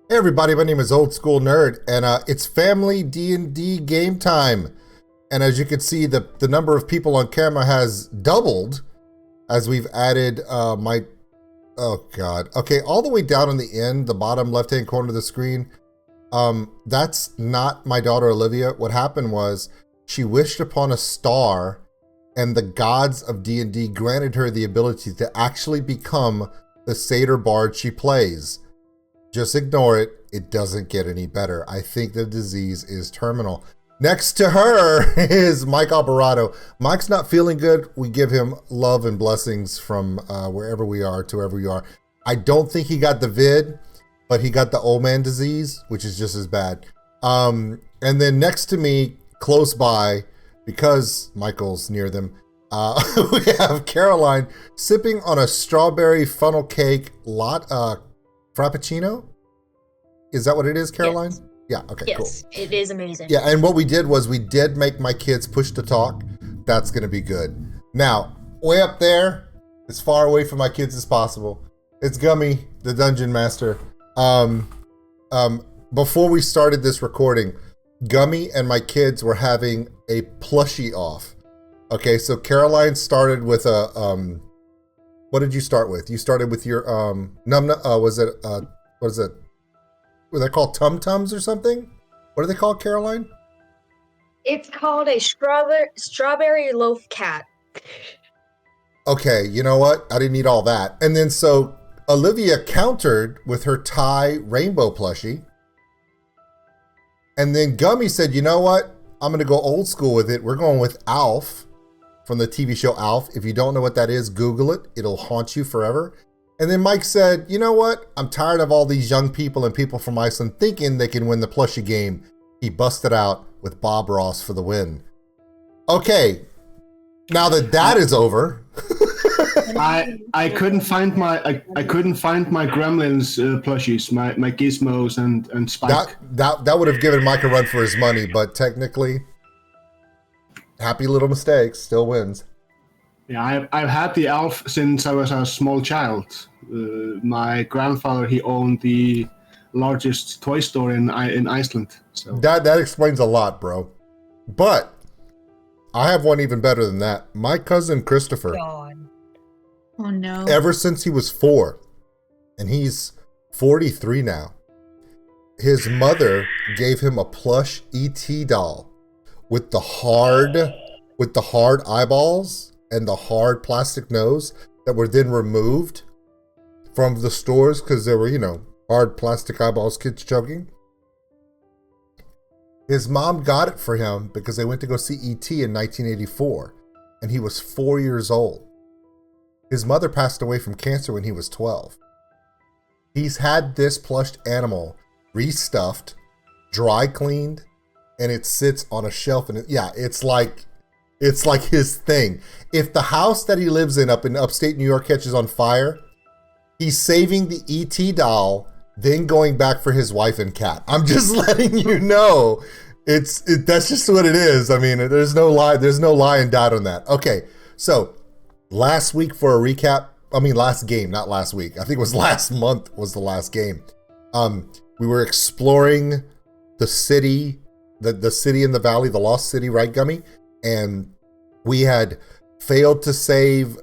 Hey everybody, my name is OldSkuleNerd, and it's family D&D game time. And as you can see, the number of people on camera has doubled as we've added oh god. Okay, all the way down on the end, the bottom left-hand corner of the screen, that's not my daughter Olivia. What happened was she wished upon a star, and the gods of D&D granted her the ability to actually become the satyr bard she plays. Just ignore it. It doesn't get any better. I think the disease is terminal. Next to her is Mike Alvarado. Mike's not feeling good. We give him love and blessings from wherever we are to wherever we are. I don't think he got the vid, but he got the old man disease, which is just as bad. And then next to me, close by, because Michael's near them, we have Karoline sipping on a strawberry funnel cake Frappuccino? Is that what it is, Karoline? Yes. Yeah, okay, cool. Yes, it is amazing. Yeah, and what we did was we did make my kids push to talk. That's gonna be good. Now, way up there, as far away from my kids as possible, it's Gummy, the Dungeon Master. Before we started this recording, Gummy and my kids were having a plushie off. Okay, so Karoline started with a, what did you start with? You started with your what is it? Were they called Tum Tums or something? What are they called, Karoline? It's called a strawberry loaf cat. Okay, you know what? I didn't need all that. And then so Olivia countered with her Thai rainbow plushie. And then Gummy said, you know what? I'm gonna go old school with it. We're going with Alf from the TV show Alf. If you don't know what that is, Google it. It'll haunt you forever. And then Mike said, you know what? I'm tired of all these young people and people from Iceland thinking they can win the plushie game. He busted out with Bob Ross for the win. Okay, now that is over. I couldn't find my Gremlins plushies, my Gizmos and Spike. That would have given Mike a run for his money, but technically, happy little mistakes still wins. Yeah, I've had the Alf since I was a small child. My grandfather, he owned the largest toy store in Iceland. So that explains a lot, bro. But I have one even better than that. My cousin Christopher. God. Oh no. Ever since he was 4, and he's 43 now, his mother gave him a plush ET doll with the hard eyeballs and the hard plastic nose that were then removed from the stores because there were, hard plastic eyeballs, kids choking. His mom got it for him because they went to go see ET in 1984, and he was 4 years old. His mother passed away from cancer when he was 12. He's had this plushed animal restuffed, dry cleaned, and it sits on a shelf. And it's like his thing. If the house that he lives in up in upstate New York catches on fire, he's saving the ET doll, then going back for his wife and cat. I'm just letting you know. That's just what it is. I mean, there's no lie and doubt on that. Okay, so last week for a recap, last game, not last week. I think it was last month was the last game. We were exploring the city, the city in the valley, the lost city, right, Gummy? And we had failed to save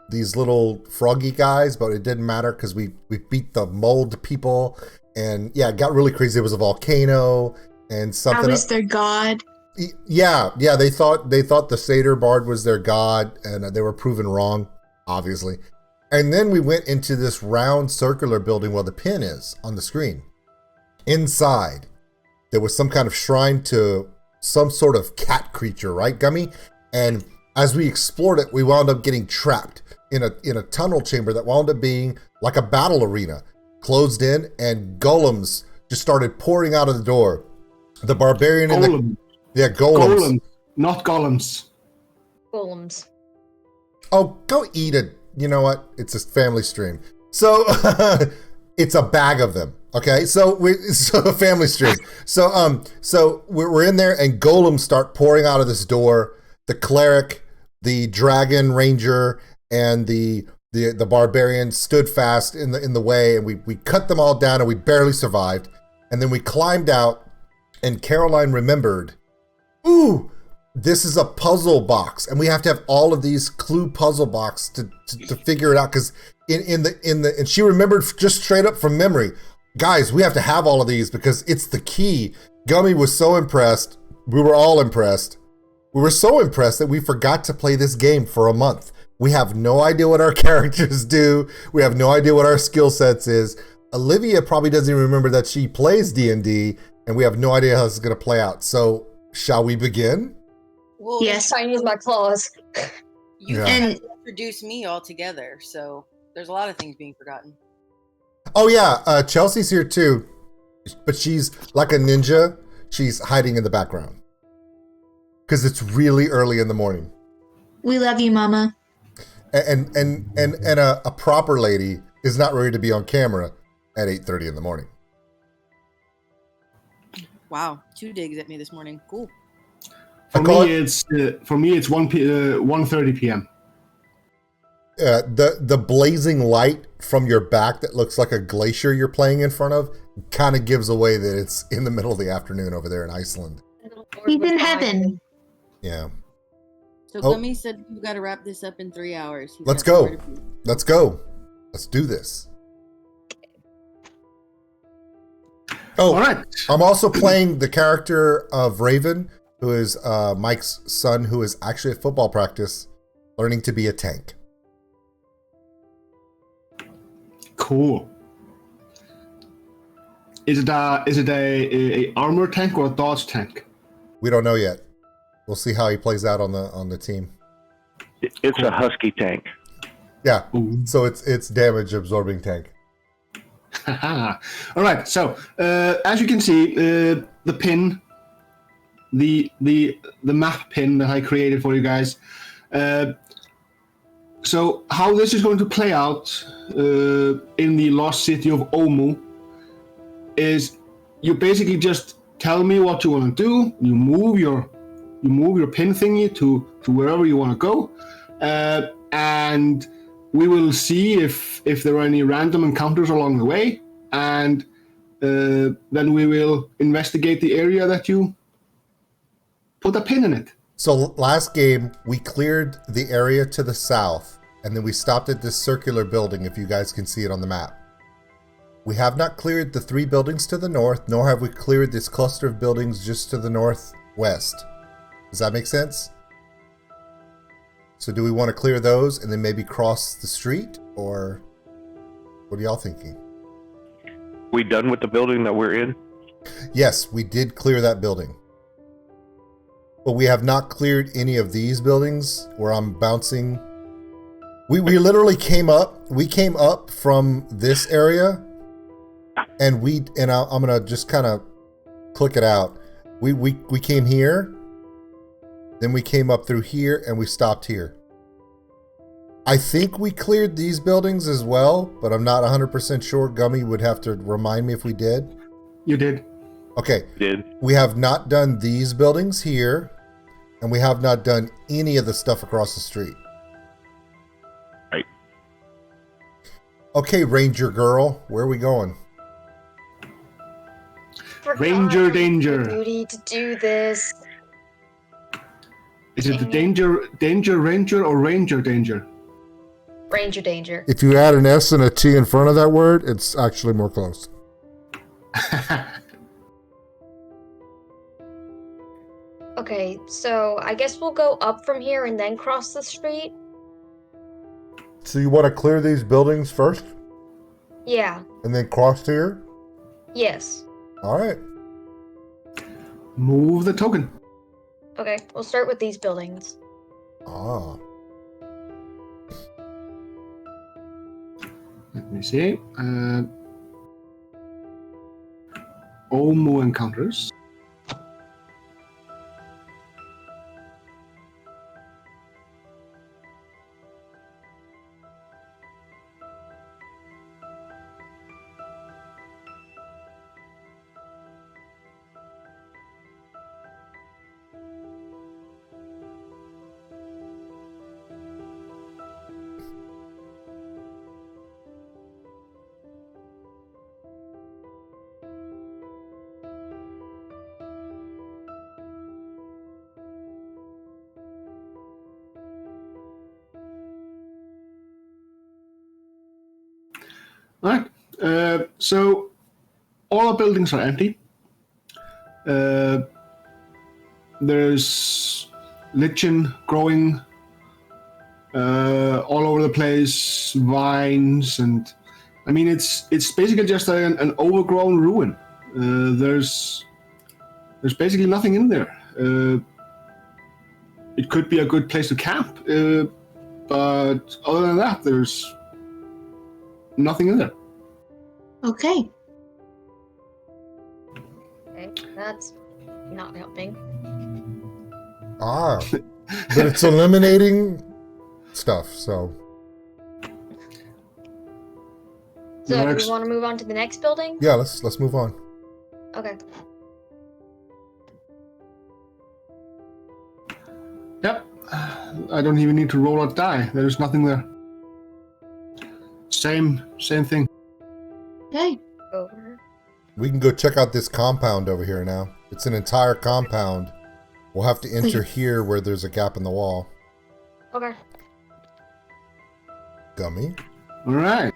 these little froggy guys, but it didn't matter because we beat the mold people, and yeah, it got really crazy. There was a volcano and something. I was their god. Yeah, they thought the satyr bard was their god, and they were proven wrong, obviously. And then we went into this round circular building where the pin is on the screen. Inside, there was some kind of shrine to some sort of cat creature, right, Gummy? And as we explored it, we wound up getting trapped in a tunnel chamber that wound up being like a battle arena, closed in, and golems just started pouring out of the door. The barbarian in the... Yeah, golems. Golems, not golems. Golems. Oh, go eat it. You know what? It's a family stream. So it's a bag of them. Okay, so a family stream. So we're in there, and golems start pouring out of this door. The cleric, the dragon ranger, and the The barbarians stood fast in the way, and we cut them all down, and we barely survived. And then we climbed out, and Karoline remembered, ooh, this is a puzzle box, and we have to have all of these clue puzzle box to figure it out. Because and she remembered just straight up from memory, guys, we have to have all of these because it's the key. Gummy was so impressed. We were all impressed. We were so impressed that we forgot to play this game for a month. We have no idea what our characters do. We have no idea what our skill sets is. Olivia probably doesn't even remember that she plays D&D, and we have no idea how this is going to play out. So, shall we begin? Well, Yes. Trying to use my claws. you Yeah. can't introduce me altogether, so there's a lot of things being forgotten. Oh yeah, Chelsea's here too, but she's like a ninja. She's hiding in the background because it's really early in the morning. We love you, Mama. And a proper lady is not ready to be on camera at 8:30 in the morning. Wow, 2 digs at me this morning. Cool. For me, it's 1:30 p.m. The blazing light from your back that looks like a glacier you're playing in front of kind of gives away that it's in the middle of the afternoon over there in Iceland. He's in heaven. Yeah. So Oh. Gummy said we've got to wrap this up in 3 hours. He's Let's got go. somewhere to be. Let's go. Let's do this. Oh, All right. I'm also playing the character of Raven, who is Mike's son, who is actually at football practice, learning to be a tank. Cool. Is it a armor tank or a dodge tank? We don't know yet. We'll see how he plays out on the team. It's a husky tank. Yeah. Ooh. So it's damage absorbing tank. All right. So as you can see, the pin, the map pin that I created for you guys. So how this is going to play out in the lost city of Omu is you basically just tell me what you want to do. You move your pin thingy to wherever you want to go, and we will see if there are any random encounters along the way, and then we will investigate the area that you put a pin in it. So last game, we cleared the area to the south, and then we stopped at this circular building, if you guys can see it on the map. We have not cleared the 3 buildings to the north, nor have we cleared this cluster of buildings just to the northwest. Does that make sense? So do we want to clear those and then maybe cross the street, or what are y'all thinking? We done with the building that we're in? Yes, we did clear that building. But we have not cleared any of these buildings where I'm bouncing. We literally came up from this area, and I'm gonna just kind of click it out. We came here, then we came up through here, and we stopped here. I think we cleared these buildings as well, but I'm not 100% sure. Gummy would have to remind me if we did. You did. Okay. Did. We have not done these buildings here, and we have not done any of the stuff across the street. Right. Okay, Ranger Girl, where are we going? Ranger danger. Duty to do this. Is it the danger ranger or ranger danger? Ranger danger. If you add an S and a T in front of that word, it's actually more close. Okay, so I guess we'll go up from here and then cross the street. So you want to clear these buildings first, Yeah. and then cross here? Yes. All right. Move the token. Okay, we'll start with these buildings. Ah. Let me see. Omu encounters. All right. So all our buildings are empty. There's lichen growing all over the place, vines, and I mean it's basically just an overgrown ruin. There's basically nothing in there. It could be a good place to camp, but other than that, there's nothing in there. Okay. Okay, that's not helping. Ah, but it's eliminating stuff, so. So do Next. we want to move on to the next building? Yeah, let's move on. Okay. Yep. I don't even need to roll or die. There's nothing there. Same thing. Okay. Over. We can go check out this compound over here now. It's an entire compound. We'll have to enter here where there's a gap in the wall. Okay. Gummy. All right.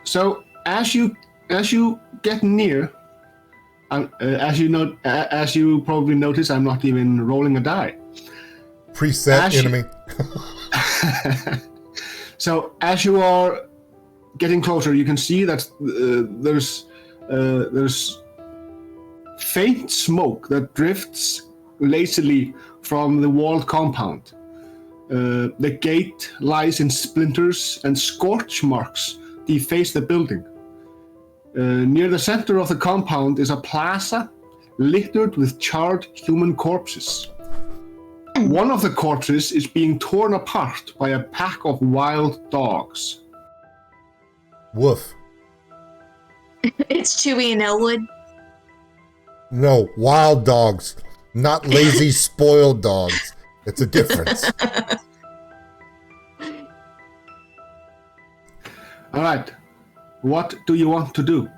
So as you get near, as you probably notice, I'm not even rolling a die. Preset enemy. So as you are getting closer, you can see that there's faint smoke that drifts lazily from the walled compound. The gate lies in splinters and scorch marks deface the building. Near the center of the compound is a plaza littered with charred human corpses. One of the corpses is being torn apart by a pack of wild dogs. Woof. It's Chewy and Elwood. No, wild dogs, not lazy, spoiled dogs. It's a difference. All right, what do you want to do?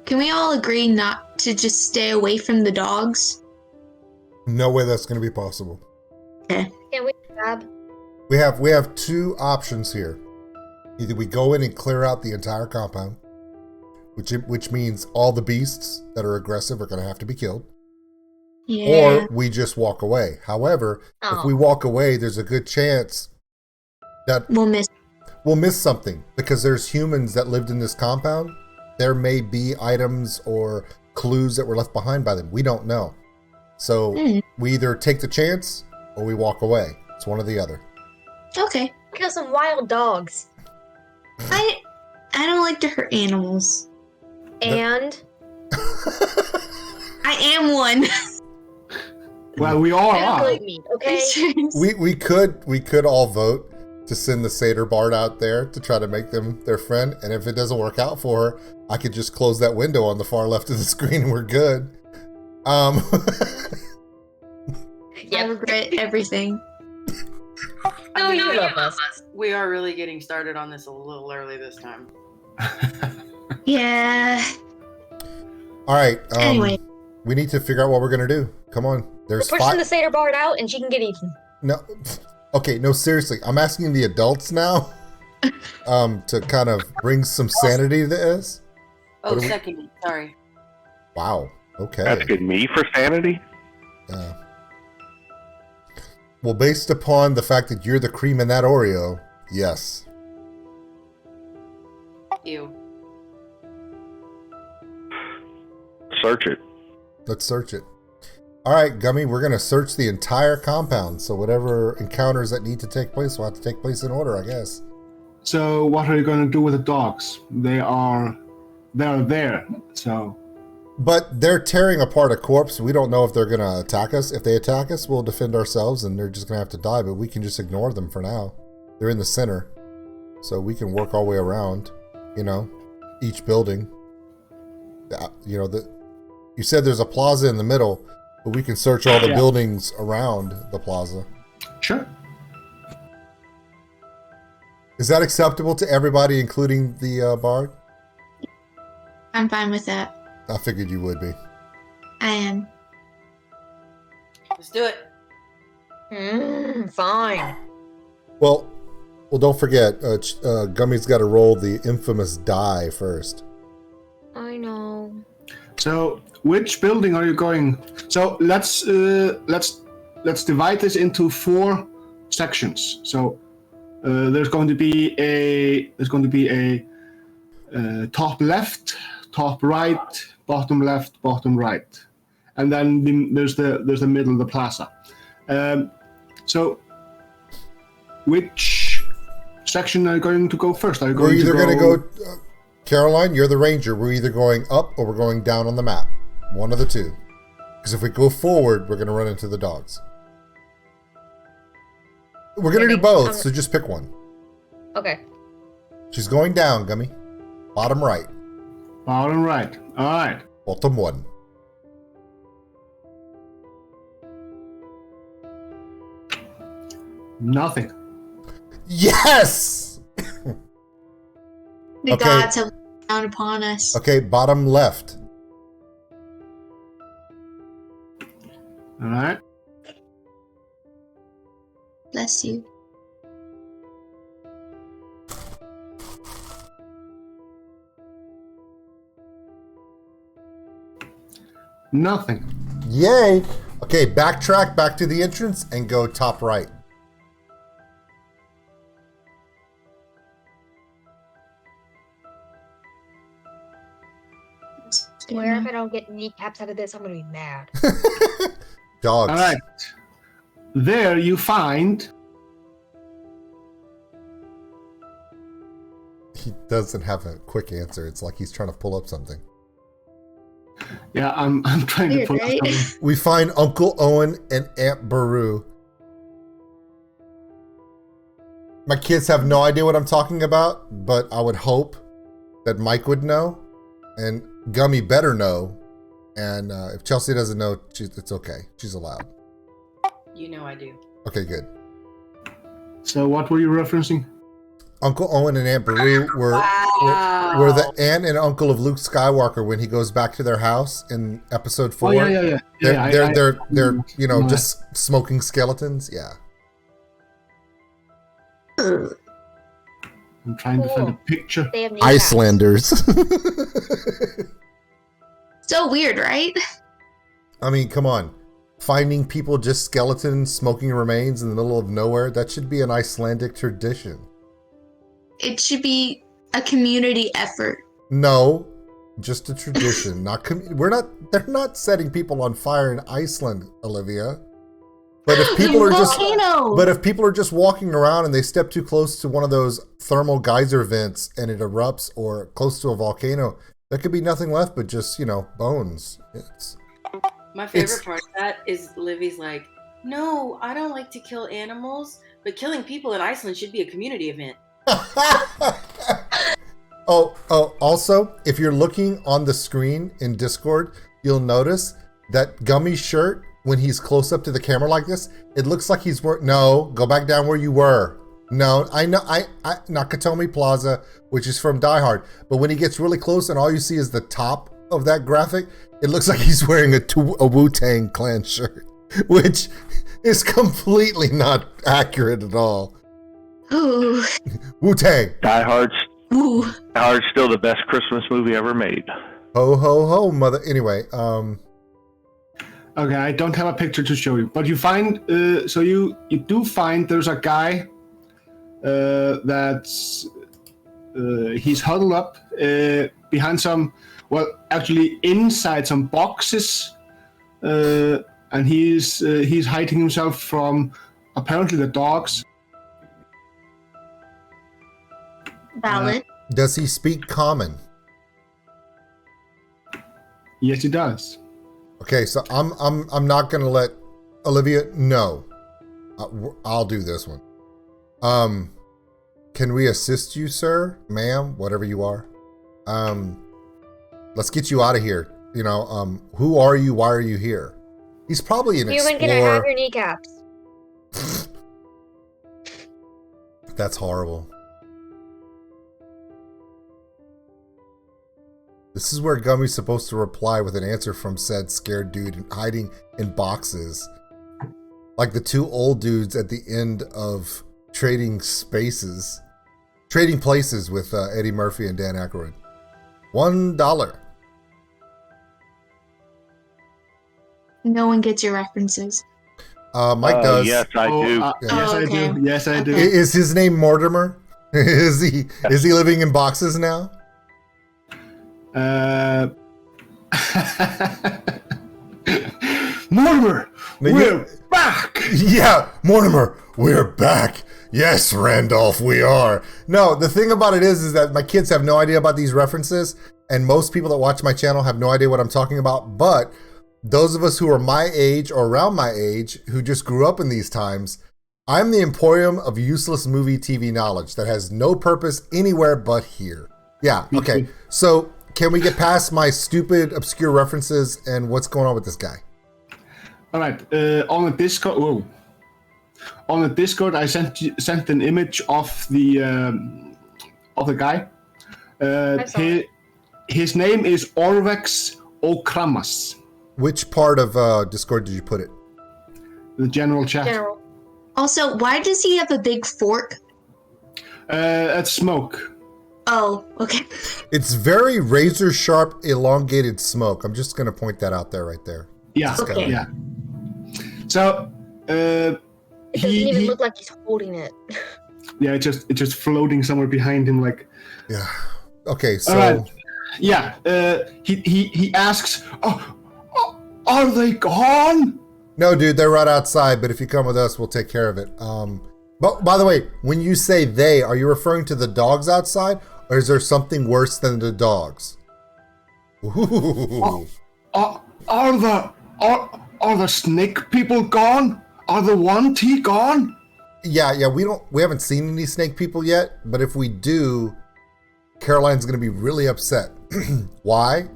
Can we all agree not to just stay away from the dogs? No way that's going to be possible. Okay. Can we grab? We have two options here. Either we go in and clear out the entire compound, which means all the beasts that are aggressive are going to have to be killed, Yeah. or we just walk away. However, if Oh. we walk away, there's a good chance that We'll miss. something because there's humans that lived in this compound. There may be items or clues that were left behind by them. We don't know. So we either take the chance or we walk away. It's one or the other. Okay. Kill some wild dogs. I don't like to hurt animals. And I am one. Well, we all and are. goat meat, okay? We could all vote to send the satyr bard out there to try to make them their friend, and if it doesn't work out for her, I could just close that window on the far left of the screen and we're good. I regret everything. No, you love us. We are really getting started on this a little early this time. Yeah. All right. Anyway. We need to figure out what we're gonna do. Come on. There's We're pushing the satyr bard out, and she can get eaten. No. Okay, no, seriously. I'm asking the adults now to kind of bring some sanity to this. Oh, second. Sorry. Wow. Okay. Asking me for sanity? Well, based upon the fact that you're the cream in that Oreo, yes. You. Search it. Let's search it. All right, Gummy, we're going to search the entire compound. So whatever encounters that need to take place will have to take place in order, I guess. So what are you going to do with the dogs? They are there. So. But they're tearing apart a corpse. We don't know if they're going to attack us. If they attack us, we'll defend ourselves and they're just going to have to die. But we can just ignore them for now. They're in the center. So we can work our way around, each building. You said there's a plaza in the middle, but we can search all the buildings around the plaza. Sure. Is that acceptable to everybody, including the bard? I'm fine with that. I figured you would be. I am. Let's do it. Fine. Well, Well, don't forget, Gummy's got to roll the infamous die first. I know. So, which building are you going? So let's divide this into 4 sections. So there's going to be a top left, top right, bottom left, bottom right, and then there's the middle, the plaza. So which section are you going to go first? Are you going We're either going to go, Karoline, you're the ranger. We're either going up or we're going down on the map. One of the two. Because if we go forward, we're going to run into the dogs. We're going to do both, so just pick one. Okay. She's going down, Gummy. Bottom right. Bottom right. All right. Bottom 1. Nothing. Yes! The gods have looked down upon us. Okay, bottom left. All right. Bless you. Nothing. Yay! Okay, backtrack back to the entrance and go top right. Swear if I don't get kneecaps out of this, I'm gonna be mad. Dogs. All right. There you find. He doesn't have a quick answer. It's like he's trying to pull up something. Yeah, I'm trying to Weird, pull right? up something. We find Uncle Owen and Aunt Baru. My kids have no idea what I'm talking about, but I would hope that Mike would know, and Gummy better know. And if Chelsea doesn't know, it's okay. She's allowed. You know I do. Okay, good. So what were you referencing? Uncle Owen and Aunt Baru were the aunt and uncle of Luke Skywalker when he goes back to their house in episode 4. Oh yeah. They're you know, Right. just smoking skeletons. Yeah. I'm trying to find a picture. They have kneecaps. Icelanders. So weird, right? I mean, come on. Finding people just skeletons smoking remains in the middle of nowhere, that should be an Icelandic tradition. It should be a community effort. No, just a tradition. They're not setting people on fire in Iceland, Olivia. But if people are just walking around and they step too close to one of those thermal geyser vents and it erupts, or close to a volcano, there could be nothing left but just, bones. My favorite part of that is Livy's like, no, I don't like to kill animals, but killing people in Iceland should be a community event. Also, if you're looking on the screen in Discord, you'll notice that Gummy's shirt, when he's close up to the camera like this, it looks like he's no, go back down where you were. No, I know, I Nakatomi Plaza, which is from Die Hard, but when he gets really close and all you see is the top of that graphic, it looks like he's wearing a Wu-Tang Clan shirt, which is completely not accurate at all. Ooh. Wu-Tang. Die Hard's Ooh. still the best Christmas movie ever made. Ho, ho, ho, mother. Anyway, Okay, I don't have a picture to show you, but you find you do find there's a guy that's he's huddled up behind actually inside some boxes, and he's hiding himself from apparently the dogs. Valid. does he speak common? Yes, he does. Okay, so I'm not gonna let Olivia know. I'll do this one. Can we assist you, sir, ma'am, whatever you are? Let's get you out of here. Who are you? Why are you here? He's probably an Human, can I explorer. have your kneecaps? That's horrible. This is where Gummy's supposed to reply with an answer from said scared dude hiding in boxes. Like the two old dudes at the end of Trading Places with Eddie Murphy and Dan Aykroyd. $1. No one gets your references. Mike does. Yes, I do. Yes, I okay. do. Yes, I do. Okay. Is his name Mortimer? Is he living in boxes now? Mortimer, we're back. Yeah, Mortimer, we're back. Yes, Randolph, we are. No, the thing about it is that my kids have no idea about these references, and most people that watch my channel have no idea what I'm talking about. But those of us who are my age or around my age, who just grew up in these times, I'm the emporium of useless movie TV knowledge that has no purpose anywhere but here. Yeah, okay. So can we get past my stupid, obscure references and what's going on with this guy? All right. On the Discord. Whoa. On the Discord, I sent an image of the guy. His name is Orvex Okramas. Which part of Discord did you put it? The general chat. General. Also, why does he have a big fork? That's smoke. Oh, okay. It's very razor sharp, elongated smoke. I'm just going to point that out there, right there. Yeah. Okay. Yeah. So, It doesn't even look like he's holding it. yeah, it's just floating somewhere behind him, like. Yeah. Okay. So. All right. Yeah. He asks, are they gone? No, dude, they're right outside. But if you come with us, we'll take care of it. But by the way, when you say they, are you referring to the dogs outside, or is there something worse than the dogs? Ooh. Are the snake people gone? Are the 1T gone? Yeah. We haven't seen any snake people yet, but if we do, Karoline's gonna be really upset. Why?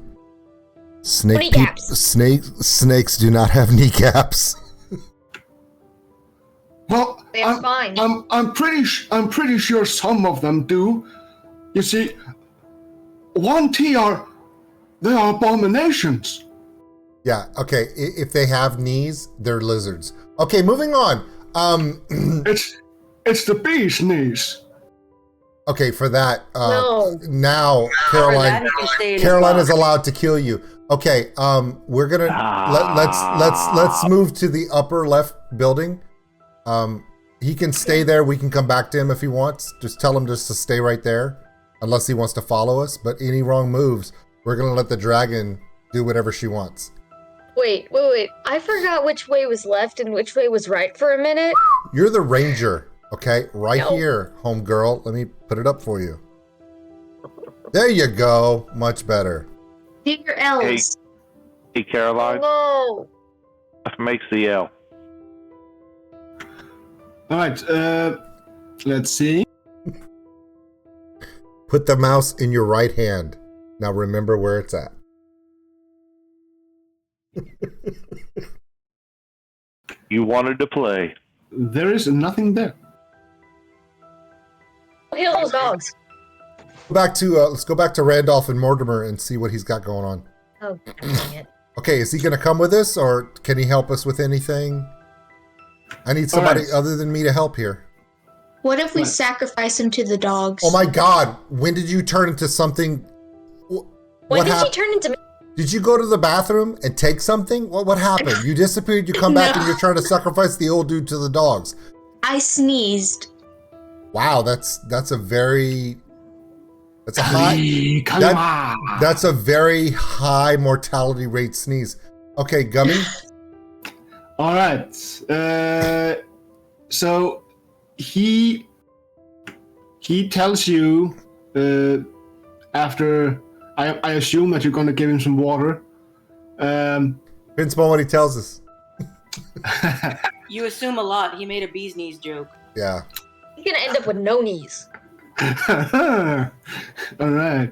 Snakes do not have kneecaps. Well, They're fine. I'm pretty sure some of them do. You see, 1T they're abominations. Yeah, okay. If they have knees, they're lizards. Okay, moving on. It's the bee's knees. Okay, for that, No. now Karoline is allowed to kill you. Okay, we're gonna let's move to the upper left building. He can stay there. We can come back to him if he wants. Just tell him just to stay right there, unless he wants to follow us. But any wrong moves, we're gonna let the dragon do whatever she wants. Wait. I forgot which way was left and which way was right for a minute. You're the ranger, okay? Right No. here, homegirl. Let me put it up for you. There you go. Much better. Do your L's. Hey, Karoline, No. what makes the L? All right. Let's see. Put the mouse in your right hand. Now remember where it's at. You wanted to play. There is nothing there. Kill those dogs. Let's go back to Randolph and Mortimer and see what he's got going on. Oh, dang it. Okay, is he going to come with us, or can he help us with anything? I need somebody other than me to help here. What if we sacrifice him to the dogs? Oh my God! When did you turn into something? When did she turn into me? Did you go to the bathroom and take something? What happened? You disappeared. You come back No. and you're trying to sacrifice the old dude to the dogs. I sneezed. Wow, that's a high. Kalima. That's a very high mortality rate sneeze. Okay, Gummy. All right. So he tells you after I assume that you're going to give him some water. Depends upon what he tells us. You assume a lot. He made a bee's knees joke. Yeah. He's gonna end up with no knees. All right.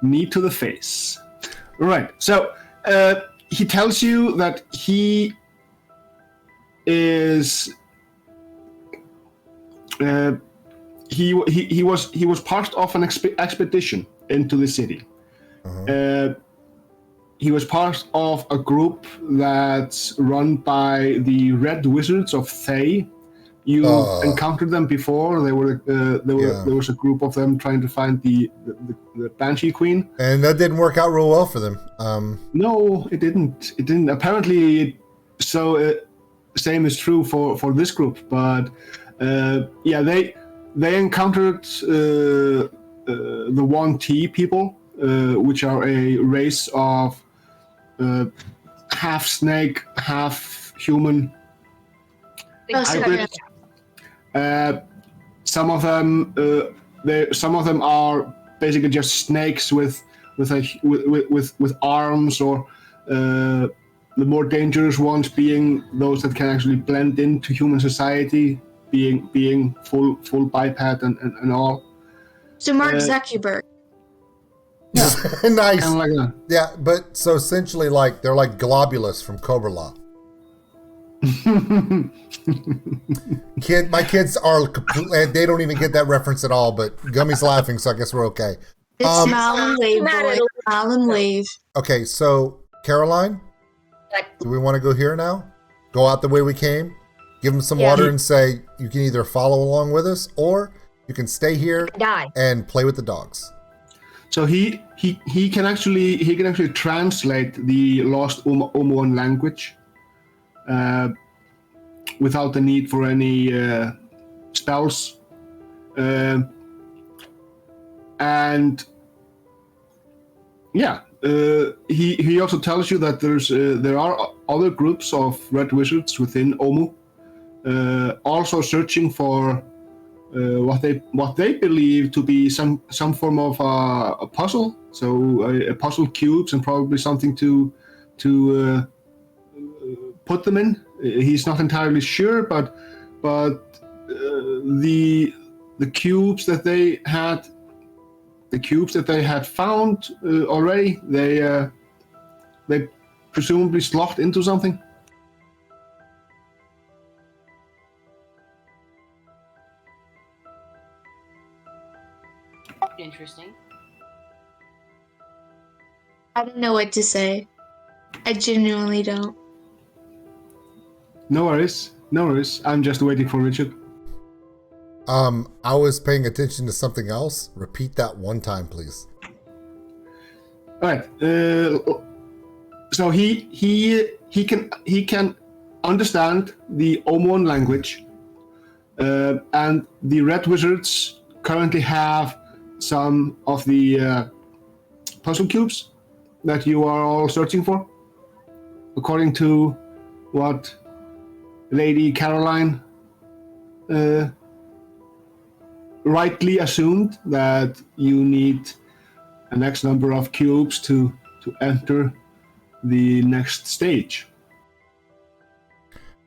Knee to the face. All right. So he tells you that he is. He was part of an expedition into the city. Uh-huh. He was part of a group that's run by the Red Wizards of THESE, You encountered them before. They were there was a group of them trying to find the Banshee Queen, and that didn't work out real well for them. No, it didn't. It didn't. Apparently, same is true for this group. But they encountered the 1T people, which are a race of half snake, half human. Hybrid. Some of them are basically just snakes with arms, or the more dangerous ones being those that can actually blend into human society, being full biped and all. So Mark Zuckerberg. Yeah, nice. Kind of like that. Yeah, but so essentially, like they're like Globulus from Cobra Law. My kids are completely, they don't even get that reference at all, but Gummy's laughing, so I guess we're okay. Smile and wave, boy. Smile and wave. Okay, so Karoline, do we want to go here now? Go out the way we came, give them some water and say, you can either follow along with us, or you can stay here and play with the dogs. So he can actually translate the lost Omoan language. Without the need for any spells, and he also tells you that there are other groups of red wizards within Omu, also searching for what they believe to be some form of a puzzle. So a puzzle cubes and probably something to put them in. He's not entirely sure, but the cubes that they had found already, they presumably sloughed into something. Interesting. I don't know what to say. I genuinely don't. No worries. I'm just waiting for Richard. I was paying attention to something else. Repeat that one time, please. All right. So he can understand the Omoan language, and the red wizards currently have some of the puzzle cubes that you are all searching for, according to what Lady Karoline rightly assumed, that you need an X number of cubes to enter the next stage.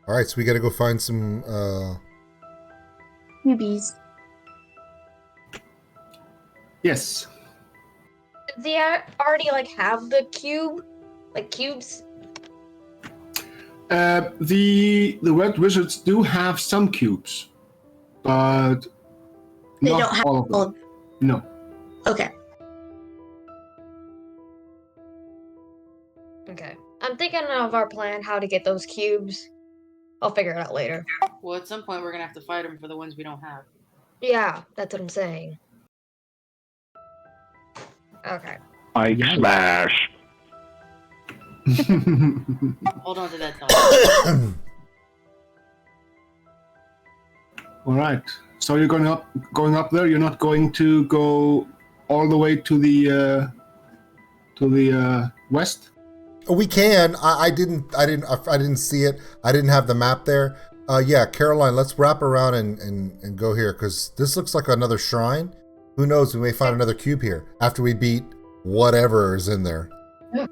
All right, so we got to go find some Newbies. Yes. Does he already have the cubes? The red wizards do have some cubes, but They not don't have all of them. all. No. Okay. Okay. I'm thinking of our plan, how to get those cubes. I'll figure it out later. Well, at some point we're gonna have to fight them for the ones we don't have. Yeah, that's what I'm saying. Okay. Mike Smash. Hold on to that thought. All right. So you're going up there. You're not going to go all the way to the west. We can. I didn't see it. I didn't have the map there. Yeah, Karoline, let's wrap around and go here, because this looks like another shrine. Who knows? We may find another cube here after we beat whatever is in there. All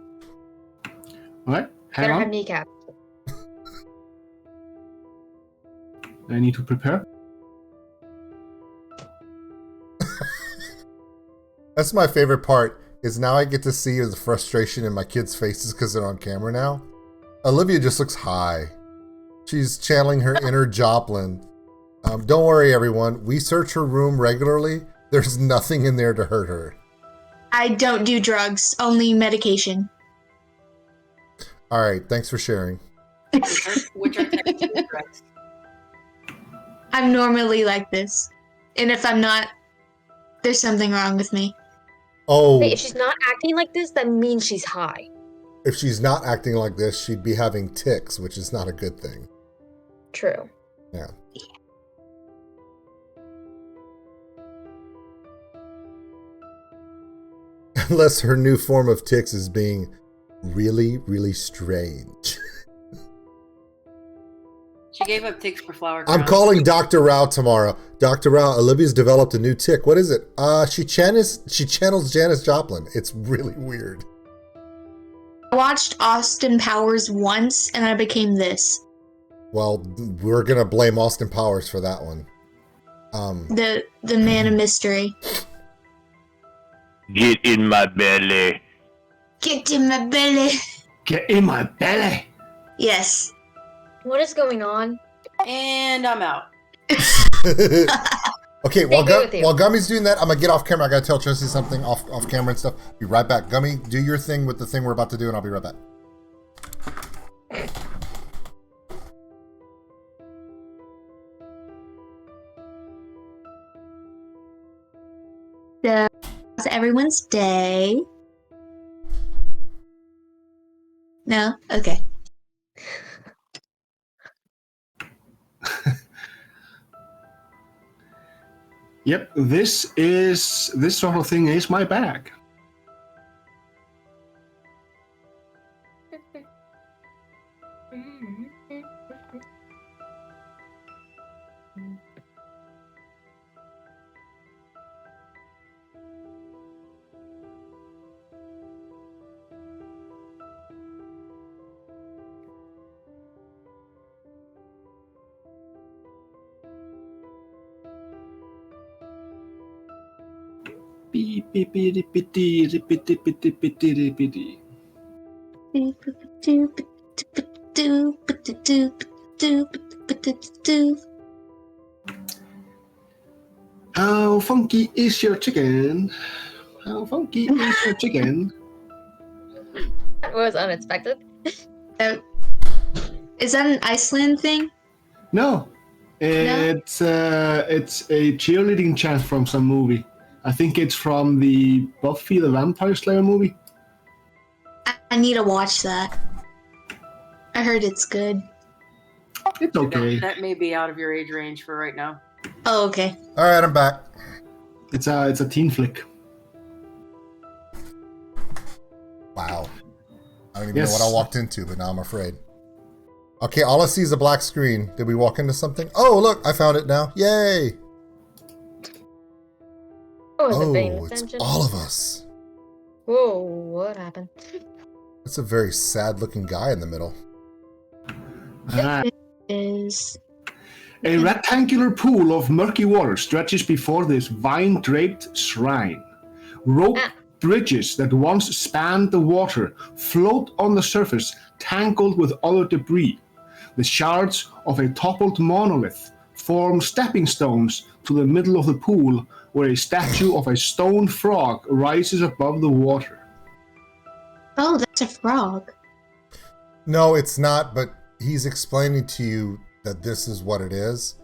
right. Hang Better on. have kneecap. I need to prepare. That's my favorite part, is now I get to see the frustration in my kids' faces because they're on camera now. Olivia just looks high. She's channeling her inner Joplin. Don't worry, everyone. We search her room regularly. There's nothing in there to hurt her. I don't do drugs, only medication. All right, thanks for sharing. Which are technically correct. I'm normally like this. And if I'm not, there's something wrong with me. Oh, Hey, if she's not acting like this, that means she's high. if she's not acting like this, she'd be having tics, which is not a good thing. True. Yeah. Unless her new form of tics is being really, really strange. She gave up ticks for flower I'm crowns. calling Dr. Rao tomorrow. Dr. Rao, Olivia's developed a new tic. What is it? She channels Janis Joplin. It's really weird. I watched Austin Powers once and I became this. Well, we're gonna blame Austin Powers for that one. The man of mystery. Get in my belly. Get in my belly. Get in my belly. Yes. What is going on? And I'm out. Okay, while with you. Gummy's doing that, I'm gonna get off camera. I gotta tell Tracy something off camera and stuff. Be right back. Gummy, do your thing with the thing we're about to do, and I'll be right back. So, how's everyone's day? No? Okay. Yep, this sort of thing is my bag. How funky is your chicken? How funky is your chicken? That was unexpected. Is that an Iceland thing? No, it's a cheerleading chant from some movie. I think it's from the Buffy the Vampire Slayer movie. I need to watch that. I heard it's good. It's okay. That may be out of your age range for right now. Oh, okay. All right, I'm back. It's a teen flick. Wow. I don't even know what I walked into, but now I'm afraid. Okay, all I see is a black screen. Did we walk into something? Oh, look, I found it now. Yay! Oh, is it paying Oh, it's attention? all of us. Whoa, what happened? It's a very sad-looking guy in the middle. Ah. Is A rectangular pool of murky water stretches before this vine-draped shrine. Rope bridges that once spanned the water float on the surface, tangled with other debris. The shards of a toppled monolith form stepping stones to the middle of the pool, where a statue of a stone frog rises above the water. oh, that's a frog. No, it's not, but he's explaining to you that this is what it is.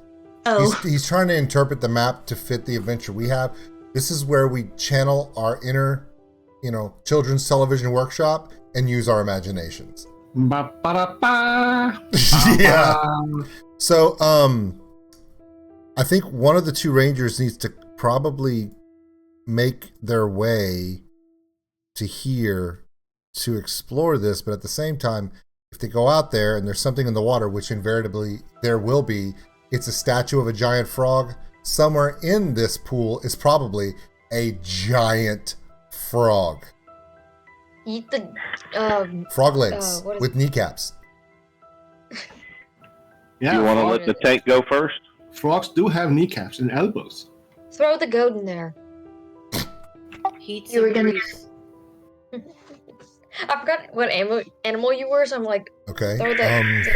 Oh, He's trying to interpret the map to fit the adventure we have. This is where we channel our inner, children's television workshop and use our imaginations. Ba-ba-da-ba. Yeah. So, I think one of the two rangers needs to probably make their way to here to explore this, but at the same time, if they go out there and there's something in the water, which invariably there will be, it's a statue of a giant frog. Somewhere in this pool is probably a giant frog. Eat the Frog legs what is with kneecaps. Yeah, You want to let the tank go first? frogs do have kneecaps and elbows. throw the goat in there. Heat You were some gonna- grease. I forgot what animal you were, so I'm like, Okay. throw the.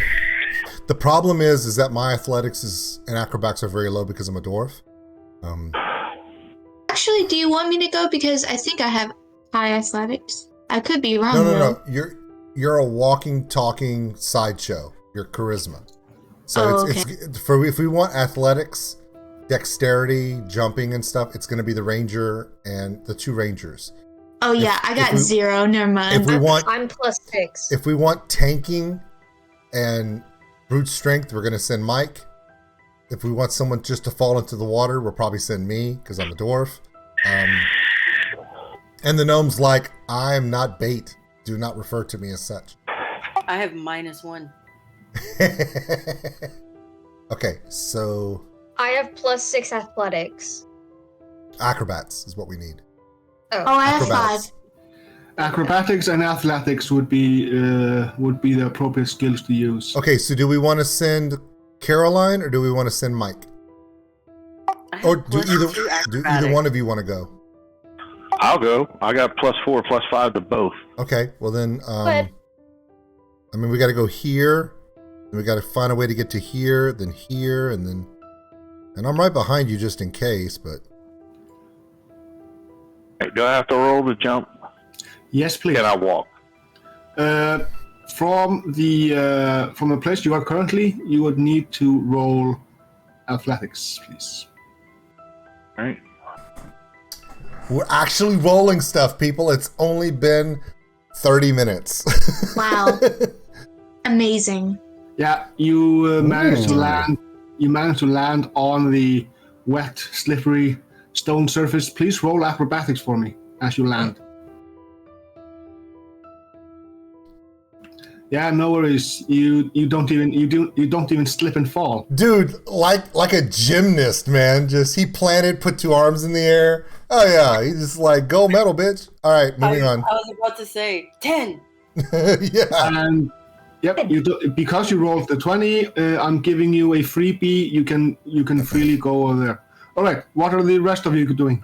The problem is that my athletics and acrobatics are very low because I'm a dwarf. actually, do you want me to go? Because I think I have high athletics. I could be wrong. No. though. You're a walking, talking sideshow. You're charisma. So Oh, it's for if we want athletics, dexterity, jumping and stuff, it's going to be the ranger and the 2 rangers. Oh yeah, I got 0. Never mind. If we want, I'm +6. if we want tanking and brute strength, we're going to send Mike. If we want someone just to fall into the water, we'll probably send me because I'm a dwarf. And the gnome's like, I'm not bait. Do not refer to me as such. I have -1. Okay, so I have +6 athletics. acrobats is what we need. Oh, I have Acrobatics. 5. Acrobatics and athletics would be the appropriate skills to use. Okay, so do we want to send Karoline or do we want to send Mike? I have Or do +2 either acrobatics. one of you want to go? I'll go. I got +4, +5 to both. Okay, well then, But- I mean, we got to go here, and we got to find a way to get to here, then here, and then, and I'm right behind you just in case, but Hey, do I have to roll to jump? Yes, please. Can I walk? From the place you are currently, you would need to roll athletics, please. All right. we're actually rolling stuff, people. It's only been 30 minutes. Wow. Amazing. Yeah, you managed to Ooh. land. You managed to land on the wet, slippery stone surface. Please roll acrobatics for me as you land. Yeah, no worries. You don't even slip and fall. Dude, like a gymnast, man. Just he planted, put 2 arms in the air. Oh yeah, he's just like gold medal, bitch. All right, moving on. I was about to say 10. Yeah. And yep, because you rolled the 20, I'm giving you a freebie. You can freely go over there. All right, what are the rest of you doing?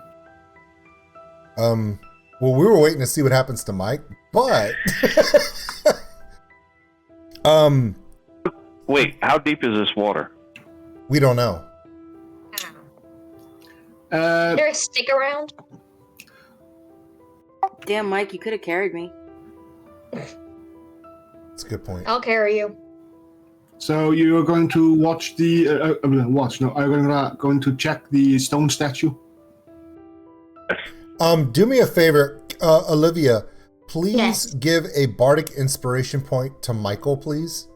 Well, we were waiting to see what happens to Mike, but Wait, how deep is this water? we don't know. Is there a stick around? Damn, Mike, you could have carried me. That's a good point. I'll carry you. So you're going to watch the are you going to check the stone statue? Do me a favor, Olivia. Please Yes. give a bardic inspiration point to Michael, please.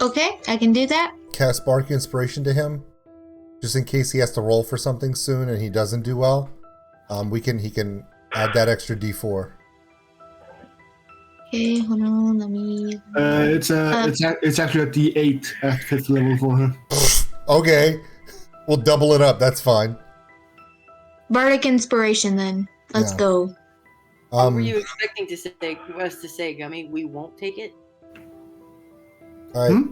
Okay, I can do that. Cast bardic inspiration to him, just in case he has to roll for something soon and he doesn't do well. He can add that extra D4. Okay, hold on. Let me. It's actually a D8 at 5th level for her. Okay, we'll double it up. That's fine. Bardic inspiration. Then let's Yeah. go. What were you expecting us to say, Gummy? We won't take it? All right.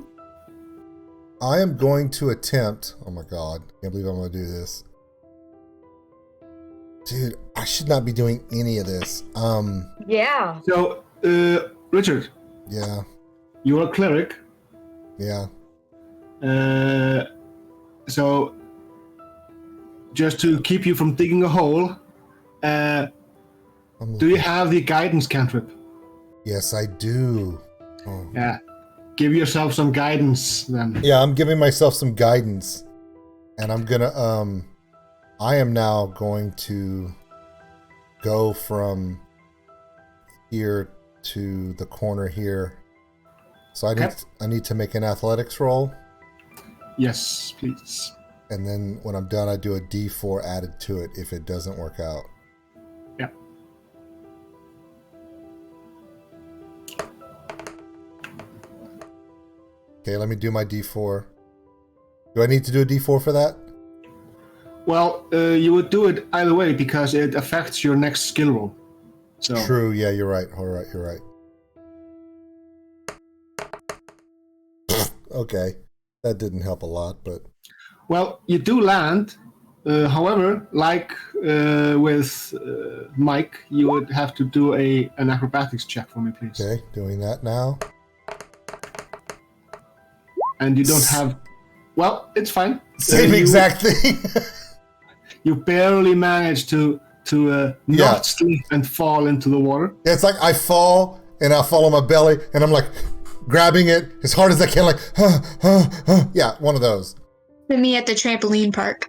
I am going to attempt. Oh my god, can't believe I'm going to do this, dude. I should not be doing any of this. Yeah. So, Richard, Yeah, you're a cleric. yeah. So, just to keep you from digging a hole, do you have the guidance cantrip? Yes, I do. Oh. Yeah. Give yourself some guidance then. Yeah, I'm giving myself some guidance, and I'm gonna I am now going to go from here to the corner here. So I need to make an athletics roll, Yes, please. and then when I'm done, I do a D4 added to it if it doesn't work out. Yeah. Okay, let me do my D4. Do I need to do a D4 for that? Well, you would do it either way because it affects your next skill roll. So True. Yeah, you're right. All right, you're right. Okay, that didn't help a lot, but well, you do land. However, like with Mike, you would have to do an acrobatics check for me, please. okay, doing that now. And you don't have. Well, it's fine. Same You- exact thing. You barely manage to Yeah. not slip and fall into the water. It's like I fall and I fall on my belly and I'm like, grabbing it as hard as I can, like, yeah, one of those. To me at the trampoline park.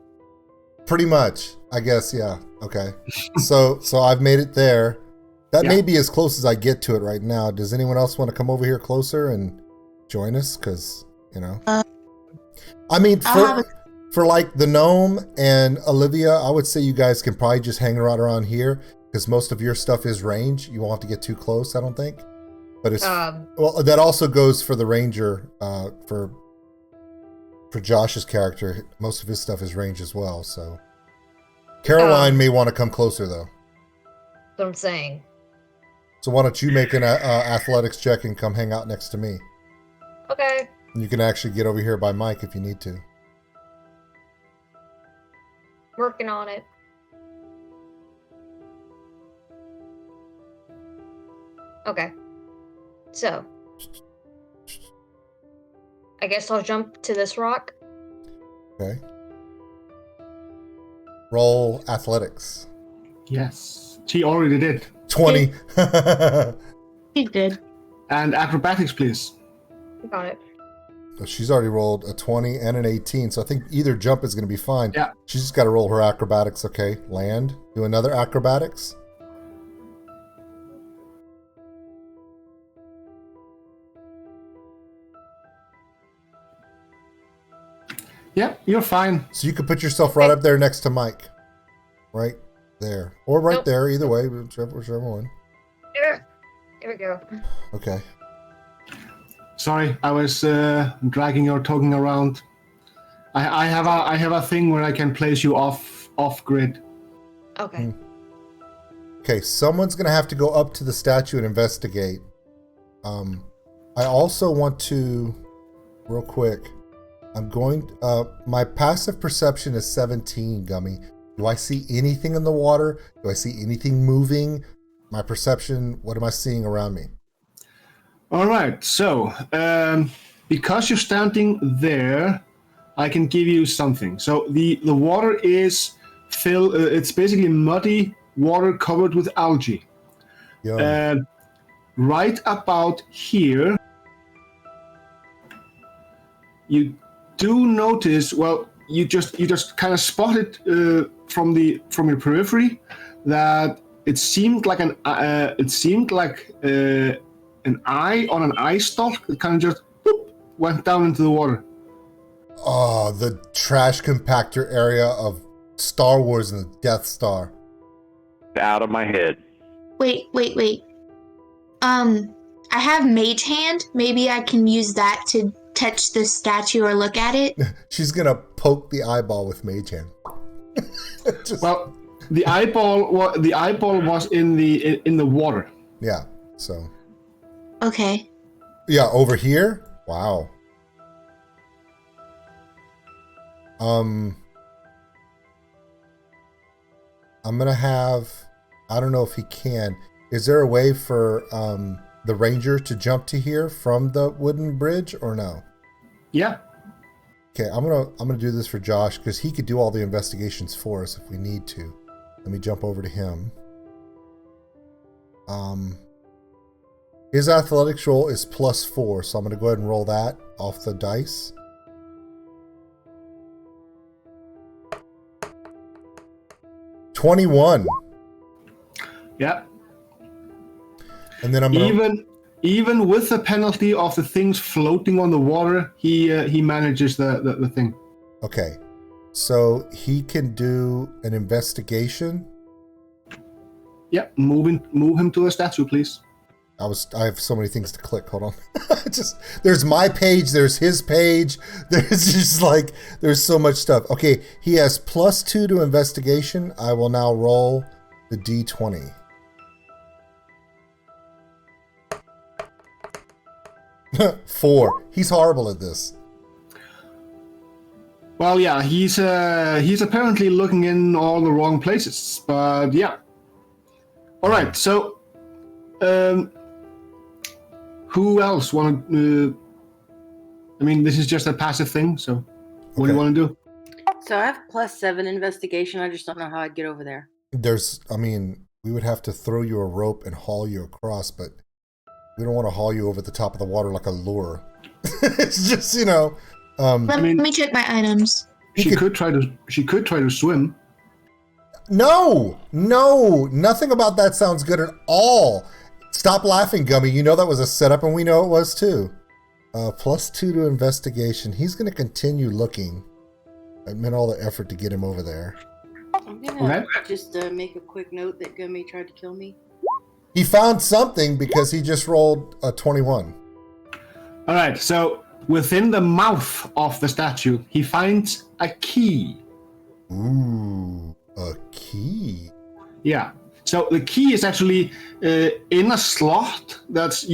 Pretty much, I guess, yeah. Okay. So I've made it there. That may be as close as I get to it right now. Does anyone else want to come over here closer and join us? Because, you know. I mean, for like the gnome and Olivia, I would say you guys can probably just hang around here because most of your stuff is range. You won't have to get too close, I don't think. But it's well, that also goes for the ranger. For Josh's character, most of his stuff is range as well. So Karoline may want to come closer though. That's what I'm saying. So why don't you make an athletics check and come hang out next to me? Okay. You can actually get over here by Mike if you need to. Working on it. Okay. So. I guess I'll jump to this rock. Okay. Roll athletics. Yes. She already did. 20. He's good. And acrobatics, please. Got it. She's already rolled a 20 and an 18, so I think either jump is going to be fine. Yeah. She's just got to roll her acrobatics. Okay, land. Do another acrobatics. Yeah, you're fine. So you could put yourself right up there next to Mike. Right there. Or right Nope. there, either way, whichever one. Here we go. Okay. Sorry, I was dragging your token around. I have a thing where I can place you off grid. Okay. Okay, someone's going to have to go up to the statue and investigate. I also want to, real quick, my passive perception is 17, Gummy. Do I see anything in the water? Do I see anything moving? My perception, what am I seeing around me? All right, so because you're standing there, I can give you something. So the water is filled. It's basically muddy water covered with algae. Yum. Right about here, you do notice. Well, you just kind of spotted from your periphery that it seemed like an eye on an eye stalk. It kind of just went down into the water. Oh, the trash compactor area of Star Wars and the Death Star. Out of my head. Wait. I have mage hand. Maybe I can use that to touch the statue or look at it. She's going to poke the eyeball with mage hand. Well, the eyeball was in the water. Yeah, so. Okay. Yeah, over here? Wow. I'm gonna have, I don't know if he can. Is there a way for the ranger to jump to here from the wooden bridge or no? Yeah. Okay, I'm gonna do this for Josh because he could do all the investigations for us if we need to. Let me jump over to him. His athletics roll is +4, so I'm gonna go ahead and roll that off the dice. $21. Yeah. And then I'm gonna even with the penalty of the things floating on the water, he manages the thing. Okay. So he can do an investigation. Yeah, move him to the statue, please. I have so many things to click. Hold on. There's my page, there's his page. There's so much stuff. Okay, he has +2 to investigation. I will now roll the D20. Four. He's horrible at this. Well, yeah, he's apparently looking in all the wrong places, but yeah. All right, so who else want to? I mean, this is just a passive thing, so what do you want to do? So I have +7 investigation. I just don't know how I'd get over there. We would have to throw you a rope and haul you across, but We don't want to haul you over the top of the water like a lure. It's just, Let me check my items. She could try to swim. No, nothing about that sounds good at all. Stop laughing, Gummy. You know that was a setup, and we know it was too. +2 to investigation. He's going to continue looking. I meant all the effort to get him over there. I'm gonna just make a quick note that Gummy tried to kill me. He found something because he just rolled a 21. All right, so within the mouth of the statue, he finds a key. Ooh, a key. Yeah. So the key is actually in a slot that's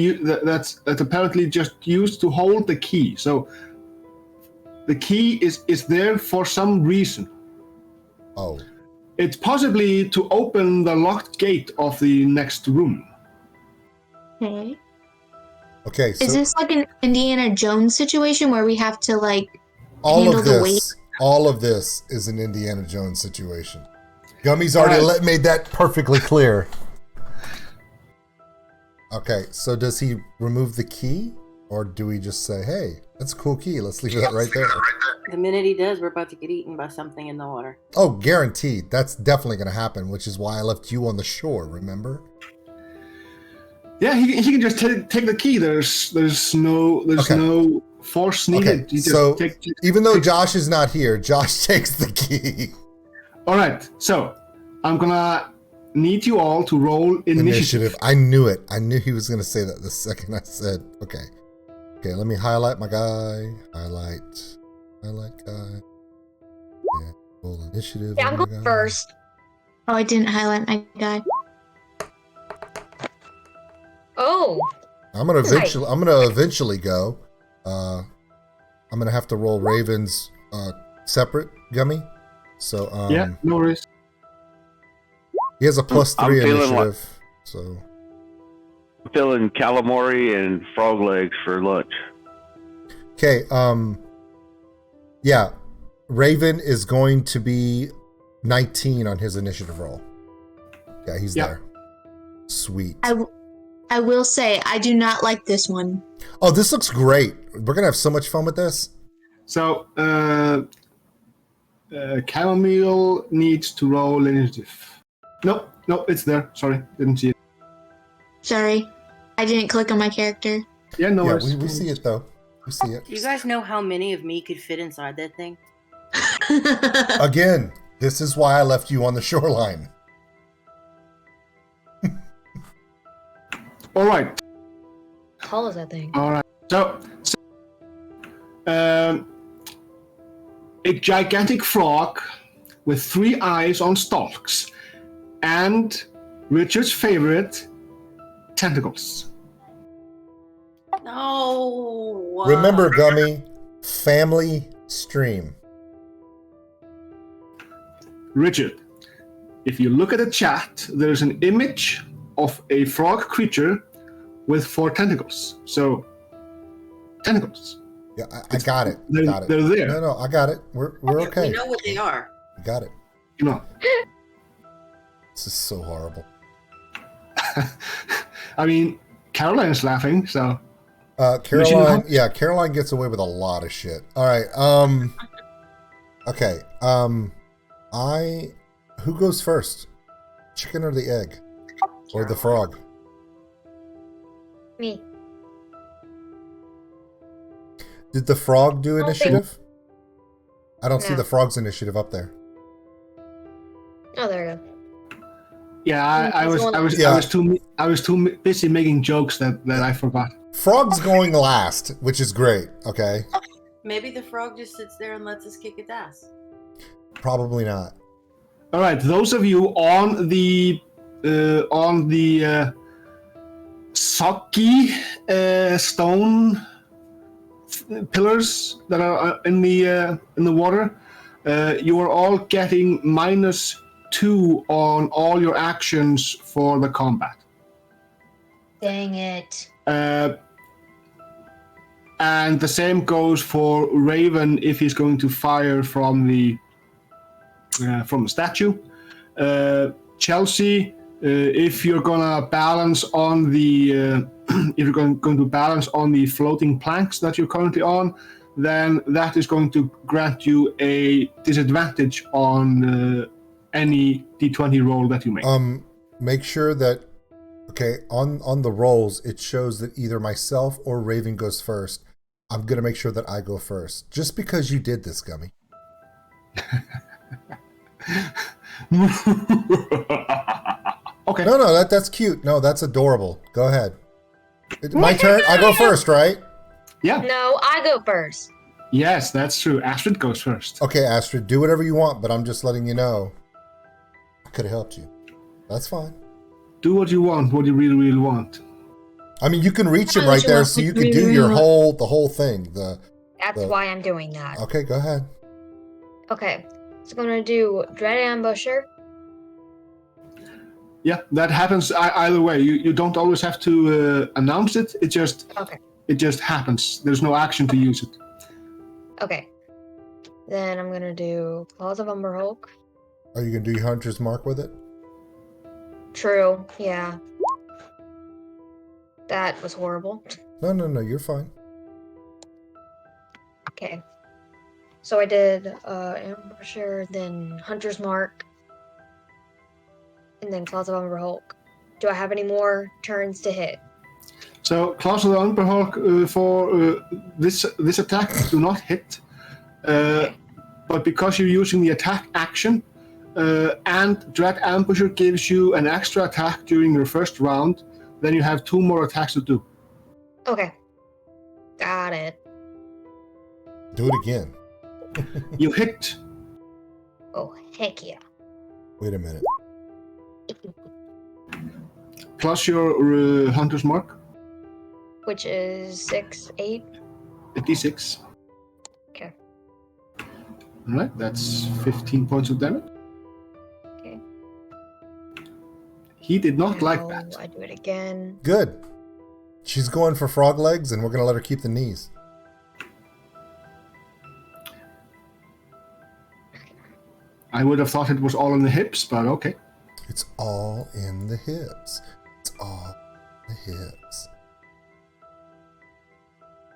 apparently just used to hold the key. So the key is there for some reason. Oh. It's possibly to open the locked gate of the next room. Okay. Okay, so Is this like an Indiana Jones situation where we have to like all handle of the this, weight? all of this is an Indiana Jones situation. Gummy's already made that perfectly clear. Okay, so does he remove the key, or do we just say, "Hey, that's a cool key. Let's leave that right there"? The minute he does, we're about to get eaten by something in the water. Oh, guaranteed. That's definitely going to happen, which is why I left you on the shore. Remember? Yeah, he can just take the key. There's no force needed. Okay, so even though Josh is not here, Josh takes the key. All right, so I'm gonna need you all to roll initiative. I knew it. I knew he was going to say that the second I said, okay. Okay, let me highlight my guy. Highlight guy. Yeah, roll initiative. Yeah, I'm going first. Oh, I didn't highlight my guy. Oh. I'm gonna eventually go. I'm gonna have to roll Raven's separate, Gummy. So yeah, no worries. He has a +3 initiative. So I'm feeling calamari and frog legs for lunch. okay, yeah. Raven is going to be 19 on his initiative roll. Yeah, he's there. Sweet. I will say, I do not like this one. Oh, this looks great. We're going to have so much fun with this. So, Chamomile needs to roll initiative. Nope, it's there. Sorry, didn't see it. Sorry, I didn't click on my character. Yeah, no worries. We see it, though. We see it. Do you guys know how many of me could fit inside that thing? Again, this is why I left you on the shoreline. All right. How tall is that thing? All right. So a gigantic frog with 3 eyes on stalks and Richard's favorite, tentacles. No. Remember, Gummy, family stream. Richard, if you look at the chat, there's an image of a frog creature with 4 tentacles. So, tentacles. Yeah, I got it. They're there. No, I got it. We're okay. We know what they are. I got it. You know. This is so horrible. I mean, Karoline is laughing, so. Karoline gets away with a lot of shit. All right. Okay. Who goes first? Chicken or the egg? Or the frog? Me. Did the frog do initiative? I don't see No. the frog's initiative up there. Oh, there we go. Yeah, I was too busy making jokes that I forgot. Frog's going last, which is great. Okay. Maybe the frog just sits there and lets us kick its ass. Probably not. All right, those of you on the Saki stone pillars that are in the water, you are all getting -2 on all your actions for the combat. Dang it. And the same goes for Raven if he's going to fire from the statue. Chelsea, If you're gonna balance on the if you're going to balance on the floating planks that you're currently on, then that is going to grant you a disadvantage on any d20 roll that you make. Make sure that on the rolls it shows that either myself or Raven goes first. I'm gonna make sure that I go first, just because you did this, Gummy. Okay. No, that's cute. No, that's adorable. Go ahead. My turn. I go first, right? Yeah. No, I go first. Yes, that's true. Astrid goes first. Okay, Astrid, do whatever you want, but I'm just letting you know. I could have helped you. That's fine. Do what you want, what you really, really want. I mean, you can reach him right there, so you can do the whole thing. That's why I'm doing that. Okay, go ahead. Okay, so I'm gonna do Dread Ambusher. Yeah, that happens either way. You don't always have to announce it. It just happens. There's no action to use it. Okay. Then I'm gonna do Claws of Umberhulk. Are you gonna do your Hunter's Mark with it? True, yeah. That was horrible. No, you're fine. Okay. So I did Ambusher, then Hunter's Mark, and then Claws of Umberhulk. Do I have any more turns to hit? So Claws of the Umberhulk for this attack do not hit, but because you're using the attack action, and Dread Ambusher gives you an extra attack during your first round, then you have 2 more attacks to do. Okay. Got it. Do it again. You hit. Oh, heck yeah. Wait a minute. Plus your Hunter's Mark. Which is 6, 8. 56. Okay. Alright, that's 15 points of damage. Okay. He did not like Now that. I do it again. Good. She's going for frog legs, and we're gonna let her keep the knees. I would have thought it was all in the hips, but okay. It's all in the hips. It's all in the hips.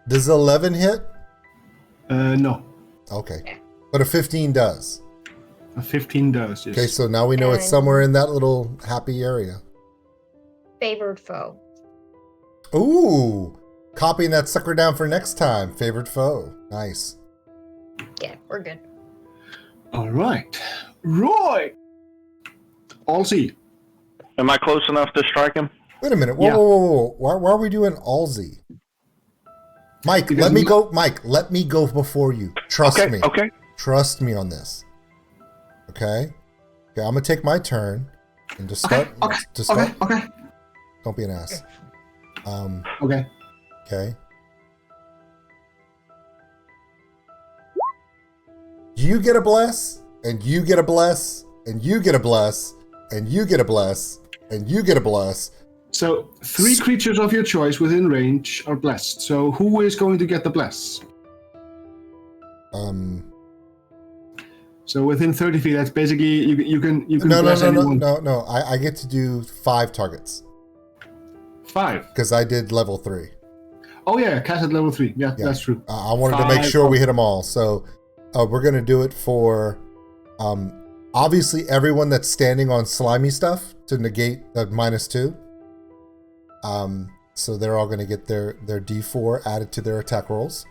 Does 11 hit? No. Okay. But a 15 does. A 15 does, yes. Okay, so now we know it's somewhere in that little happy area. Favored foe. Ooh! Copying that sucker down for next time. Favored foe. Nice. Yeah, we're good. Alright. Roy! All C. Am I close enough to strike him? Wait a minute. Whoa. Why are we doing all Z? Mike, Because let me go. Mike, let me go before you. Trust me. Okay. Trust me on this. Okay? Okay, I'm going to take my turn and just start. Okay. Don't be an ass. Okay. Okay. You get a bless, and you get a bless, and you get a bless, and you get a bless, and you get a bless. So 3 creatures of your choice within range are blessed. So who is going to get the bless? So within 30 feet, that's basically you can bless anyone. No. I get to do 5 targets 5. because I did level 3. Oh yeah, cast at level 3. Yeah, that's true. I wanted to make sure we hit them all. So we're gonna do it for obviously everyone that's standing on slimy stuff to negate the -2. So they're all gonna get their D4 added to their attack rolls,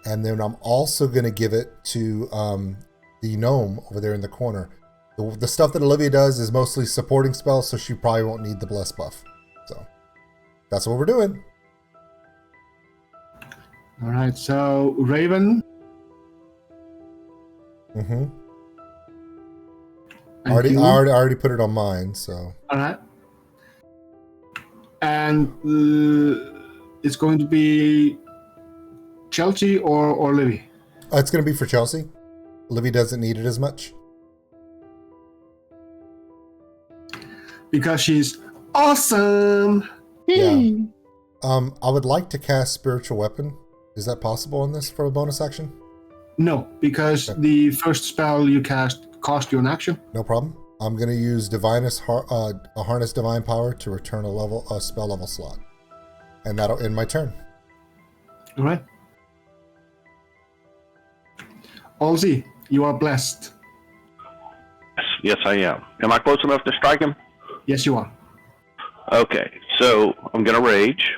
and then I'm also gonna give it to the gnome over there in the corner. The stuff that Olivia does is mostly supporting spells, so she probably won't need the bless buff. So that's what we're doing. All right. So Raven. Mm-hmm. I already put it on mine. So. All right. And it's going to be Chelsea or Livy. It's going to be for Chelsea. Livy doesn't need it as much. Because she's awesome. Yeah. I would like to cast Spiritual Weapon. Is that possible on this for a bonus action? No, because the first spell you cast cost you an action. No problem. I'm going to use a Harness Divine Power to return a spell level slot. And that'll end my turn. All right. Olsey, you are blessed. Yes, I am. Am I close enough to strike him? Yes, you are. Okay, so I'm going to rage.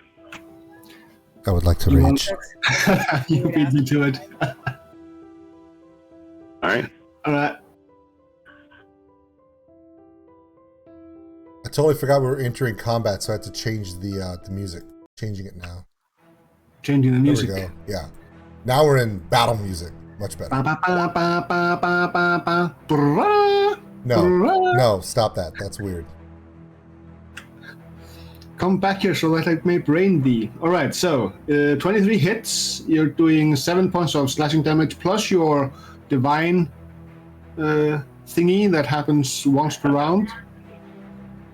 I would like to rage. You beat me to it. All right. All right. I totally forgot we were entering combat, so I had to change the music. Changing it now. Changing the music. There we go. Yeah. Now we're in battle music. Much better. No, stop that. That's weird. Come back here so that I may brain thee. All right, so 23 hits. You're doing 7 points of slashing damage plus your divine thingy that happens once per round.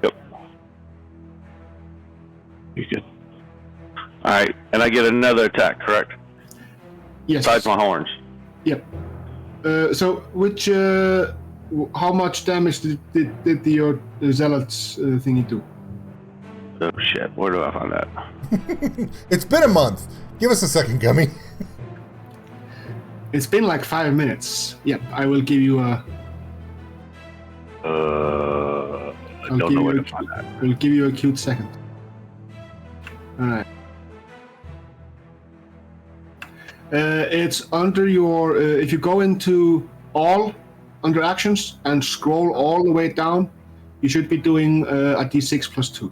Yep. You good. All right, and I get another attack, correct? Yes. Besides my horns. Yep. So which how much damage did your zealots thingy do? Oh shit, where do I find that? It's been a month. Give us a second, Gummy. It's been like 5 minutes. Yep, I will give you a... I don't know where to find that. We'll give you a cute second. Alright. It's under your... if you go into all under actions and scroll all the way down, you should be doing a d6 plus 2.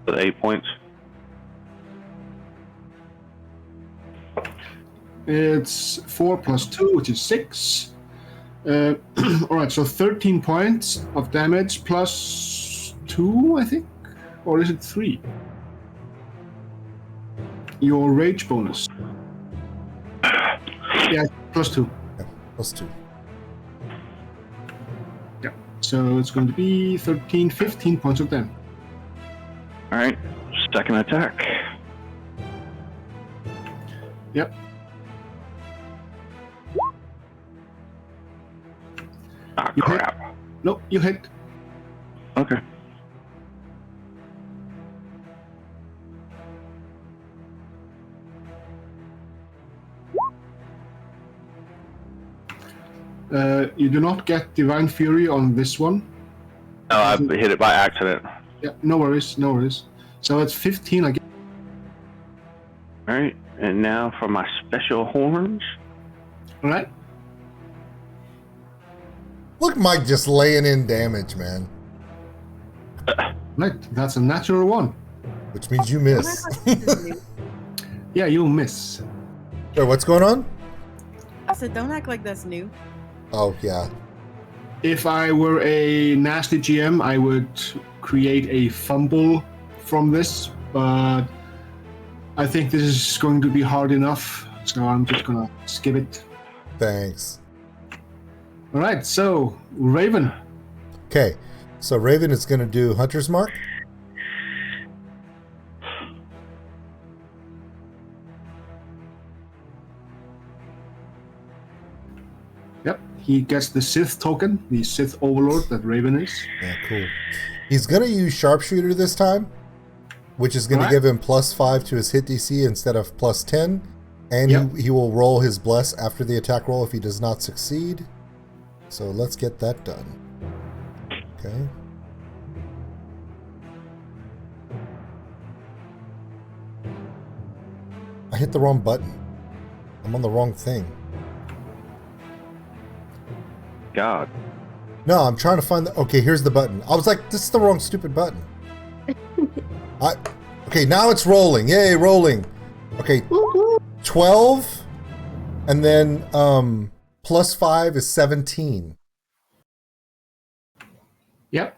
With 8 points. It's 4 plus 2, which is 6. Alright, so 13 points of damage plus 2, I think? Or is it 3? Your rage bonus. Yeah, plus 2. Yeah, plus 2. Yeah, so it's going to be 13, 15 points of damage. All right, second attack. Yep. Ah, You hit. crap. Nope, you hit. Okay. You do not get Divine Fury on this one. No, I hit it by accident. Yeah, no worries, no worries. So it's 15 again. All right, and now for my special horns. All right. Look, Mike just laying in damage, man. Right, that's a natural 1. Which means you miss. Yeah, you miss. Wait, what's going on? I said, don't act like that's new. Oh, yeah. If I were a nasty GM, I would create a fumble from this, but I think this is going to be hard enough, so I'm just gonna skip it. Thanks. All right, so Raven. Okay, so Raven is going to do Hunter's Mark. Yep, he gets the Sith token, the Sith Overlord that Raven is. Yeah, cool. He's going to use Sharpshooter this time, which is going to give him +5 to his hit DC instead of +10. And he will roll his Bless after the attack roll if he does not succeed. So let's get that done. Okay. I hit the wrong button. I'm on the wrong thing. God. No, I'm trying to find the... Okay, here's the button. I was like, this is the wrong stupid button. Okay, now it's rolling. Yay, rolling. Okay, 12, and then +5 is 17. Yep,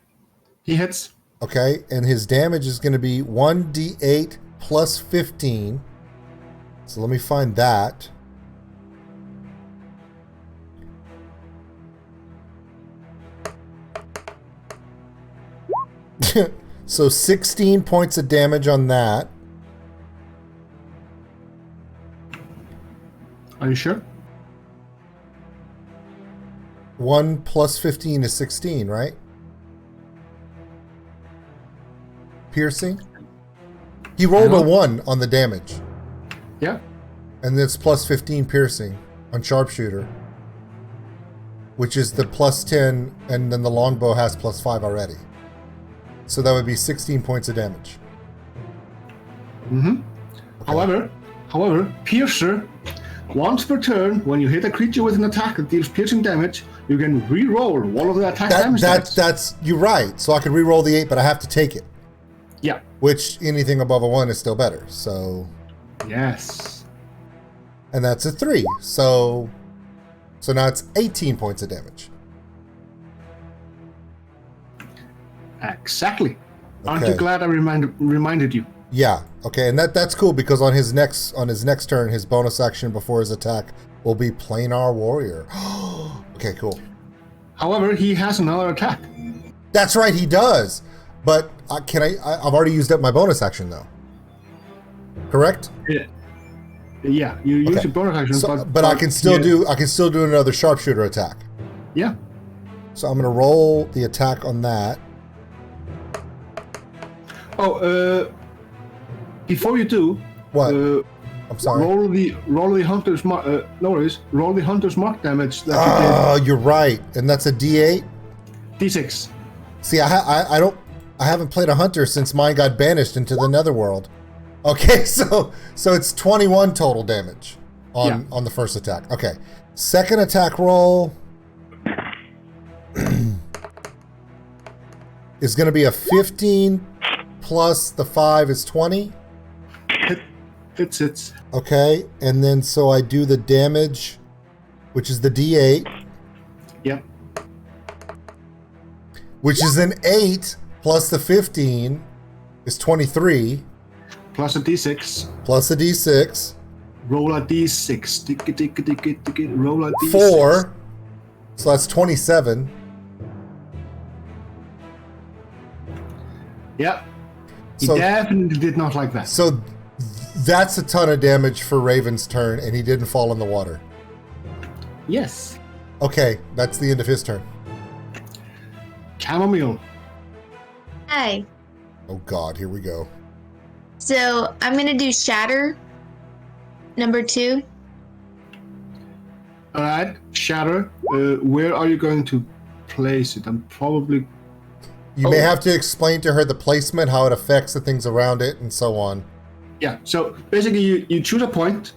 he hits. Okay, and his damage is going to be 1d8 plus 15. So let me find that. So 16 points of damage on that. Are you sure? 1 plus 15 is 16, right? Piercing? He rolled a 1 on the damage. Yeah. And it's plus 15 piercing on sharpshooter. Which is the plus 10, and then the longbow has plus 5 already. So that would be 16 points of damage. Mm-hmm. Okay. However, Piercer, once per turn, when you hit a creature with an attack that deals piercing damage, you can re-roll all of the attack damage. That's you're right. So I could re-roll the 8, but I have to take it. Yeah. Which anything above a 1 is still better. So. Yes. And that's a 3. So now it's 18 points of damage. Exactly. Aren't Okay. you glad I reminded you? Yeah. Okay, and that's cool because on his next turn, his bonus action before his attack will be Planar Warrior. Okay, cool. However, he has another attack. That's right, he does. But I've already used up my bonus action though. Correct? Yeah, you use Okay. your bonus action, So, but I can still do another sharpshooter attack. Yeah. So I'm gonna roll the attack on that. Oh, before you do, What? I'm sorry. roll the hunter's mark. No worries. Roll the hunter's mark damage that Oh, you're right, and that's a D8. you did. D6. See, I haven't played a hunter since mine got banished into the netherworld. Okay, so it's 21 total damage on the first attack. Okay, second attack roll is going to be a 15 plus the 5 is 20. Hits. Okay, and then so I do the damage, which is the D8, Yep. which is an 8 plus the 15 is 23 Plus a D6. plus a D6. Roll a D6. Roll a D6. 4, so that's 27. Yeah. He So- definitely did not like that. So that's a ton of damage for Raven's turn, and he didn't fall in the water. Yes. Okay, that's the end of his turn. Chamomile. Hi. Oh God, here we go. So I'm gonna do Shatter. Number 2. All right. Shatter. Where are you going to place it? I'm probably. You may have to explain to her the placement, how it affects the things around it, and so on. Yeah. So basically, you choose a point,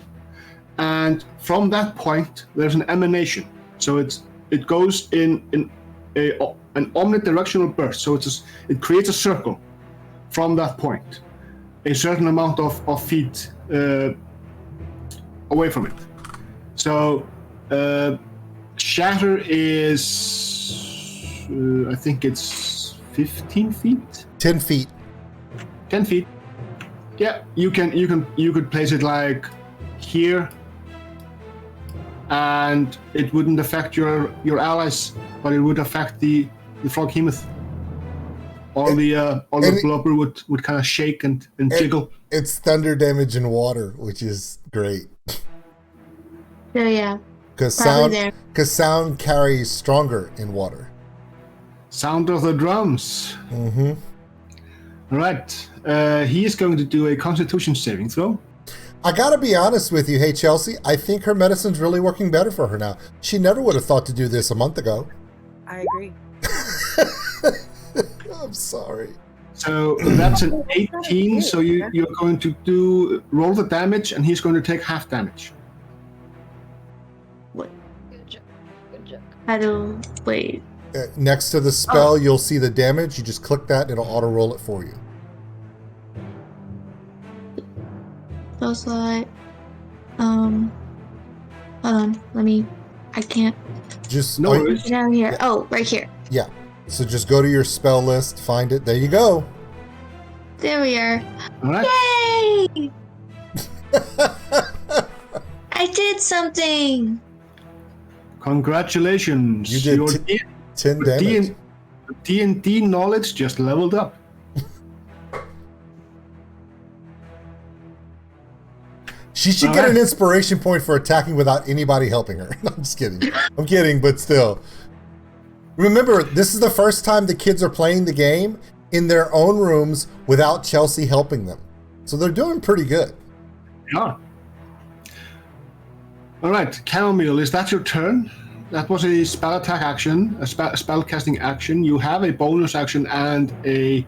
and from that point, there's an emanation. So it goes in an omnidirectional burst. So it creates a circle from that point, a certain amount of feet away from it. So Shatter is, I think it's 15 feet. 10 feet. 10 feet. Yeah, you could place it like here, and it wouldn't affect your allies, but it would affect the froghemoth. All the blubber would kind of shake and jiggle. It's thunder damage in water, which is great. So yeah. Because Probably sound carries stronger in water. Sound of the drums. Mm-hmm. All right. He is going to do a Constitution saving throw. I gotta be honest with you, hey Chelsea, I think her medicine's really working better for her now. She never would have thought to do this a month ago. I agree. I'm sorry. So that's an 18. So you're going to roll the damage, and he's going to take half damage. Good job. Good job. How do wait? Next to the spell, you'll see the damage. You just click that, and it'll auto-roll it for you. Spell slot. Hold on. I can't. Just No worries. Down here. Oh, right here. Yeah. So just go to your spell list, find it. There you go. There we are. All right. Yay! I did something. Congratulations. You did Your 10 damage. D&D knowledge just leveled up. She should get an inspiration point for attacking without anybody helping her. I'm just kidding. I'm kidding, but still. Remember, this is the first time the kids are playing the game in their own rooms without Chelsea helping them. So they're doing pretty good. Yeah. All right, Chamomile, is that your turn? That was a spell attack action, a spell casting action. You have a bonus action and a...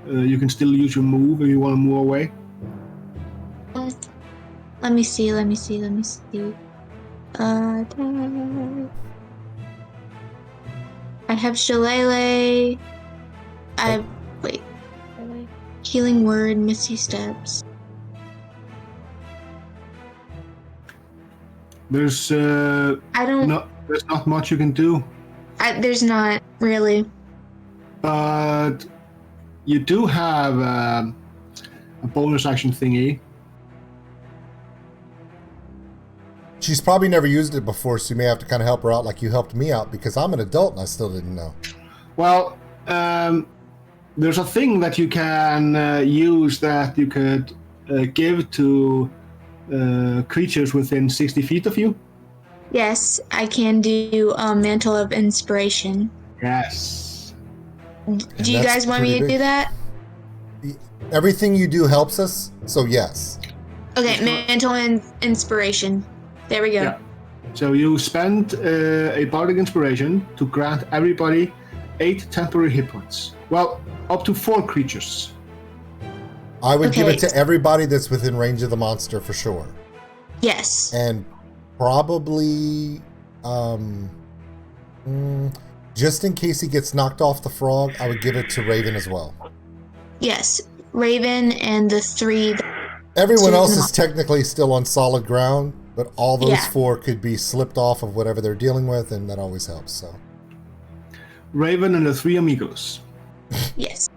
you can still use your move if you want to move away. Let me see. I have Shillelagh. Wait. Healing Word, Misty Steps. There's There's not much you can do. There's not really. But you do have a bonus action thingy. She's probably never used it before, so you may have to kind of help her out like you helped me out, because I'm an adult and I still didn't know. Well, there's a thing that you can use that you could give to creatures within 60 feet of you. Yes, I can do Mantle of Inspiration. Yes. Do you guys want me to do that? Everything you do helps us, so yes. Okay, Mantle and Inspiration. There we go. Yeah. So you spend a bardic inspiration to grant everybody 8 temporary hit points. Well, up to 4 creatures. I would give it to everybody that's within range of the monster for sure. Yes. And probably, just in case he gets knocked off the frog, I would give it to Raven as well. Yes, Raven and the 3. Everyone else is technically still on solid ground, but all those Yeah. 4 could be slipped off of whatever they're dealing with, and that always helps. So, Raven and the 3 amigos. Yes.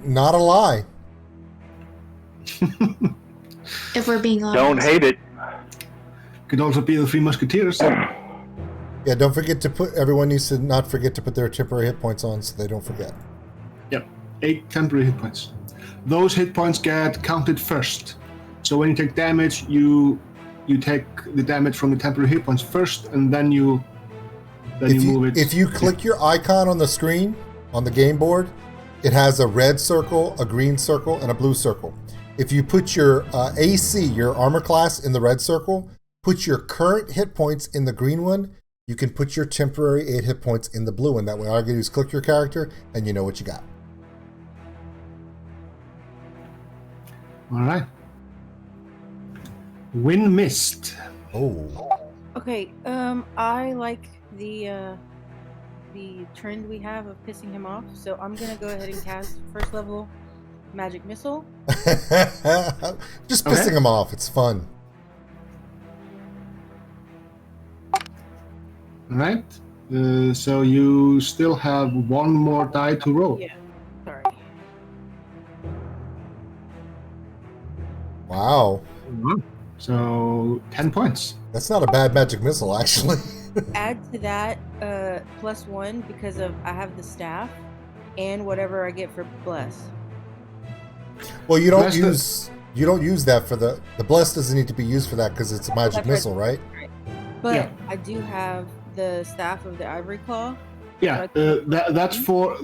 Not a lie. If we're being honest. Don't hate it. Could also be the 3 musketeers. Yeah, don't forget to put. Everyone needs to not forget to put their temporary hit points on, so they don't forget. Yep, 8 temporary hit points. Those hit points get counted first. So when you take damage, you take the damage from the temporary hit points first, and then you move it. If you click your icon on the screen on the game board, it has a red circle, a green circle, and a blue circle. If you put your AC, your armor class, in the red circle, put your current hit points in the green one, you can put your temporary 8 hit points in the blue one. That way, all you do is click your character, and you know what you got. All right. Wind Mist. Oh. Okay, I like the trend we have of pissing him off, so I'm gonna go ahead and cast first level magic missile. Just pissing him off. It's fun. All right. So you still have 1 more die to roll. Yeah, sorry. Wow. So 10 points. That's not a bad magic missile, actually. Add to that +1 because I have the staff and whatever I get for bless. Well, you don't Bless use that for the bless doesn't need to be used for that because it's a magic missile, right? But Yeah. I do have the staff of the Ivory Claw. Yeah, that's for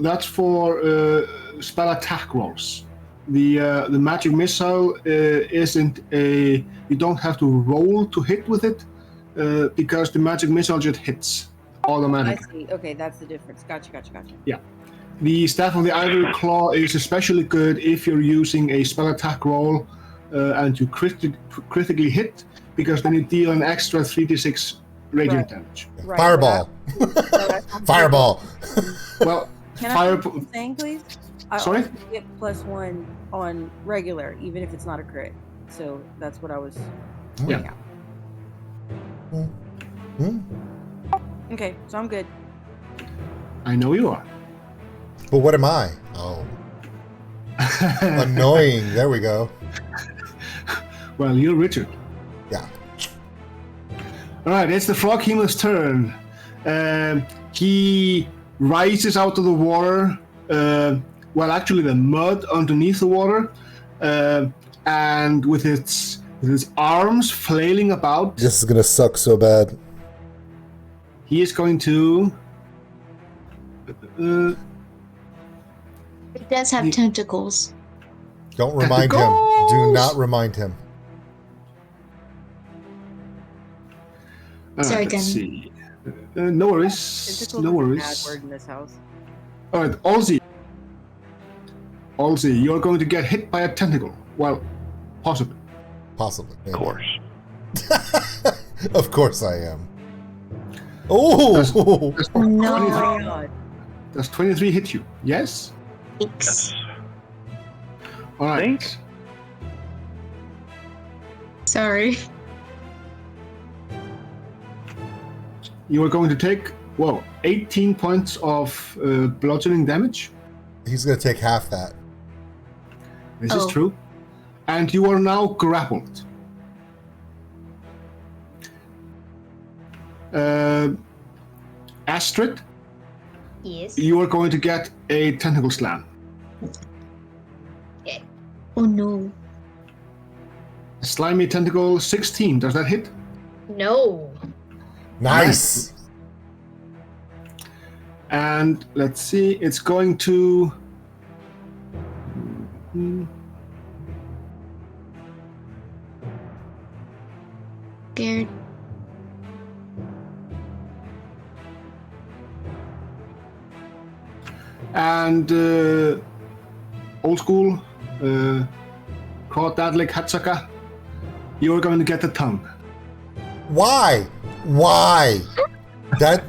spell attack rolls. The magic missile isn't a. You don't have to roll to hit with it because the magic missile just hits I automatically. see. Okay, that's the difference. Gotcha. Yeah. The staff of the Ivory Claw is especially good if you're using a spell attack roll and you critically hit, because then you deal an extra 3d6 radiant damage. Right, Fireball. Fireball. Well, Can I fire. finish saying, please? I Sorry? also get +1 on regular, even if it's not a crit. So that's what I was pointing out. Okay, so I'm good. I know you are. But what am I? Oh. Annoying. There we go. Well, you're Richard. Yeah. All right, it's the Frog Hemo's turn. He rises out of the water. Well, actually, the mud underneath the water, and with its with his arms flailing about. This is gonna suck so bad. He is going to. It does have tentacles. Don't remind him. Do not remind him. Sorry, let's Gun. see. No worries. Tentacles No is a worries. bad word in this house. All right, Ozzy. Ozzy, you're going to get hit by a tentacle. Well, possibly. Possibly. Of course. Of course I am. Oh! That's Oh no. 23. God. Does 23 hit you? Yes? Yikes. All right. Thanks. Sorry. You are going to take, 18 points of bludgeoning damage. He's gonna take half that. This is Oh. true. And you are now grappled. Astrid, Yes. you are going to get a tentacle slam. Oh no. Slimy tentacle 16. Does that hit? No. Nice. And let's see, it's going to. Scared. And old school, Crawdadlik Hatsaka, you're going to get the tongue. Why? Why? That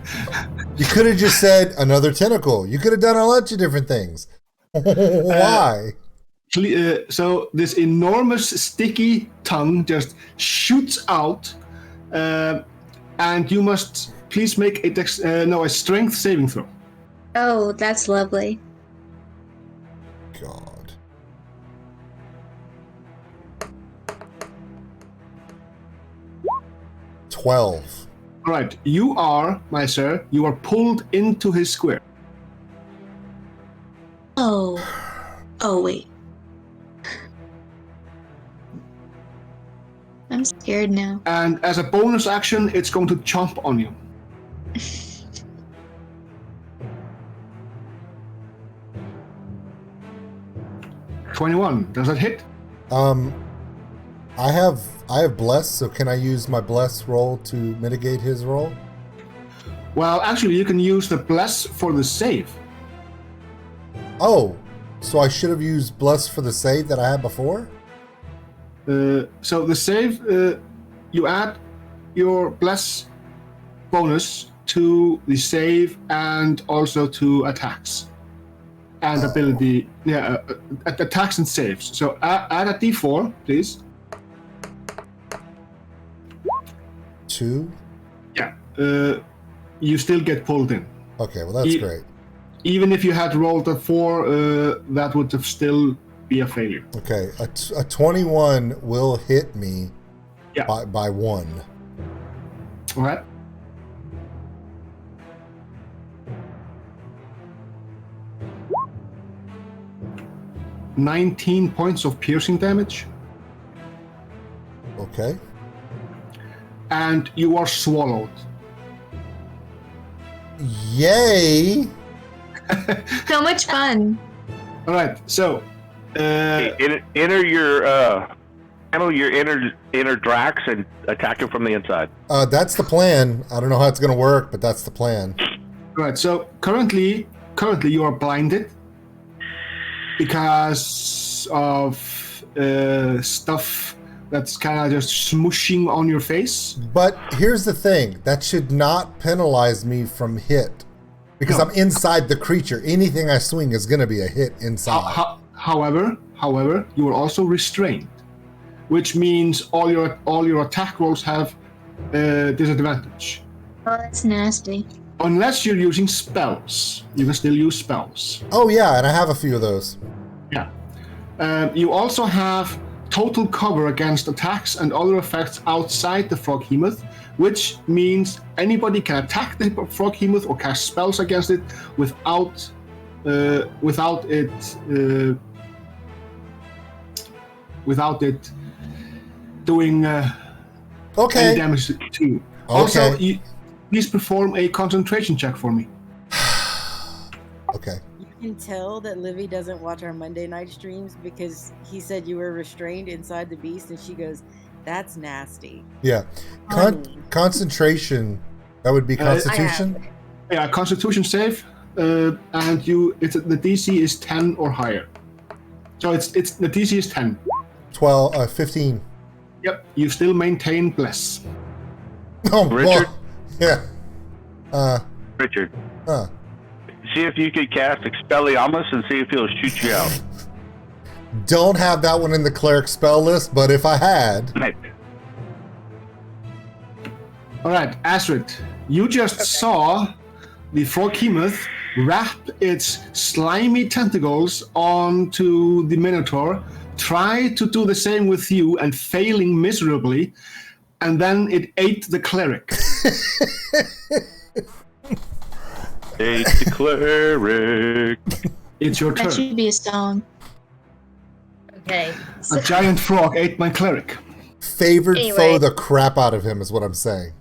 you could have just said another tentacle. You could have done a bunch of different things. Why? So this enormous sticky tongue just shoots out, and you must please make a strength saving throw. Oh, that's lovely. God. $12. All right, you are, my sir, you are pulled into his square. Oh. Oh, wait. I'm scared now. And as a bonus action, it's going to chomp on you. $21. Does that hit? I have bless, so can I use my bless roll to mitigate his roll? Well, actually, you can use the bless for the save. Oh, so I should have used bless for the save that I had before? So the save, you add your bless bonus to the save and also to attacks and ability. Yeah, attacks and saves. So add a d4, please. 2? Yeah. You still get pulled in. Okay, well that's great. Even if you had rolled a 4, that would have still be a failure. Okay, a 21 will hit me by 1. All right. $19 points of piercing damage. Okay. And you are swallowed. Yay! So much fun. All right, so Enter your handle your inner Drax and attack him from the inside. That's the plan. I don't know how it's gonna work, but that's the plan. all right. So currently you are blinded because of stuff that's kind of just smushing on your face. But here's the thing: that should not penalize me from hit, because I'm inside the creature. Anything I swing is gonna be a hit inside. However, you are also restrained, which means all your attack rolls have disadvantage. Oh, that's nasty. Unless you're using spells, you can still use spells. Oh yeah, and I have a few of those. Yeah. You also have total cover against attacks and other effects outside the Froghemoth, which means anybody can attack the Froghemoth or cast spells against it without it doing any Okay. damage to you. Also, please perform a concentration check for me. Okay. You can tell that Livy doesn't watch our Monday night streams because he said you were restrained inside the beast, and she goes, "That's nasty." Yeah. Concentration. That would be Constitution. Yeah, Constitution save, and the DC is 10 or higher. So it's the DC is 10. 15. Yep, you still maintain bless. Oh, Richard? Well, yeah. Richard. Huh. See if you could cast Expelliarmus and see if he'll shoot you out. Don't have that one in the cleric spell list, but if I had. All right, Astrid, you just saw the Froghemoth wrap its slimy tentacles onto the Minotaur, try to do the same with you and failing miserably, and then it ate the cleric. Ate the cleric. It's your That turn. should be a song. Okay. A giant frog ate my cleric. Favored Anyway. foe the crap out of him is what I'm saying.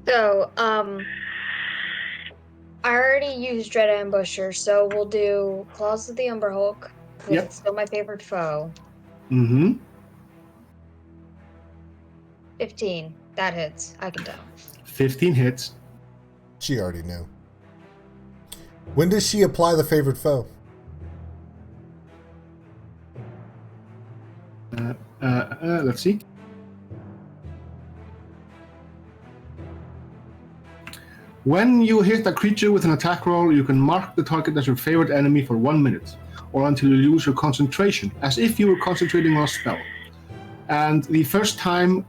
So, I already used Dread Ambusher, so we'll do Claws of the Umberhulk. Yep. It's still my favorite foe. Mm-hmm. 15. That hits. I can tell. 15 hits. She already knew. When does she apply the favorite foe? Let's see. When you hit a creature with an attack roll, you can mark the target as your favorite enemy for 1 minute, or until you lose your concentration, as if you were concentrating on a spell. And the first time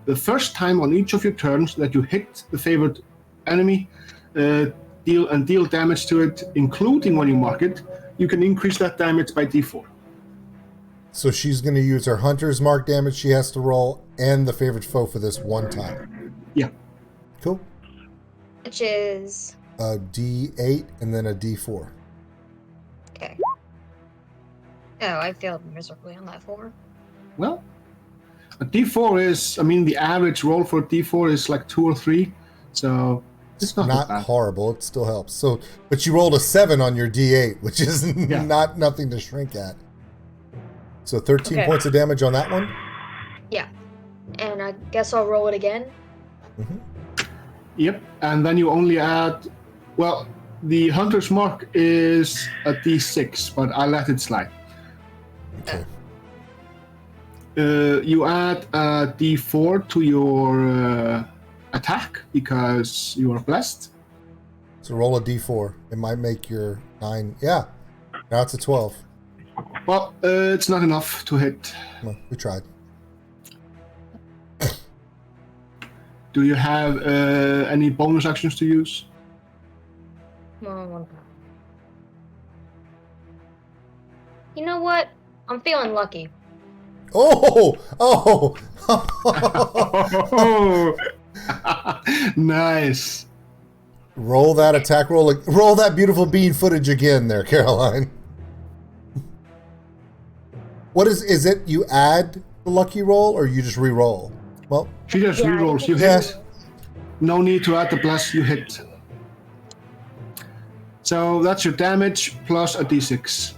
on each of your turns that you hit the favorite enemy, deal damage to it, including when you mark it, you can increase that damage by D4. So she's going to use her hunter's mark damage she has to roll and the favorite foe for this one time. Yeah. Cool. Which is... A D8 and then a D4. Okay. Oh, I failed miserably on that 4. Well, a D4 is, the average roll for a D4 is like 2 or 3, so it's not that bad. Horrible. It still helps. So, but you rolled a 7 on your D8, which is not nothing to shrink at. So 13 points of damage on that one? Yeah. And I guess I'll roll it again. Mm-hmm. Yep, and then you only add, well, the hunter's mark is a D6, but I let it slide. Okay. You add a D4 to your attack because you are blessed. So roll a D4. It might make your 9. Yeah. Now it's a 12. Well, it's not enough to hit. Well, we tried. Do you have any bonus actions to use? You know what? I'm feeling lucky. Oh! Nice. Roll that attack roll. Roll that beautiful bean footage again there, Karoline. What is it you add the lucky roll or you just re-roll? Well, she just re-rolls. You hit. No need to add the bless, you hit. So that's your damage plus a D6.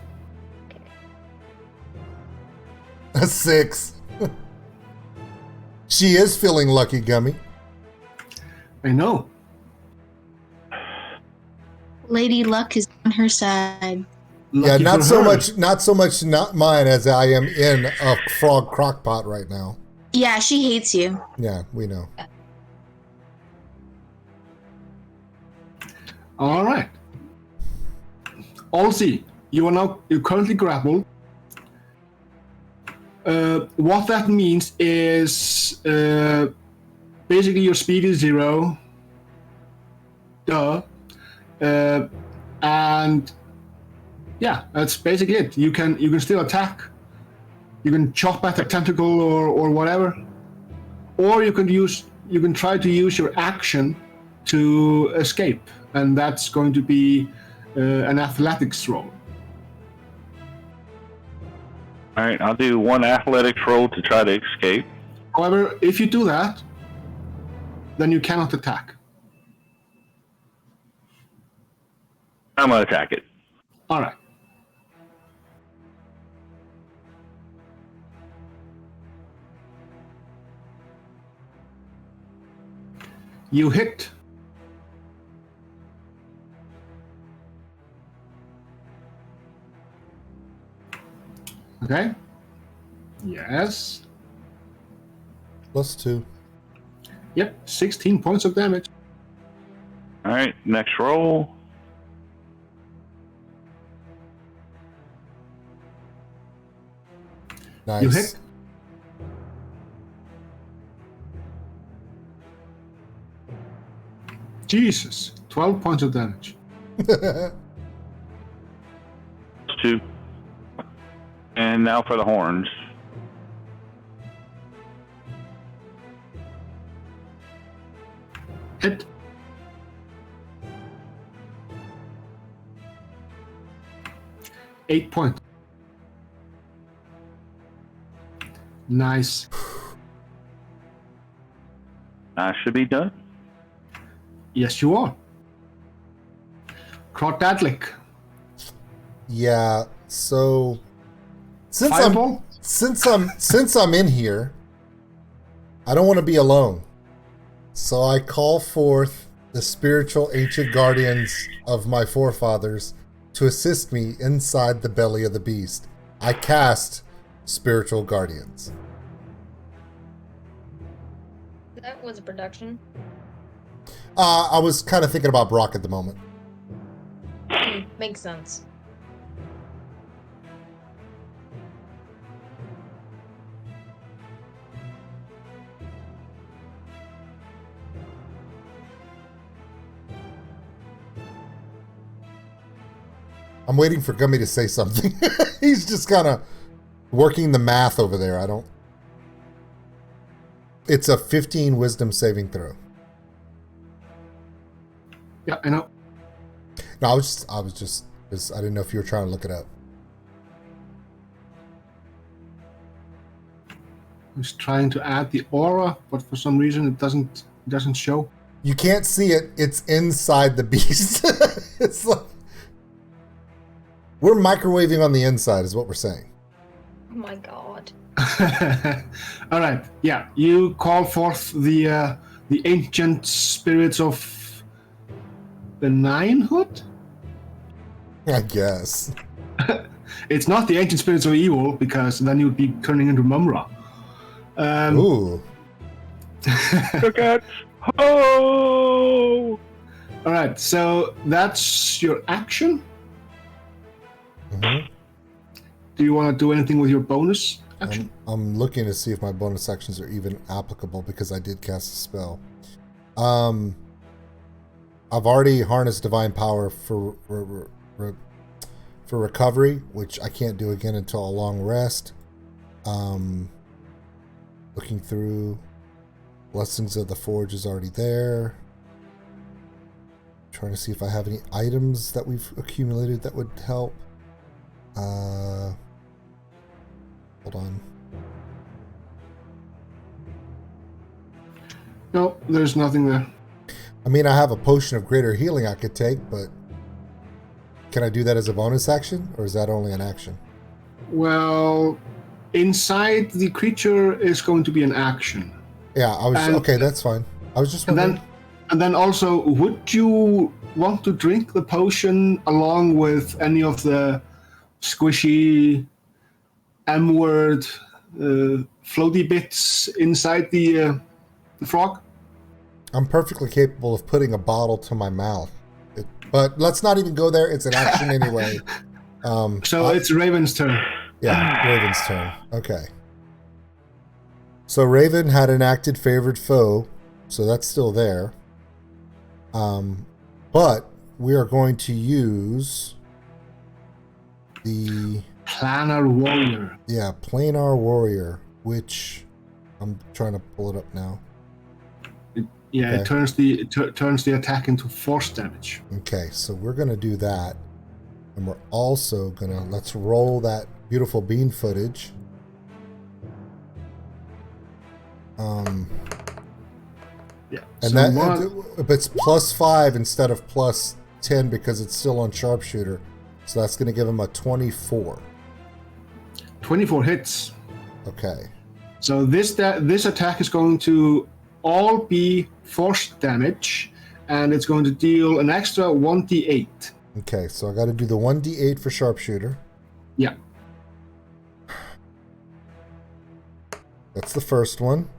A 6. She is feeling lucky, Gummy. I know. Lady Luck is on her side. Lucky not for so her. much not mine as I am in a frog crockpot right now. Yeah, she hates you. Yeah, we know. All right. Olsi, you're currently grappled. What that means is basically your speed is 0. Duh. And yeah, that's basically it. You can still attack. You can chop at a tentacle or whatever. Or you can try to use your action to escape, and that's going to be an athletics roll. All right, I'll do one athletics roll to try to escape. However, if you do that, then you cannot attack. I'm gonna attack it. All right. You hit. Okay. Yes. +2. Yep. 16 points of damage. All right, next roll. Nice. You hit. Jesus. 12 points of damage. 2. And now for the horns. Hit. Eight points. Nice. I should be done. Yes, you are. Krotadlik. Yeah. So since Fireball? I'm in here, I don't want to be alone. So I call forth the spiritual ancient guardians of my forefathers to assist me inside the belly of the beast. I cast spiritual guardians. That was a production. I was kind of thinking about Brock at the moment. Makes sense. I'm waiting for Gummy to say something. He's just kind of working the math over there. It's a 15 wisdom saving throw. Yeah, I know. No, I was just, I didn't know if you were trying to look it up. I was trying to add the aura, but for some reason it doesn't show. You can't see it. It's inside the beast. It's like we're microwaving on the inside is what we're saying. Oh my god. All right. Yeah, you call forth the ancient spirits of the Ninehood? I guess. It's not the ancient spirits of evil, because then you'd be turning into Mumra. Ooh. Look at. Oh! All right, so that's your action. Mm-hmm. Do you want to do anything with your bonus action? I'm looking to see if my bonus actions are even applicable because I did cast a spell. I've already harnessed divine power for recovery, which I can't do again until a long rest. Looking through, Blessings of the Forge is already there. Trying to see if I have any items that we've accumulated that would help. Hold on. No, there's nothing there. I mean, I have a potion of greater healing I could take, but can I do that as a bonus action, or is that only an action? Well, inside the creature is going to be an action. Yeah, okay, that's fine. I was just wondering. And then also, would you want to drink the potion along with any of the squishy M-word floaty bits inside the frog? I'm perfectly capable of putting a bottle to my mouth. But let's not even go there. It's an action anyway. It's Raven's turn. Yeah, Raven's turn. Okay. So Raven had enacted favored foe, so that's still there. But we are going to use the Planar Warrior. Yeah, Planar Warrior, which I'm trying to pull it up now. It turns the attack into force damage. Okay, so we're gonna do that, and we're also gonna let's roll that beautiful bean footage. Yeah. And so that it's +5 instead of +10 because it's still on sharpshooter. So that's going to give him a 24. 24 hits. Okay. So this attack is going to all be force damage, and it's going to deal an extra 1d8. Okay, so I got to do the 1d8 for sharpshooter. Yeah. That's the first one.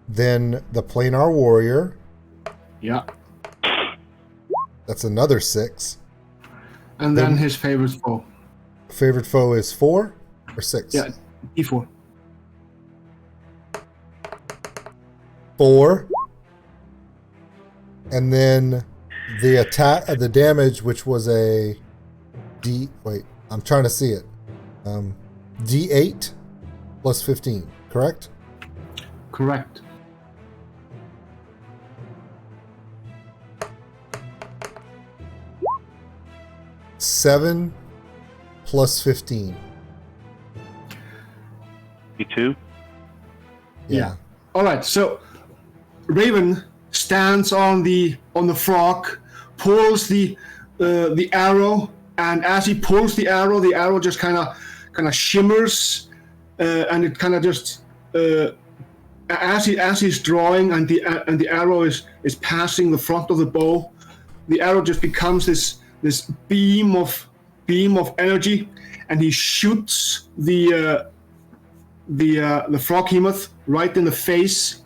Then the planar warrior. Yeah. That's another 6. And then his favorite foe. Favorite foe is 4 or 6? Yeah, d4. 4. And then the attack, the damage, which was a D. Wait, I'm trying to see it. D8 plus 15. Correct? Correct. Seven plus 15. 52. Yeah. All right. So Raven stands on the frog, pulls the arrow, and as he pulls the arrow just kind of shimmers, and it kind of just as he's drawing and the arrow is passing the front of the bow, the arrow just becomes this beam of energy, and he shoots the frog hemoth right in the face,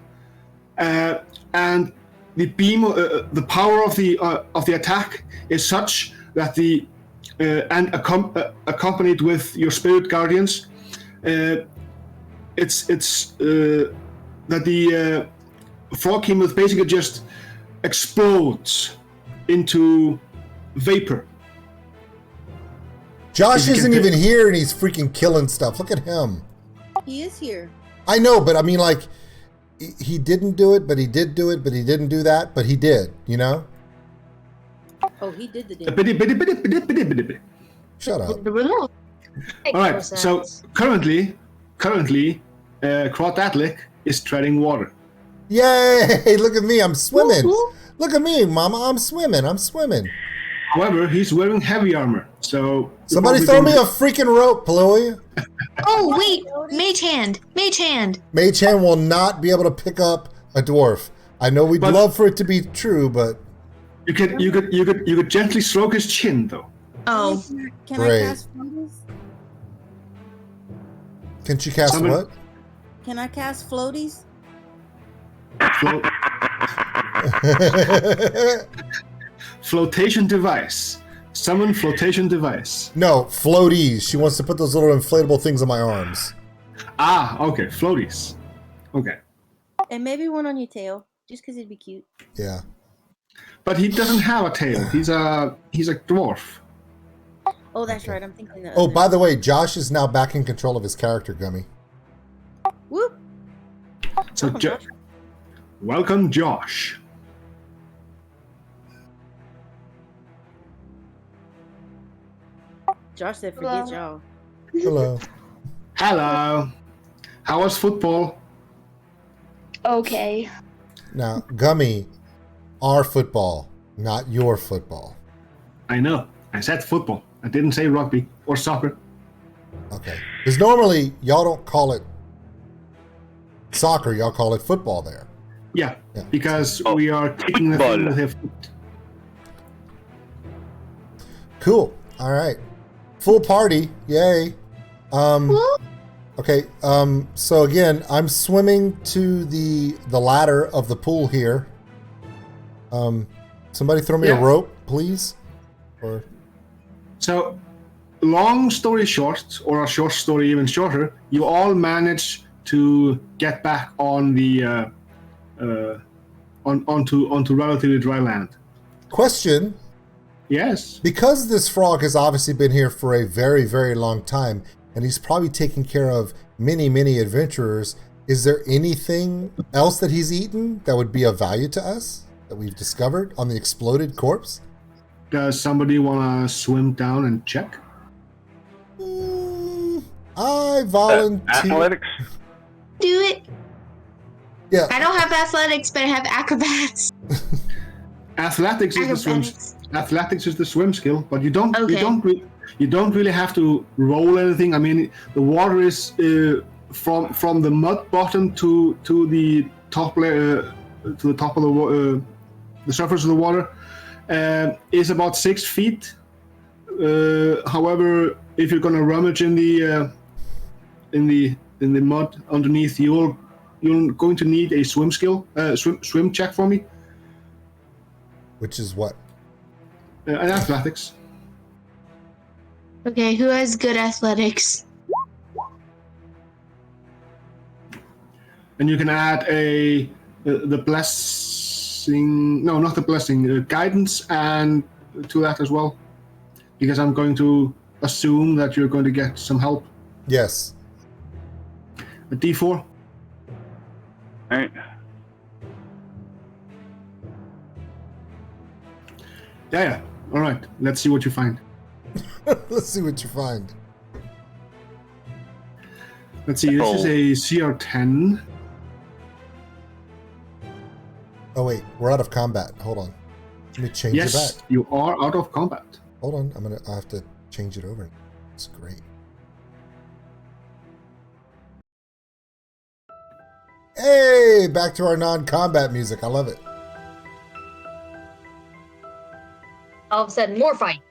and the beam, the power of the attack is such that and accompanied with your spirit guardians, it's that the frog hemoth basically just explodes into vapor. Josh isn't even here and he's freaking killing stuff. Look at him. He is here. I know, but I mean, like, he didn't do it, but he did do it, but he didn't do that, but he did, you know? Oh, he did the damage. Shut up. All right, so currently, Crawdatlic is treading water. Yay! Look at me, I'm swimming. Look at me, Mama, I'm swimming. However, he's wearing heavy armor, so... Somebody throw me a freaking rope, Chloe. Oh, wait. Mage hand. Mage hand will not be able to pick up a dwarf. I know we'd love for it to be true, but... You could gently stroke his chin, though. Oh. Can Great. I cast floaties? Can she cast what? Can I cast floaties? Flotation device. Summon flotation device. No, floaties. She wants to put those little inflatable things on my arms. Ah, okay, floaties. Okay. And maybe one on your tail, just because it'd be cute. Yeah. But he doesn't have a tail. He's a dwarf. Oh, that's right. I'm thinking that. Oh, by the way, Josh is now back in control of his character, Gummy. Whoop. So, Welcome, Josh. Welcome, Josh. Josh said, "Forget y'all." Hello. Hello. How was football? Okay. Now, Gummy, our football, not your football. I know. I said football. I didn't say rugby or soccer. Okay. Because normally, y'all don't call it soccer, y'all call it football there. Yeah, because we are taking the thing with him. Cool. All right. Full party. Yay. Okay. So again, I'm swimming to the ladder of the pool here. Somebody throw me a rope, please. Or so, long story short, or a short story even shorter, you all manage to get back on the onto relatively dry land. Question. Yes. Because this frog has obviously been here for a very, very long time, and he's probably taken care of many, many adventurers, is there anything else that he's eaten that would be of value to us that we've discovered on the exploded corpse? Does somebody want to swim down and check? I volunteer. Athletics. Do it. Yeah. I don't have athletics, but I have acrobats. Athletics is the swim. Acrobatics. Athletics is the swim skill, but you don't Okay. you don't really have to roll anything. I mean, the water is from the mud bottom to the top layer to the top of the surface of the water is about 6 feet. However, if you're gonna rummage in the mud underneath, you're going to need a swim check for me. Which is what? An athletics. Okay, who has good athletics? And you can add the blessing. No, not the blessing. Guidance and to that as well, because I'm going to assume that you're going to get some help. Yes. A D4. All right. Yeah. All right. Let's see what you find. Let's see what you find. Let's see. This is a CR10. Oh wait, we're out of combat. Hold on. Let me change it Yes, back. you are out of combat. Hold on. I have to change it over. It's great. Hey, back to our non-combat music. I love it. All of a sudden, more fight.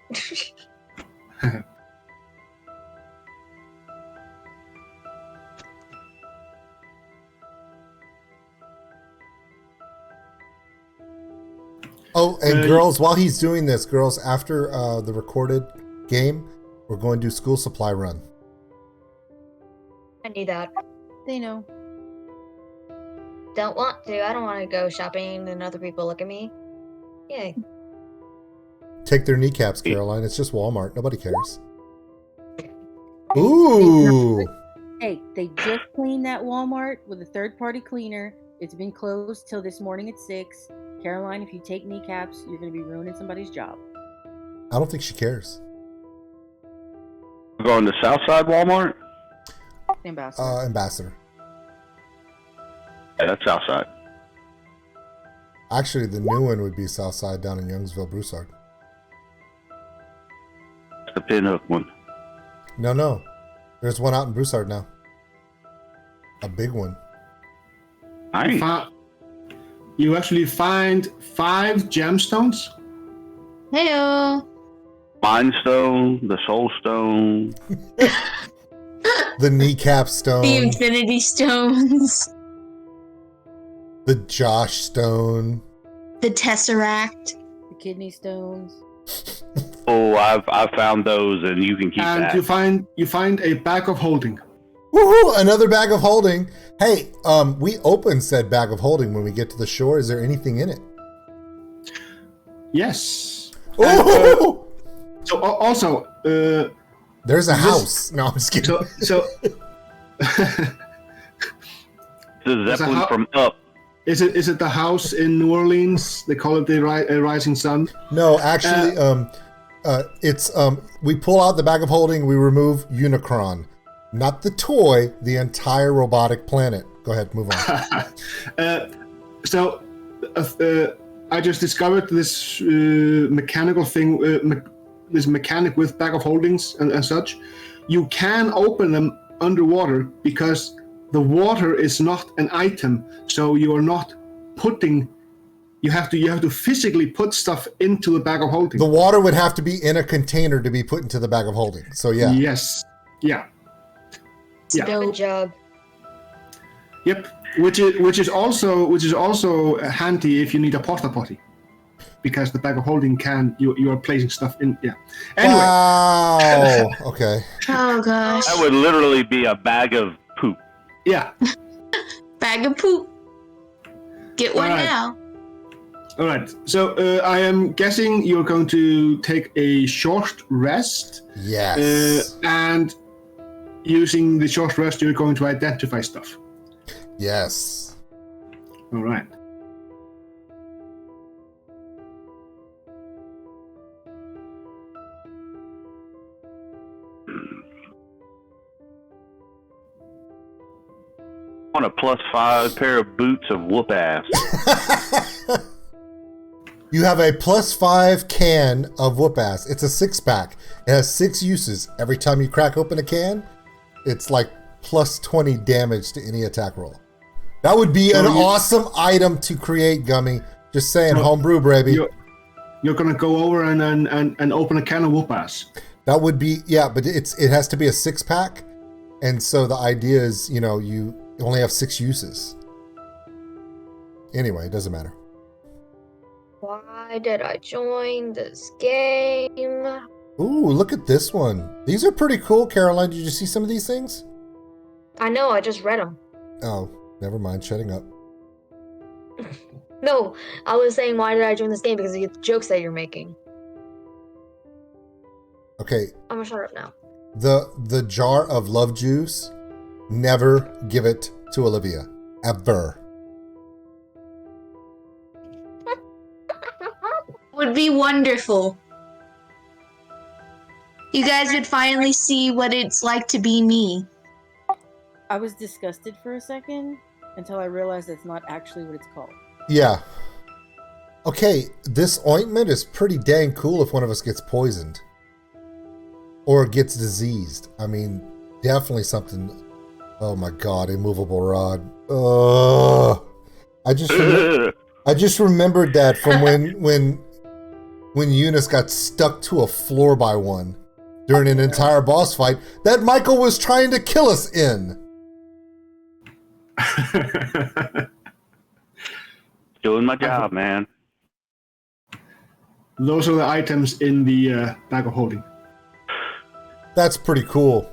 Oh, and girls, while he's doing this, girls, after the recorded game, we're going to do school supply run. I need that. They know. Don't want to. I don't want to go shopping and other people look at me. Yay. Take their kneecaps, Karoline. It's just Walmart. Nobody cares. Ooh. Hey, they just cleaned that Walmart with a third-party cleaner. It's been closed till this morning at 6. Karoline, if you take kneecaps, you're going to be ruining somebody's job. I don't think she cares. We're going to Southside Walmart? Ambassador. Ambassador. Yeah, that's Southside. Actually, the new one would be Southside down in Youngsville, Broussard. That's the Pinhook one. No. There's one out in Broussard now. A big one. Nice. You actually find 5 gemstones. Heyo. Mind Stone, the Soul Stone. The kneecap stone. The Infinity Stones. The Josh stone. The Tesseract. The kidney stones. Oh, I've found those, and you can keep And that. you find a bag of holding. Woohoo! Another bag of holding. Hey, we open said bag of holding when we get to the shore. Is there anything in it? Yes. Ooh! So also, There's a house. No, I'm just kidding. so The Zeppelin from Up. is it the house in New Orleans? They call it the Rising Sun. No, actually, it's we pull out the bag of holding. We remove Unicron, not the toy, the entire robotic planet. Go ahead, move on. So I just discovered this mechanical thing, this mechanic with bag of holdings and such. You can open them underwater because the water is not an item, so you are not putting. You have to physically put stuff into the bag of holding. The water would have to be in a container to be put into the bag of holding. So yeah. Yes. Yeah. Yeah. Good job. Yep. Which is also handy if you need a porta potty, because the bag of holding you are placing stuff in. Yeah. Anyway. Wow. Okay. Oh gosh. That would literally be a bag of poop. Yeah. Bag of poop. Get one Alright. now. All right. So I am guessing you're going to take a short rest. Yes. And using the short rest, you're going to identify stuff. Yes. All right. on a +5 pair of boots of whoop ass. You have a +5 can of whoop ass. It's a 6-pack. It has 6 uses. Every time you crack open a can, it's like +20 damage to any attack roll. That would be an awesome item to create, Gummy. Just saying, homebrew, baby. You're gonna go over and open a can of whoop ass. That would be, yeah, but it has to be a 6-pack. And so the idea is, you know, you only have 6 uses. Anyway, it doesn't matter. Why did I join this game? Ooh, look at this one. These are pretty cool, Karoline. Did you see some of these things? I know, I just read them. Oh, never mind. Shutting up. No, I was saying, why did I join this game? Because of the jokes that you're making. Okay. I'm gonna shut up now. The jar of love juice, never give it to Olivia. Ever. Would be wonderful. You guys would finally see what it's like to be me. I was disgusted for a second until I realized that's not actually what it's called. Yeah. Okay, this ointment is pretty dang cool if one of us gets poisoned. Or gets diseased. I mean, definitely something. Oh my god, immovable rod. I just remembered that from when Eunice got stuck to a floor by one during an entire boss fight that Michael was trying to kill us in. Doing my job, man. Those are the items in the bag of holding. That's pretty cool.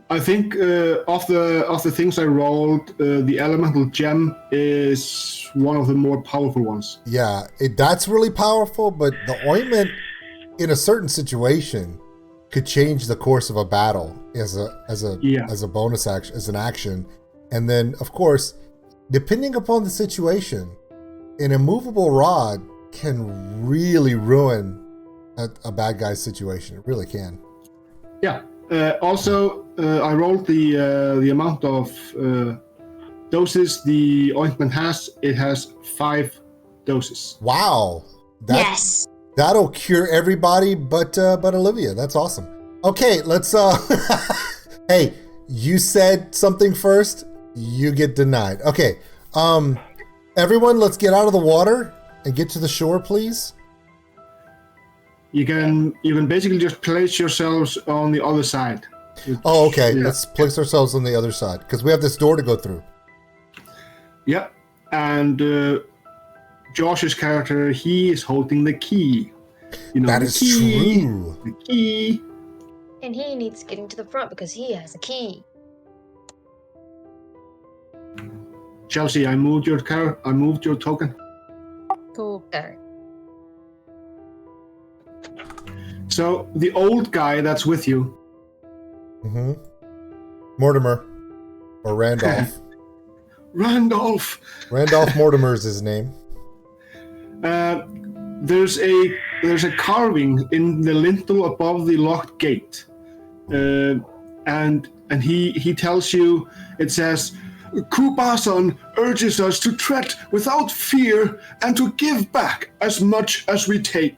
I think of the things I rolled, the elemental gem is one of the more powerful ones. Yeah, that's really powerful, but the ointment in a certain situation could change the course of a battle as a bonus action, as an action. And then, of course, depending upon the situation, an immovable rod can really ruin a bad guy's situation. It really can. Yeah. Also, I rolled the amount of doses the ointment has. It has 5 doses. Wow. Yes. That'll cure everybody but Olivia. That's awesome. Okay, let's hey, you said something first, you get denied. Okay. Everyone, let's get out of the water and get to the shore, please. You can basically just place yourselves on the other side. Oh, okay. Yeah. Let's place ourselves on the other side because we have this door to go through. Yeah, and Josh's character, he is holding the key. You know, that is true. The key. And he needs getting to the front because he has a key. Chelsea, I moved your token. Cool. Sorry. So the old guy that's with you. Mm-hmm. Mortimer. Or Randolph. Randolph Mortimer is his name. There's a carving in the lintel above the locked gate. And he tells you, it says, Kubasan urges us to tread without fear and to give back as much as we take.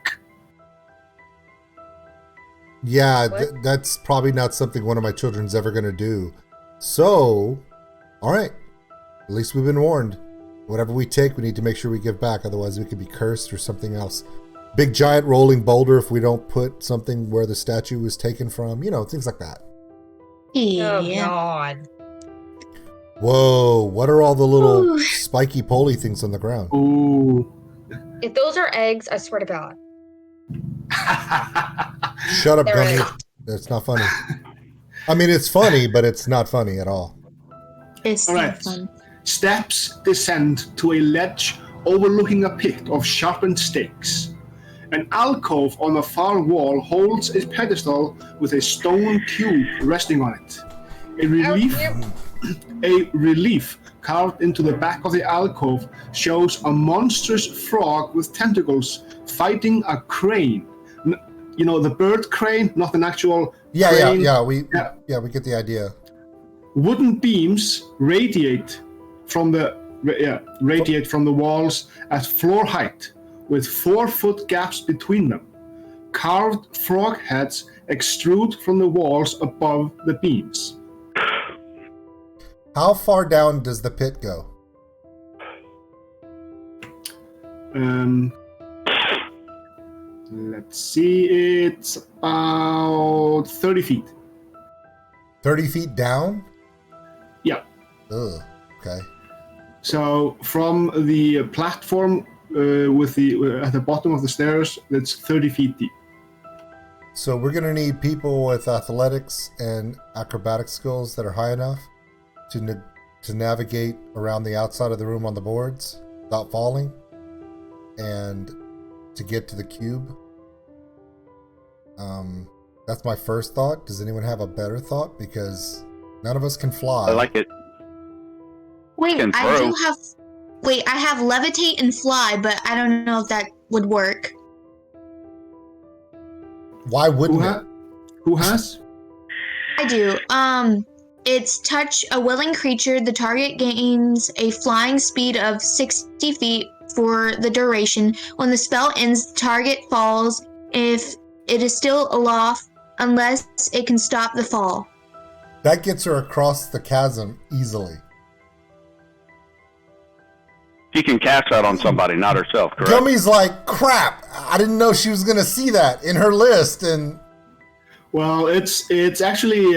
Yeah, that's probably not something one of my children's ever going to do. So, all right. At least we've been warned. Whatever we take, we need to make sure we give back. Otherwise, we could be cursed or something else. Big giant rolling boulder if we don't put something where the statue was taken from. You know, things like that. Yeah. Oh, God. Whoa, what are all the little spiky poly things on the ground? Ooh. If those are eggs, I swear to God. Shut up, They're Gummy. right. That's not funny. I mean, it's funny, but it's not funny at all. It's All so right. fun. Steps descend to a ledge overlooking a pit of sharpened stakes. An alcove on the far wall holds a pedestal with a stone cube resting on it. A relief carved into the back of the alcove shows a monstrous frog with tentacles fighting a crane. You know, the bird crane, not an actual crane. We get the idea. Wooden beams radiate from the walls at floor height, with 4-foot gaps between them. Carved frog heads extrude from the walls above the beams. How far down does the pit go? Let's see, it's about 30 feet. 30 feet down? Yeah. Ugh, okay. So from the platform at the bottom of the stairs, it's 30 feet deep. So we're going to need people with athletics and acrobatic skills that are high enough to navigate around the outside of the room on the boards without falling and to get to the cube. That's my first thought. Does anyone have a better thought? Because none of us can fly. I like it. Wait, Can I throw. do have. Wait, I have levitate and fly, but I don't know if that would work. Why wouldn't it? Who has? I do. It's touch a willing creature. The target gains a flying speed of 60 feet for the duration. When the spell ends, the target falls if it is still aloft, unless it can stop the fall. That gets her across the chasm easily. She can cast that on somebody, not herself, correct? Gummy's like, crap, I didn't know she was going to see that in her list. And Well, it's actually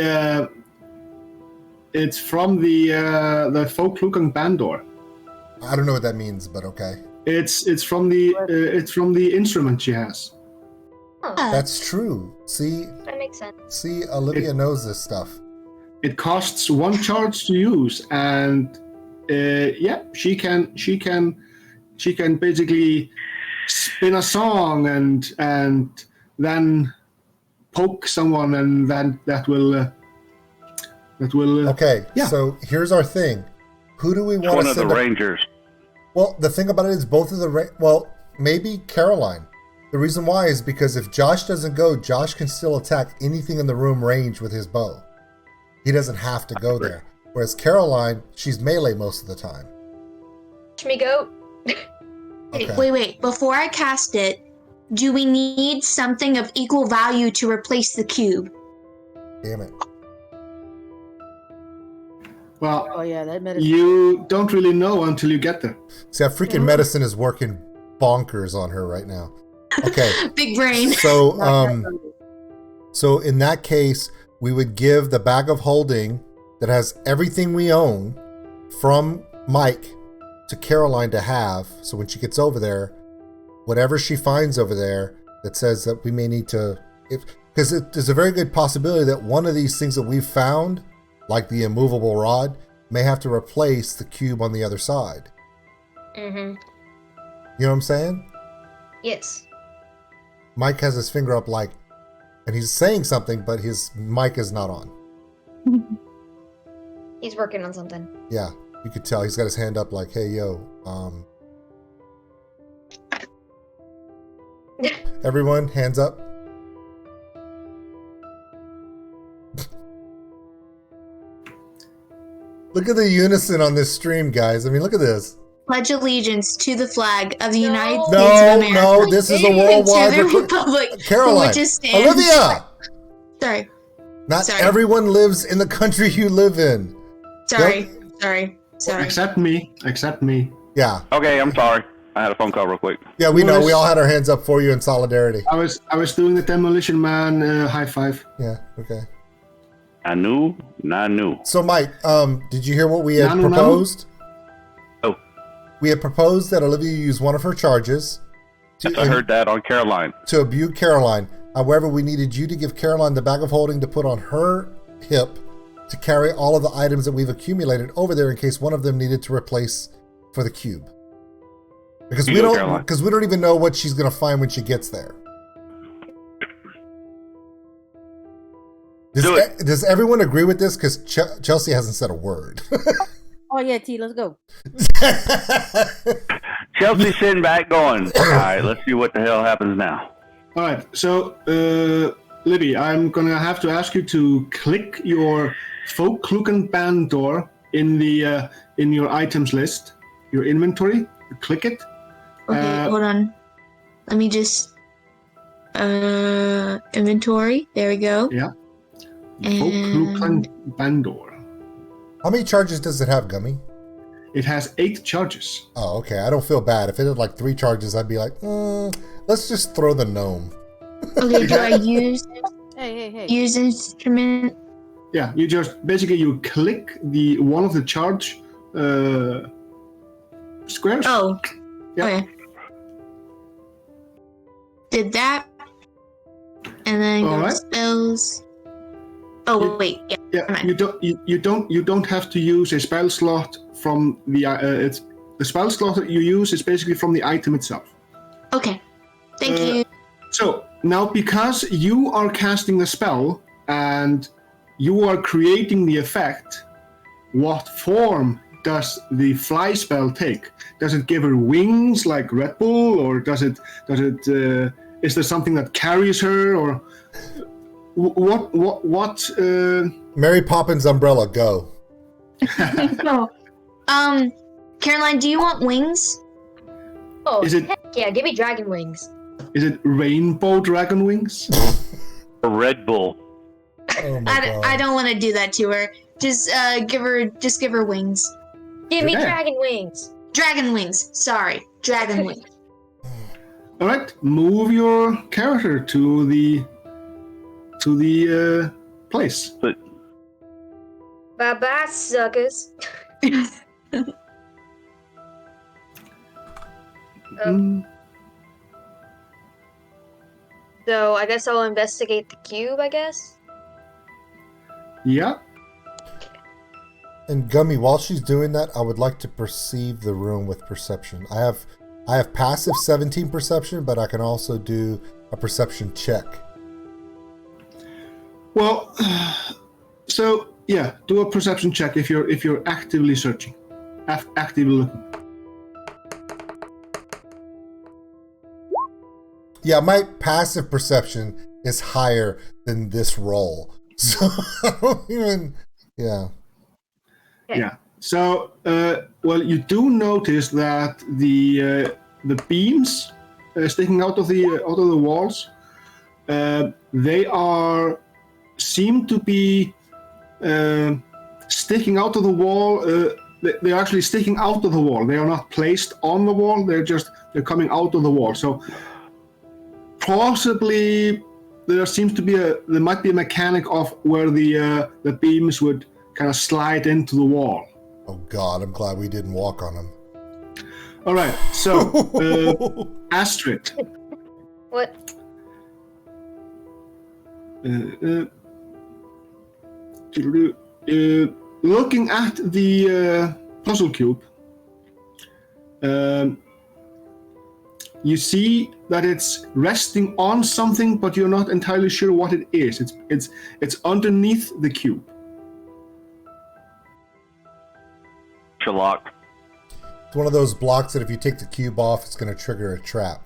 it's from the Folklukan Bandor. I don't know what that means, but okay. It's from the instrument she has. Huh, That's true. See, that makes sense. Olivia knows this stuff. It costs 1 charge to use, and she can basically spin a song and then poke someone, and then that will Okay, yeah. so here's our thing. Who do we It's want one to of the send? Rangers. Well, the thing about it is both of the maybe Karoline. The reason why is because if Josh doesn't go, Josh can still attack anything in the room range with his bow. He doesn't have to go there. Whereas Karoline, she's melee most of the time. Watch me go. Okay. Wait. Before I cast it, do we need something of equal value to replace the cube? Damn it. well. Oh yeah, that medicine. You don't really know until you get there. See, that freaking medicine is working bonkers on her right now. Okay. Big brain. So in that case, we would give the bag of holding that has everything we own from Mike to Karoline to have. So when she gets over there, whatever she finds over there that says that we may need to, because there's a very good possibility that one of these things that we've found, like the immovable rod, may have to replace the cube on the other side. Mm-hmm. You know what I'm saying? Yes. Mike has his finger up like, and he's saying something, but his mic is not on. He's working on something. Yeah, you could tell he's got his hand up like, hey, yo, everyone, hands up. Look at the unison on this stream, guys. I mean, look at this. Pledge allegiance to the flag of the No. United States of No, America. no, this is a and to worldwide the record. republic for Caroline, which it stands. Olivia! Sorry. Not Sorry. everyone lives in the country you live in. Sorry. Except me. Yeah, Okay, I'm sorry. I had a phone call real quick. yeah, we know. Well, We all had our hands up for you in solidarity. I was doing the Demolition Man high five. Yeah, okay. I knew. So, Mike, did you hear what we had No, no, no. proposed? Oh. We had proposed that Olivia use one of her charges I heard that on Karoline. to imbue Karoline. However, we needed you to give Karoline the bag of holding to put on her hip to carry all of the items that we've accumulated over there in case one of them needed to replace for the cube. Because You we go, don't, Caroline. because we don't even know what she's going to find when she gets there. Do it. Does everyone agree with this? Because Chelsea hasn't said a word. Oh yeah, T, let's go. Chelsea's sitting back going, all right, let's see what the hell happens now. All right. So Libby, I'm gonna have to ask you to click your Folkluken band door in the in your items list, your inventory. Click it. Okay, hold on. Let me just inventory. There we go. Yeah. And Folkluken band door. How many charges does it have, Gummy? It has 8 charges. Oh, okay. I don't feel bad. If it had like 3 charges, I'd be like, let's just throw the gnome. okay, do I use Hey. use instrument? Yeah, you just basically you click the one of the charge squares. Oh, Yeah. okay. Did that, and then go to Alright. spells. Oh wait, yeah. Yeah, Alright. you don't have to use a spell slot from the it's the spell slot that you use is basically from the item itself. Okay, thank Uh, you. So now because you are casting the spell and you are creating the effect, what form does the fly spell take? Does it give her wings like Red Bull, or does it is there something that carries her, or what Mary Poppins umbrella, go. No. Caroline, do you want wings? Oh, Is it- heck yeah, give me dragon wings. is it rainbow dragon wings? A Red Bull. Oh my God. I don't want to do that to her. Just give her wings. Give me Okay. dragon wings. Dragon wings. Sorry, dragon wings. All right, move your character to the place. But Bye bye, suckers. Mm, So I guess I'll investigate the cube, I guess. yeah. And Gummy, while she's doing that, I would like to perceive the room with perception. I have passive 17 perception, but I can also do a perception check. Well, so yeah, do a perception check if you're actively searching, actively looking. Yeah, my passive perception is higher than this roll. So I don't even, yeah. Okay. Yeah. So, well, you do notice that the beams sticking out of the walls, they seem to be sticking out of the wall. They're actually sticking out of the wall. They are not placed on the wall. They're coming out of the wall. So possibly there might be a mechanic of where the beams would kind of slide into the wall. Oh God, I'm glad we didn't walk on them. All right, so Astrid, What? looking at the puzzle cube, you see that it's resting on something, but you're not entirely sure what it is. It's underneath the cube. Sherlock. It's one of those blocks that if you take the cube off, it's going to trigger a trap.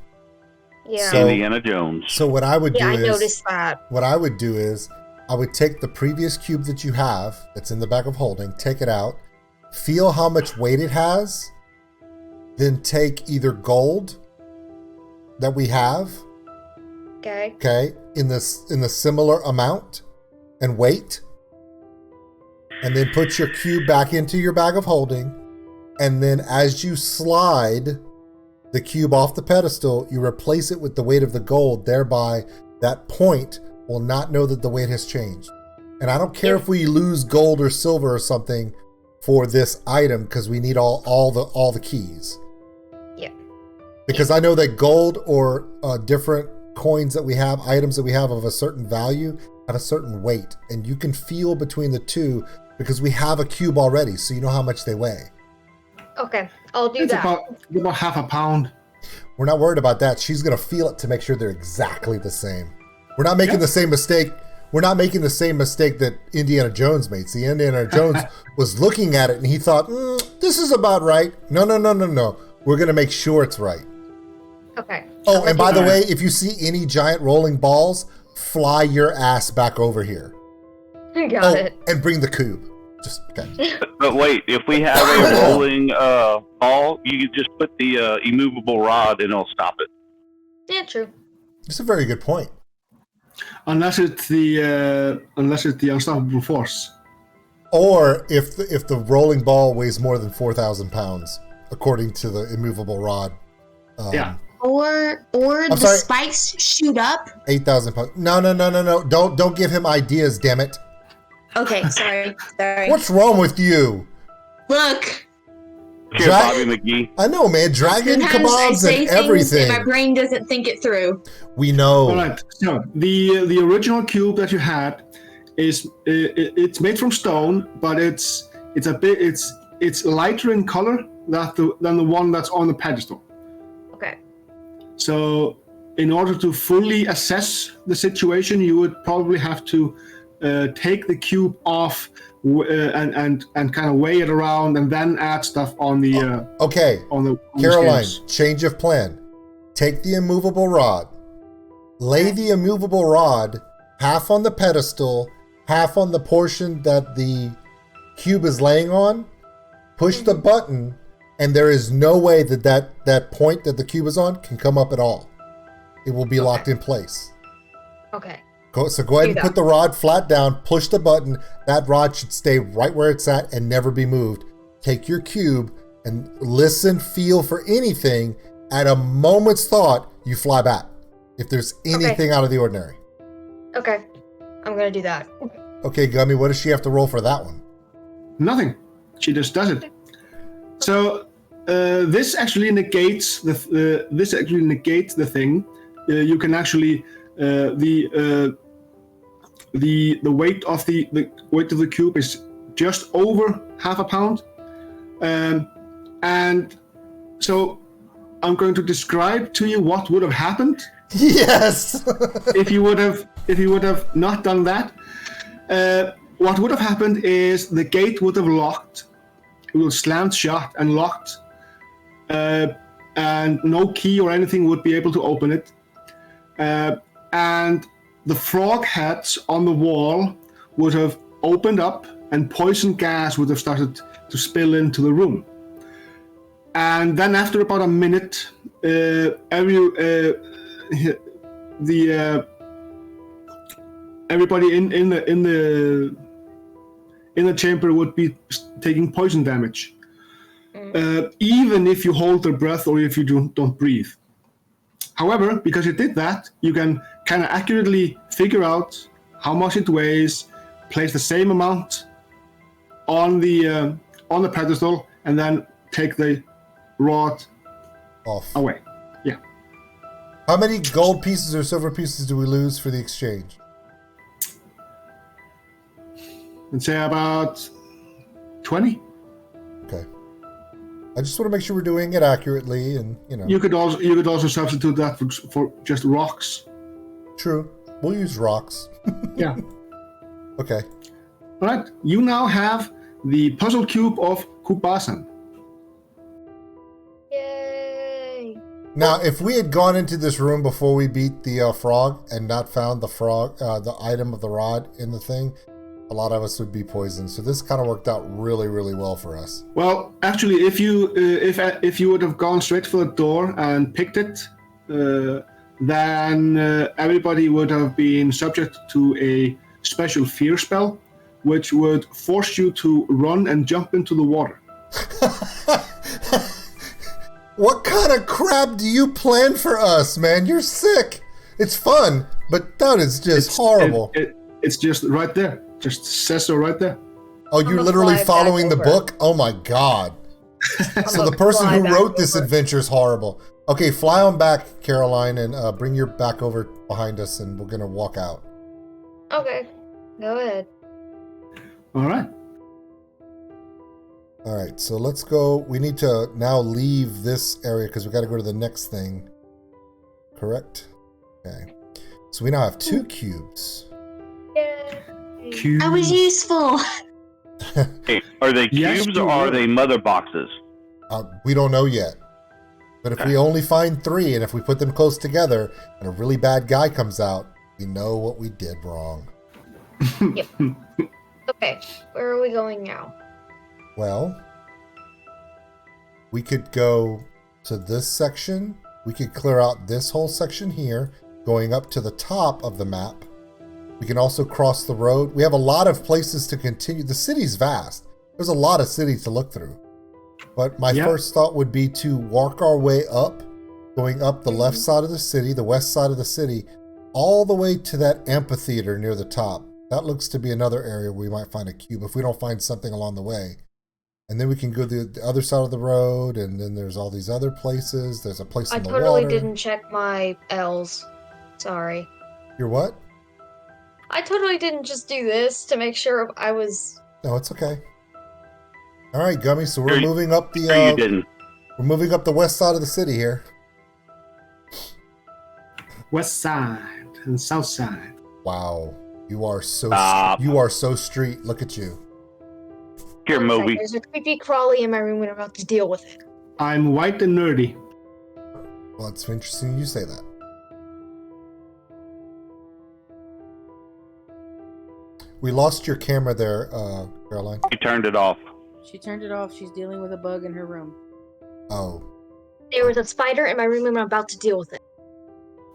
Yeah. So- Indiana Jones. So what I would do Yeah, I is, noticed that. what I would do is, I would take the previous cube that you have, that's in the bag of holding, take it out, feel how much weight it has, then take either gold that we have, Okay. okay, in the similar amount and weight, and then put your cube back into your bag of holding, and then as you slide the cube off the pedestal, you replace it with the weight of the gold, thereby that point will not know that the weight has changed. And I don't care if we lose gold or silver or something for this item, because we need all the keys. Yeah. Because I know that gold or different coins that we have, items that we have of a certain value, have a certain weight. And you can feel between the two because we have a cube already, so you know how much they weigh. Okay, I'll do It's that. about half a pound. We're not worried about that. She's going to feel it to make sure they're exactly the same. We're not making the same mistake. We're not making the same mistake that Indiana Jones made. See, Indiana Jones was looking at it and he thought, this is about right. No. We're going to make sure it's right. Okay. Oh, and by the way, if you see any giant rolling balls, fly your ass back over here. Got it. And bring the cube. Just okay. But wait, if we have a rolling ball, you can just put the immovable rod and it'll stop it. Yeah, true. It's a very good point. Unless it's the unstoppable force. Or if the rolling ball weighs more than 4,000 pounds, according to the immovable rod. Yeah. Or the sorry. spikes shoot up. 8,000 pounds. No. Don't give him ideas, damn it. Okay, sorry. What's wrong with you? Look. Here, Bobby McGee. I know, man. Dragon Sometimes I kebabs say and things everything. and my brain doesn't think it through. We know. All right. So the original cube that you had is it's made from stone, but it's lighter in color than the one that's on the pedestal. Okay. So in order to fully assess the situation, you would probably have to take the cube off and kind of weigh it around and then add stuff on the Okay. on the Karoline, scales. change of plan. Take the immovable rod. Lay the immovable rod half on the pedestal, half on the portion that the cube is laying on. Push the button, and there is no way that point that the cube is on can come up at all. It will be locked in place. Okay. So go ahead and put the rod flat down, push the button. That rod should stay right where it's at and never be moved. Take your cube and listen, feel for anything. At a moment's thought, you fly back. If there's anything out of the ordinary. Okay. I'm gonna do that. Okay, Gummy, what does she have to roll for that one? Nothing. She just does it. So this actually negates the thing. You can actually the weight of the weight of the cube is just over half a pound, and so I'm going to describe to you what would have happened. Yes. if you would have not done that. What would have happened is the gate would have locked. It would have slammed shut and locked, and no key or anything would be able to open it. And the frog heads on the wall would have opened up, and poison gas would have started to spill into the room. And then, after about a minute, everybody in the chamber would be taking poison damage, even if you hold their breath or if you don't breathe. However, because you did that, you can kind of accurately figure out how much it weighs, place the same amount on the pedestal, and then take the rod Off. away. Yeah. How many gold pieces or silver pieces do we lose for the exchange? Let's say about 20. Okay. I just want to make sure we're doing it accurately, and You could also substitute that for just rocks. True. We'll use rocks. Yeah. Okay. All right. You now have the puzzle cube of Kubasan. Yay! Now, if we had gone into this room before we beat the frog and not found the frog, the item of the rod in the thing, a lot of us would be poisoned. So this kind of worked out really, really well for us. Well, actually, if you would have gone straight for the door and picked it, then everybody would have been subject to a special fear spell, which would force you to run and jump into the water. What kind of crap do you plan for us, man? You're sick. It's fun, but that is just horrible. It's just right there. Just says so right there. Oh, you're literally following the book? Oh my god. So the person who wrote this adventure is horrible. Okay, fly on back, Karoline, and bring your back over behind us, and we're going to walk out. Okay. Go ahead. All right. All right, so let's go. We need to now leave this area because we got to go to the next thing. Correct? Okay. So we now have 2 cubes. Yay! I was useful. Hey, are they Yes, cubes you or are were. they mother boxes? We don't know yet. But if we only find 3, and if we put them close together, and a really bad guy comes out, We know what we did wrong. Okay, where are we going now? Well, we could go to this section. We could clear out this whole section here, going up to the top of the map. We can also cross the road. We have a lot of places to continue. The city's vast. There's a lot of cities to look through. But my first thought would be to walk our way up, going up the left side of the city, the west side of the city, all the way to that amphitheater near the top. That looks to be another area where we might find a cube if we don't find something along the way. And then we can go the other side of the road, and then there's all these other places. There's a place in the water. I totally didn't check my L's. Sorry. Your what? I totally didn't just do this to make sure I was... No, it's okay. All right, Gummy, so we're moving up the... you didn't. We're moving up the west side of the city here. West side and south side. Wow. You are so street. Look at you. Here, Moby. There's a creepy crawly in my room and I'm about to deal with it. I'm white and nerdy. Well, it's interesting you say that. We lost your camera there, Karoline. You turned it off. She turned it off. She's dealing with a bug in her room. Oh. There was a spider in my room and I'm about to deal with it.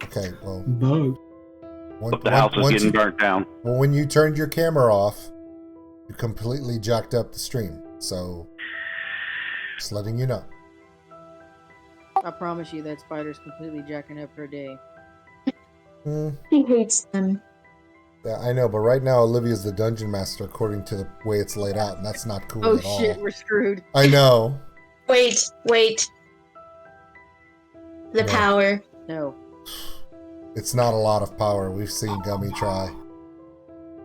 Okay, well. Bug. The house is getting burnt down. Well, when you turned your camera off, you completely jacked up the stream. So, just letting you know. I promise you that spider's completely jacking up her day. He hates them. Yeah, I know, but right now Olivia's the dungeon master according to the way it's laid out, and that's not cool at all. Oh shit, we're screwed. I know. Wait. The power. No. It's not a lot of power. We've seen Gummy try.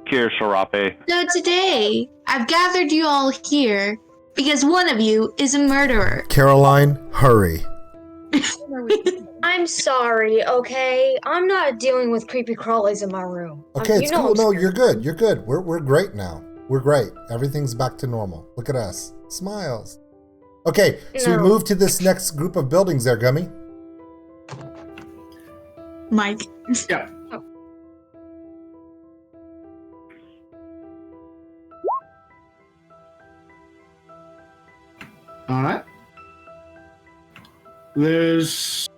Here, Sarape. So today, I've gathered you all here because one of you is a murderer. Karoline, hurry. I'm sorry, okay? I'm not dealing with creepy crawlies in my room. Okay, it's cool. I'm No, scared. you're good. You're good. We're great now. We're great. Everything's back to normal. Look at us. Smiles. Okay, so we move to this next group of buildings there, Gummy. Mike. Yeah. All right. It's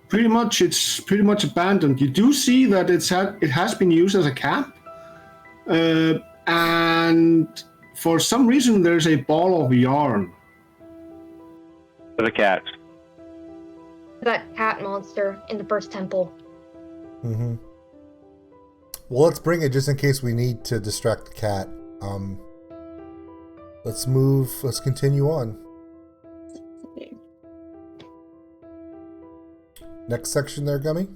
pretty much abandoned. You do see that it has been used as a camp, and for some reason there's a ball of yarn. For the cats. That cat monster in the first temple. Mm-hmm. Well, let's bring it just in case we need to distract the cat. Let's move. Let's continue on. Next section there, Gummy.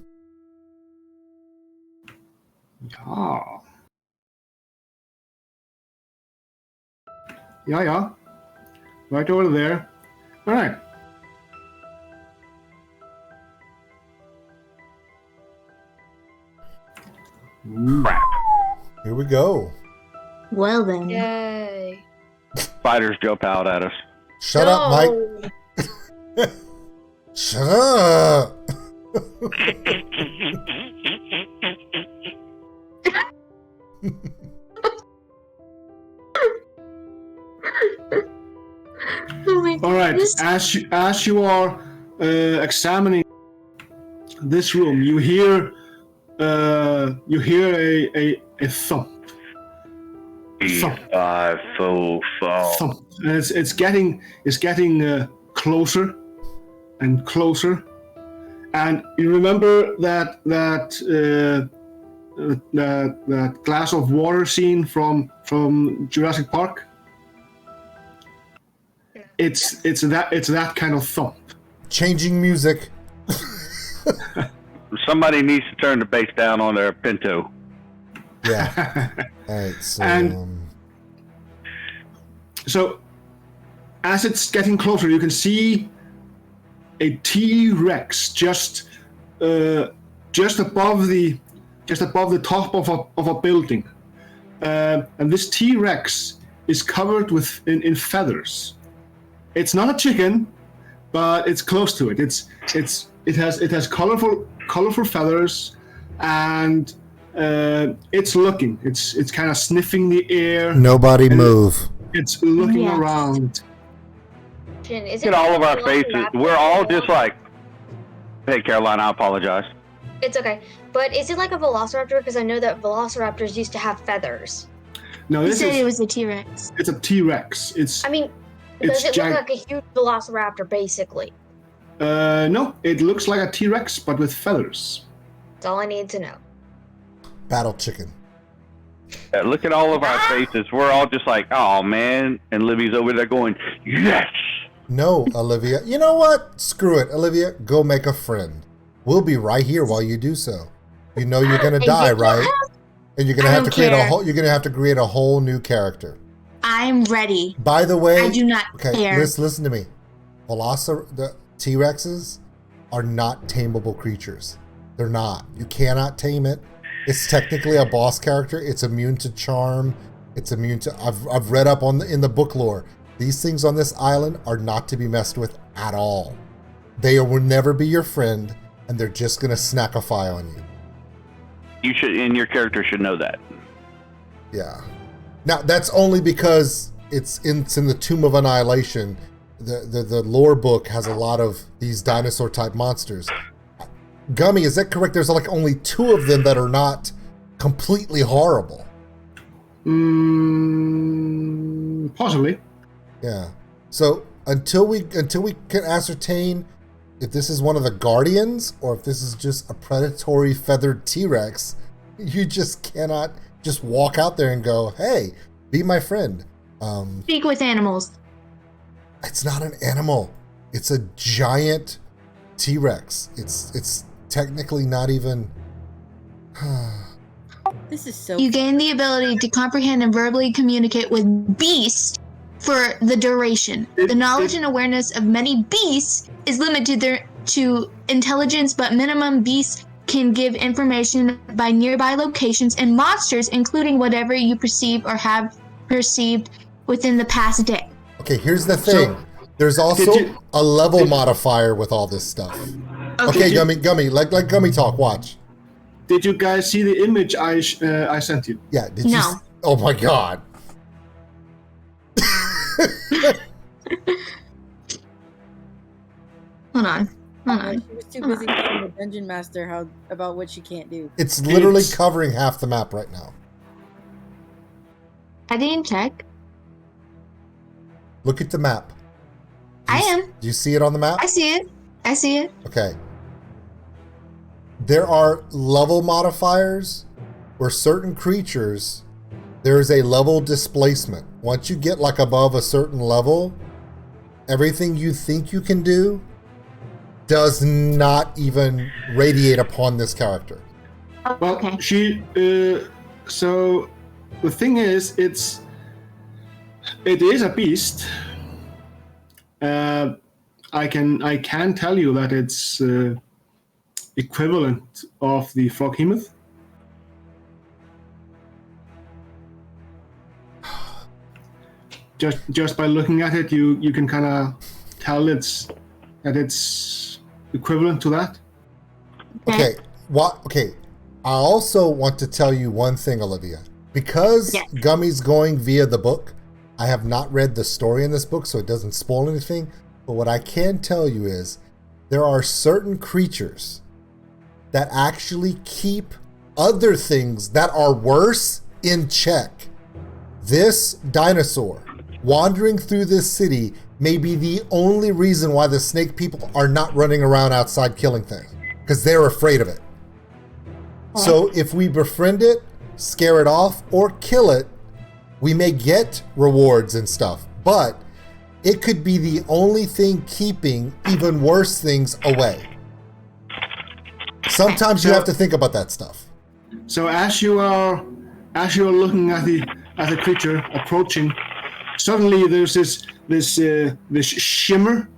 Yeah. Right over there. All right. Crap. Here we go. Well then. Yay. Spiders jump out at us. Shut up, Mike. Shut up. Oh my All right. goodness. As you are examining this room, you hear a thump. Thump. And it's getting closer and closer. And you remember that glass of water scene from Jurassic Park? It's that kind of thump. Changing music. Somebody needs to turn the bass down on their Pinto. Yeah. All right. So. And so, as it's getting closer, you can see a T-Rex just above the top of a building, and this T-Rex is covered in feathers. It's not a chicken, but it's close to it. It has colorful feathers, and it's looking. It's kind of sniffing the air. Nobody move. It's looking Yes. around. Is Look at all of our faces. We're all just like, hey, Caroline, I apologize. It's okay. But is it like a velociraptor? Because I know that velociraptors used to have feathers. No, He this said is it was a T-Rex. it's a T-Rex. It's I mean, It's does it giant. look like a huge velociraptor, basically? no, it looks like a T-Rex but with feathers. That's all I need to know. Battle chicken. Yeah, look at all of our faces. We're all just like, oh, man. And Livy's over there going, yes. No, Olivia. You know what? Screw it, Olivia. Go make a friend. We'll be right here while you do so. You know you're gonna die, right? And you're gonna I have to don't create a care. whole. You're gonna have to create a whole new character. I'm ready. By the way, I do not okay, care. listen to me. The T-Rexes are not tameable creatures. They're not. You cannot tame it. It's technically a boss character. It's immune to charm. It's immune to. I've read up on in the book lore. These things on this island are not to be messed with at all. They will never be your friend, and they're just gonna snackify on you. You should, and your character should know that. Yeah. Now that's only because it's in the Tomb of Annihilation. The lore book has a lot of these dinosaur type monsters. Gummy, is that correct? There's like only 2 of them that are not completely horrible. Possibly. Yeah. So until we can ascertain if this is one of the Guardians or if this is just a predatory feathered T-Rex, you just cannot just walk out there and go, "Hey, be my friend." Speak with animals. It's not an animal. It's a giant T-Rex. It's technically not even. This is so. You gain the ability to comprehend and verbally communicate with beasts for the duration. The knowledge and awareness of many beasts is limited to intelligence, but minimum beasts can give information by nearby locations and monsters, including whatever you perceive or have perceived within the past day. Okay, here's the thing. There's also a level modifier with all this stuff. Okay, Gummy, like Gummy talk. Watch. Did you guys see the image I sent you? Yeah. Did you? No. Oh my God. Hold on. She was too busy telling the dungeon master about what she can't do. It's literally covering half the map right now. I didn't check. Look at the map. I am. Do you see it on the map? I see it. Okay. There are level modifiers where certain creatures, there is a level displacement. Once you get like above a certain level, everything you think you can do does not even radiate upon this character. Well, Okay. so the thing is, it is a beast. I can tell you that it's equivalent of the froghemoth. Just by looking at it, you can kind of tell that it's equivalent to that. Okay. Okay. I also want to tell you one thing, Olivia. Because Yes. Gummy's going via the book, I have not read the story in this book, so it doesn't spoil anything. But what I can tell you is there are certain creatures that actually keep other things that are worse in check. This dinosaur wandering through this city may be the only reason why the snake people are not running around outside killing things, because they're afraid of it. So if we befriend it, scare it off, or kill it, we may get rewards and stuff, but it could be the only thing keeping even worse things away. Sometimes you have to think about that stuff. So as you are looking at the creature approaching, suddenly there's this shimmer,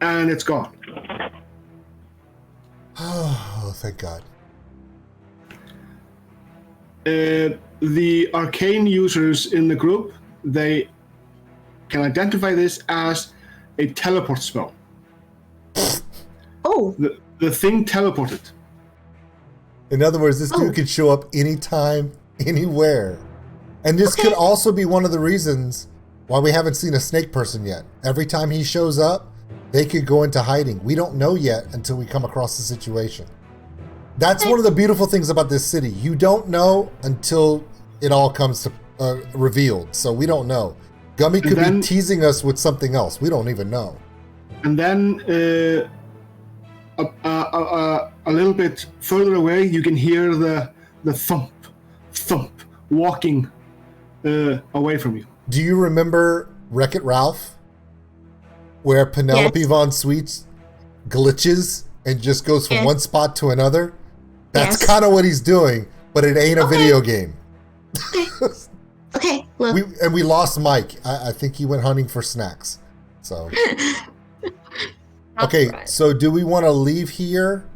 and it's gone. Oh, thank God. The arcane users in the group, they can identify this as a teleport spell. Oh, The thing teleported. In other words, this dude could show up anytime, anywhere. And this could also be one of the reasons why we haven't seen a snake person yet. Every time he shows up, they could go into hiding. We don't know yet until we come across the situation. That's one of the beautiful things about this city. You don't know until it all comes to revealed. So we don't know. Gummy could be teasing us with something else. We don't even know. And then a little bit further away, you can hear the thump walking away from you. Do you remember Wreck-It Ralph? Where Penelope Von Sweets glitches and just goes from one spot to another? That's kind of what he's doing, but it ain't a video game. Okay, look. We lost Mike. I think he went hunting for snacks. So okay, so do we want to leave here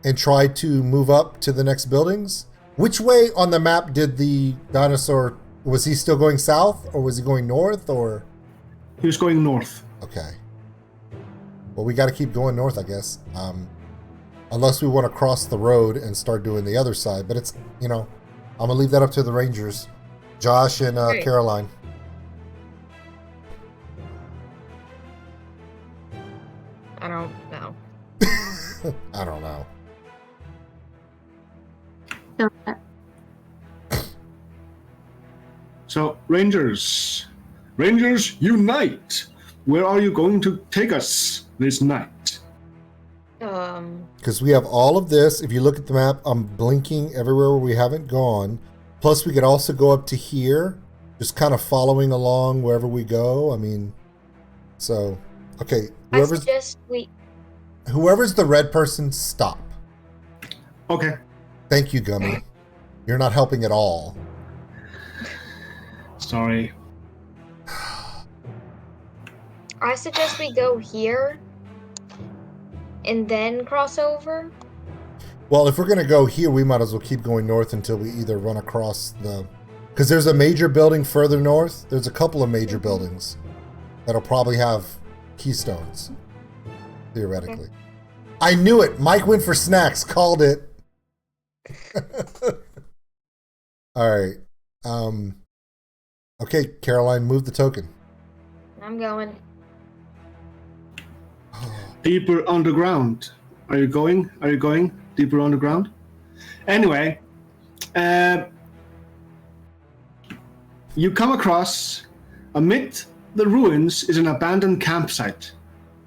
and try to move up to the next buildings? Which way on the map did the dinosaur, was he still going south or was he going north or? He was going north. Okay. Well, we got to keep going north, I guess. Unless we want to cross the road and start doing the other side, but it's, I'm going to leave that up to the Rangers. Josh and Karoline. I don't know. I don't know. So, Rangers, unite! Where are you going to take us this night? Because we have all of this. If you look at the map, I'm blinking everywhere where we haven't gone. Plus, we could also go up to here, just kind of following along wherever we go. I mean, so, okay. Whoever's the red person, stop. Okay. Thank you, Gummy. You're not helping at all. Sorry. I suggest we go here and then cross over. Well, if we're going to go here, we might as well keep going north until we either run across the... Because there's a major building further north. There's a couple of major buildings that'll probably have keystones, theoretically. Okay. I knew it. Mike went for snacks. Called it. All right. Okay, Karoline, move the token. I'm going. Deeper underground. Are you going? Deeper underground? Anyway, you come across, amid the ruins is an abandoned campsite.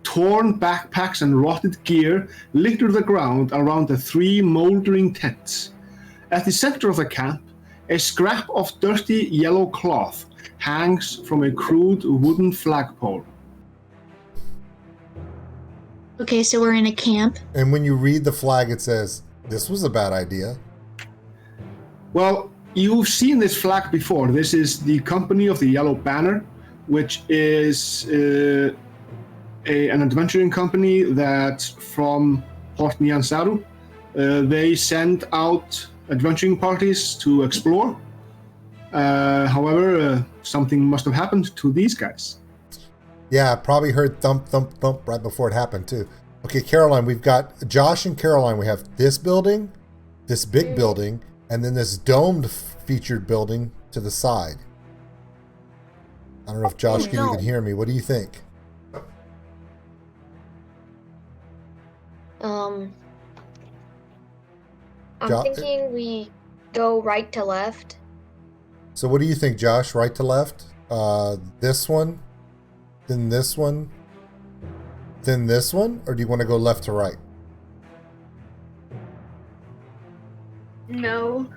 Torn backpacks and rotted gear litter the ground around the 3 moldering tents. At the center of the camp, a scrap of dirty yellow cloth hangs from a crude wooden flagpole. Okay, so we're in a camp. And when you read the flag, it says, "This was a bad idea." Well, you've seen this flag before. This is the company of the Yellow Banner, which is an adventuring company that's from Port Nyansaru. They send out adventuring parties to explore. However, something must have happened to these guys. Yeah, probably heard thump, thump, thump right before it happened, too. Okay, Karoline, we've got Josh and Karoline. We have this building, this big building, and then this domed featured building to the side. I don't know if Josh you can hear me. What do you think? I'm thinking we go right to left. So what do you think, Josh? Right to left? This one? Then this one? Then this one? Or do you want to go left to right? No.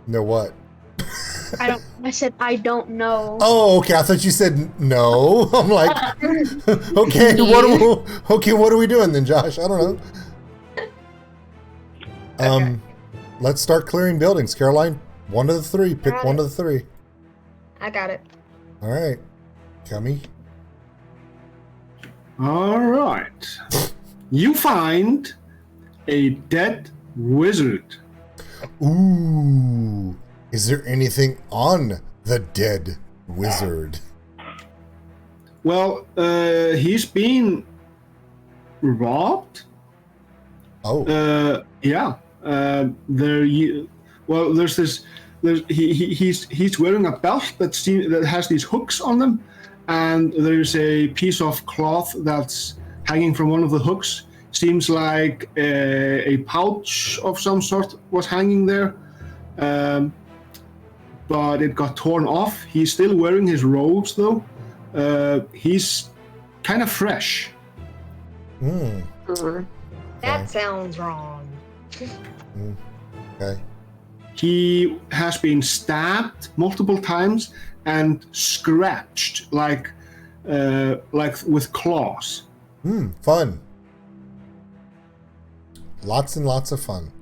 No what? I said I don't know. Oh, okay. I thought you said no. I'm like, okay, what are we doing then, Josh? I don't know. Let's start clearing buildings. Karoline, one of the 3. Pick one of the 3. I got it. All right. Gummy. All right. You find a dead wizard. Ooh. Is there anything on the dead wizard? Well, he's been robbed. Oh. Yeah. There's this. He's wearing a belt that has these hooks on them, and there's a piece of cloth that's hanging from one of the hooks. Seems like a pouch of some sort was hanging there, but it got torn off. He's still wearing his robes though. He's kind of fresh. That sounds wrong. Okay. He has been stabbed multiple times and scratched like with claws. Fun. Lots and lots of fun.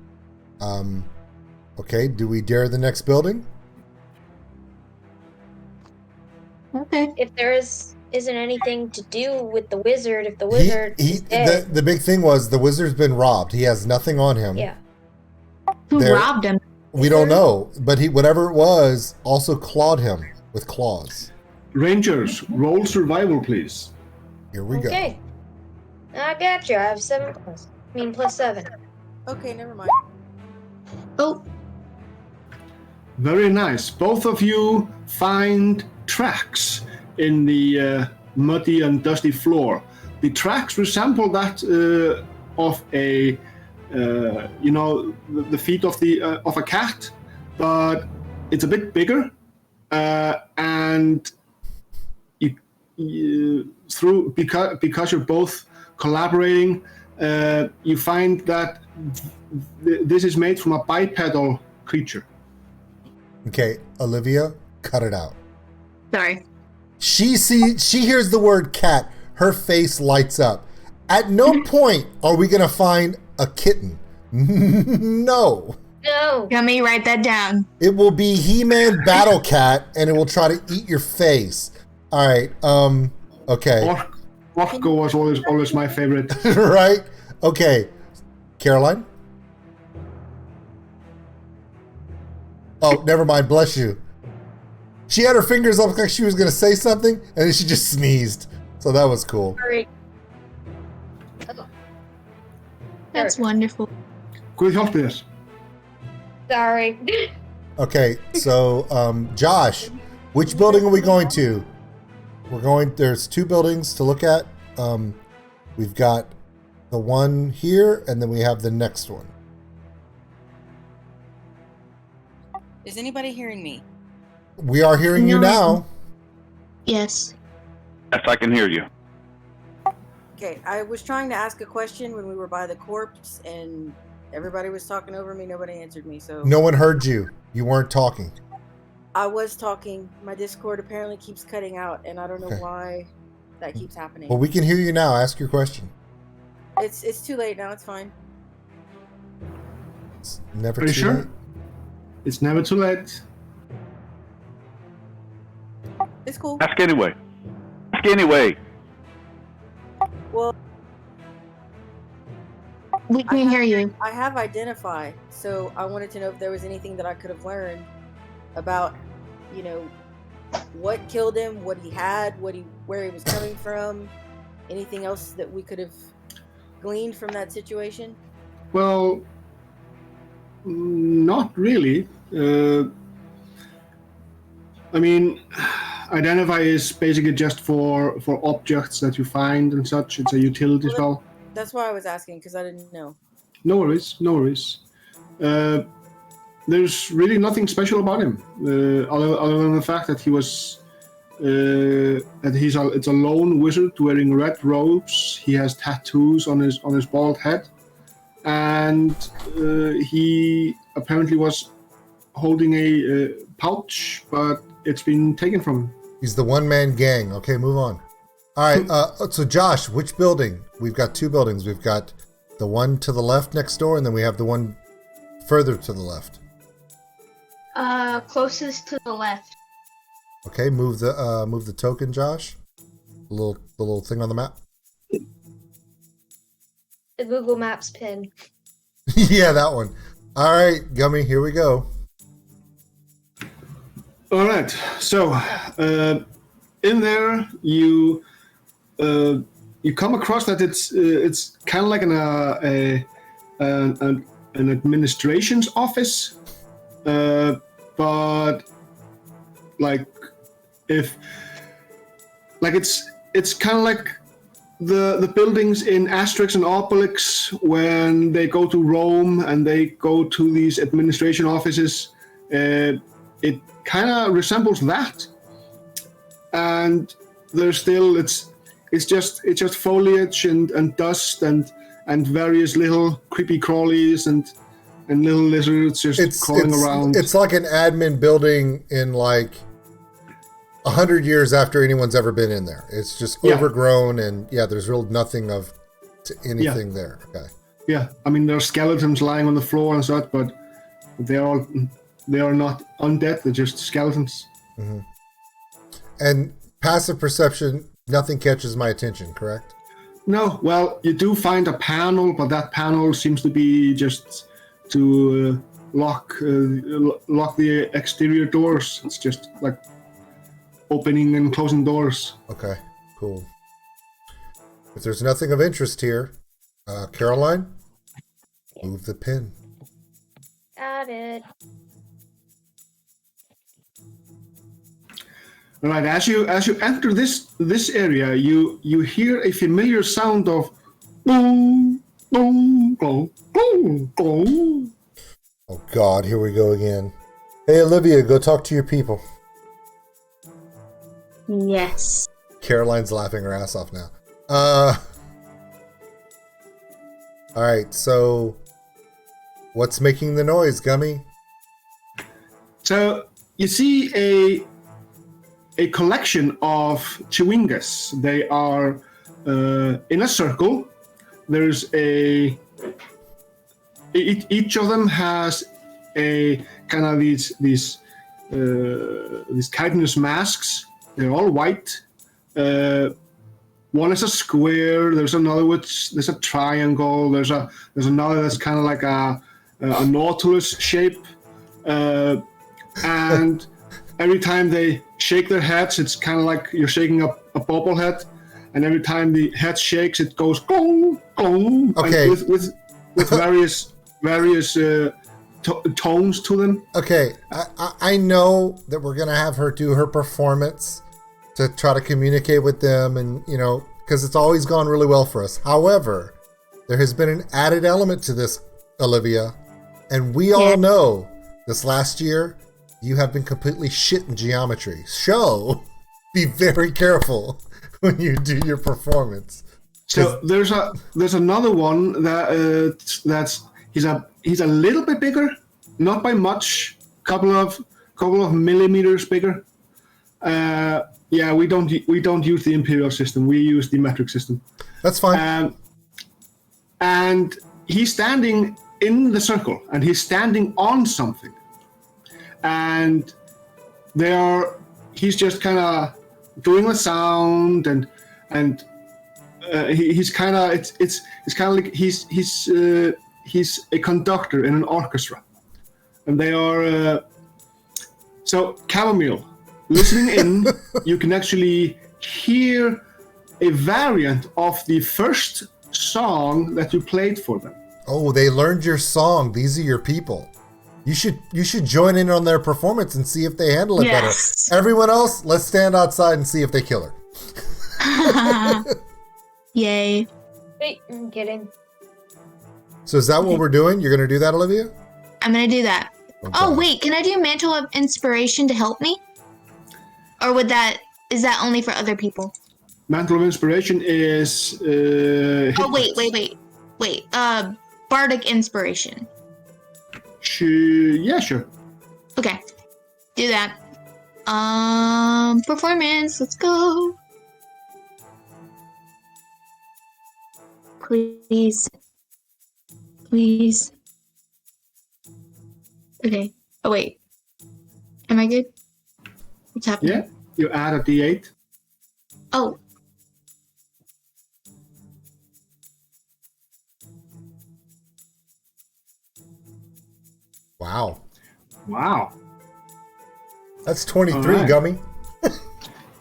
Okay, do we dare the next building? Okay. If there isn't anything to do with the wizard, if the wizard is dead. The big thing was the wizard's been robbed. He has nothing on him. Yeah. Who robbed him? We don't know, but whatever it was also clawed him with claws. Rangers, roll survival, please. Here we Okay. I got you. I have 7+. Plus 7. Okay, never mind. Oh, Very nice. Both of you find tracks in the muddy and dusty floor. The tracks resemble that of a, the feet of a cat, but it's a bit bigger, and because you're both collaborating, you find that this is made from a bipedal creature. Okay, Olivia, cut it out. sorry. She hears the word cat, her face lights up. At no point are we gonna find a kitten. No. No. Let me write that down. It will be He-Man Battle Cat, and it will try to eat your face. All right. Okay. Orko was always my favorite. Right. Okay. Karoline. Oh, never mind. Bless you. She had her fingers up like she was going to say something, and then she just sneezed. So that was cool. Sorry. That's wonderful. Good help this. Sorry. Okay, so Josh, which building are we going to? There's 2 buildings to look at. We've got the one here, and then we have the next one. Is anybody hearing me? We are hearing you now. Yes. Yes, I can hear you. Okay, I was trying to ask a question when we were by the corpse, and everybody was talking over me. Nobody answered me, so... No one heard you. You weren't talking. I was talking. My Discord apparently keeps cutting out, and I don't know why that keeps happening. Well, we can hear you now. Ask your question. It's too late now. It's fine. It's never Are you too sure? late. It's never too late. It's cool. Ask anyway. Ask anyway. Well, We can hear you. I have identify, so I wanted to know if there was anything that I could have learned about, what killed him, what he had, where he was coming from, anything else that we could have gleaned from that situation. Well, not really. I mean, identify is basically just for objects that you find and such. It's a utility spell. That's why I was asking, because I didn't know. No worries, no worries. There's really nothing special about him, other than the fact that he was it's a lone wizard wearing red robes. He has tattoos on his bald head, and he apparently was holding a pouch, but it's been taken from him. He's the one-man gang. Okay, move on. All right, so Josh, which building? We've got 2 buildings. We've got the one to the left next door, and then we have the one further to the left. Closest to the left. Okay, move the token, Josh. The little thing on the map. The Google Maps pin. Yeah, that one. All right, Gummy, here we go. All right, so in there you come across that it's kind of like a an administration's office, but like it's kind of like the buildings in Asterix and Obelix when they go to Rome and they go to these administration offices. It kind of resembles that, and there's still it's just foliage and dust and various little creepy crawlies and little lizards just crawling around. It's like an admin building in like 100 years after anyone's ever been in there. It's just overgrown and there's real nothing of anything there. Okay. Yeah, I mean there are skeletons lying on the floor and such, but they are not undead. They're just skeletons. Mm-hmm. And passive perception, nothing catches my attention, correct? No. Well, you do find a panel, but that panel seems to be just to lock the exterior doors. It's just like opening and closing doors. Okay, cool. If there's nothing of interest here, Karoline, move the pin. Got it. All right, as you enter this area, you hear a familiar sound of boom, boom, boom, boom, boom. Oh God, here we go again. Hey Olivia, go talk to your people. Yes. Karoline's laughing her ass off now. All right, so what's making the noise, Gummy? So you see a collection of chewingas. They are in a circle. There's each of them has a kind of these chitinous masks. They're all white. One is a square. There's another there's a triangle. There's another that's kind of like a nautilus shape. And every time they shake their heads, it's kind of like you're shaking up a bobblehead. And every time the head shakes, it goes gong, gong. Okay. With various tones to them. Okay, I know that we're gonna have her do her performance to try to communicate with them, and because it's always gone really well for us. However, there has been an added element to this, Olivia, and we all know this last year you have been completely shit in geometry. So be very careful when you do your performance. So there's another one that's he's a little bit bigger, not by much, couple of millimeters bigger. We don't use the imperial system. We use the metric system. That's fine. And he's standing in the circle, and he's standing on something, and he's just kind of doing the sound, and he's kind of it's kind of like he's a conductor in an orchestra, and they are so chamomile. Listening in, you can actually hear a variant of the first song that you played for them. Oh, they learned your song. These are your people. You should join in on their performance and see if they handle it better. Everyone else, let's stand outside and see if they kill her. Yay. Wait, I'm kidding. So is that what we're doing? You're going to do that, Olivia? I'm going to do that. Okay. Oh, wait, can I do Mantle of Inspiration to help me? Or is that only for other people? Mantle of Inspiration is... Wait. Bardic Inspiration. Sure. Okay. Do that. Performance. Let's go. Please. Okay. Oh, wait. Am I good? What's happening? Yeah. You add a D8. Oh. Wow. That's 23, right. Gummy.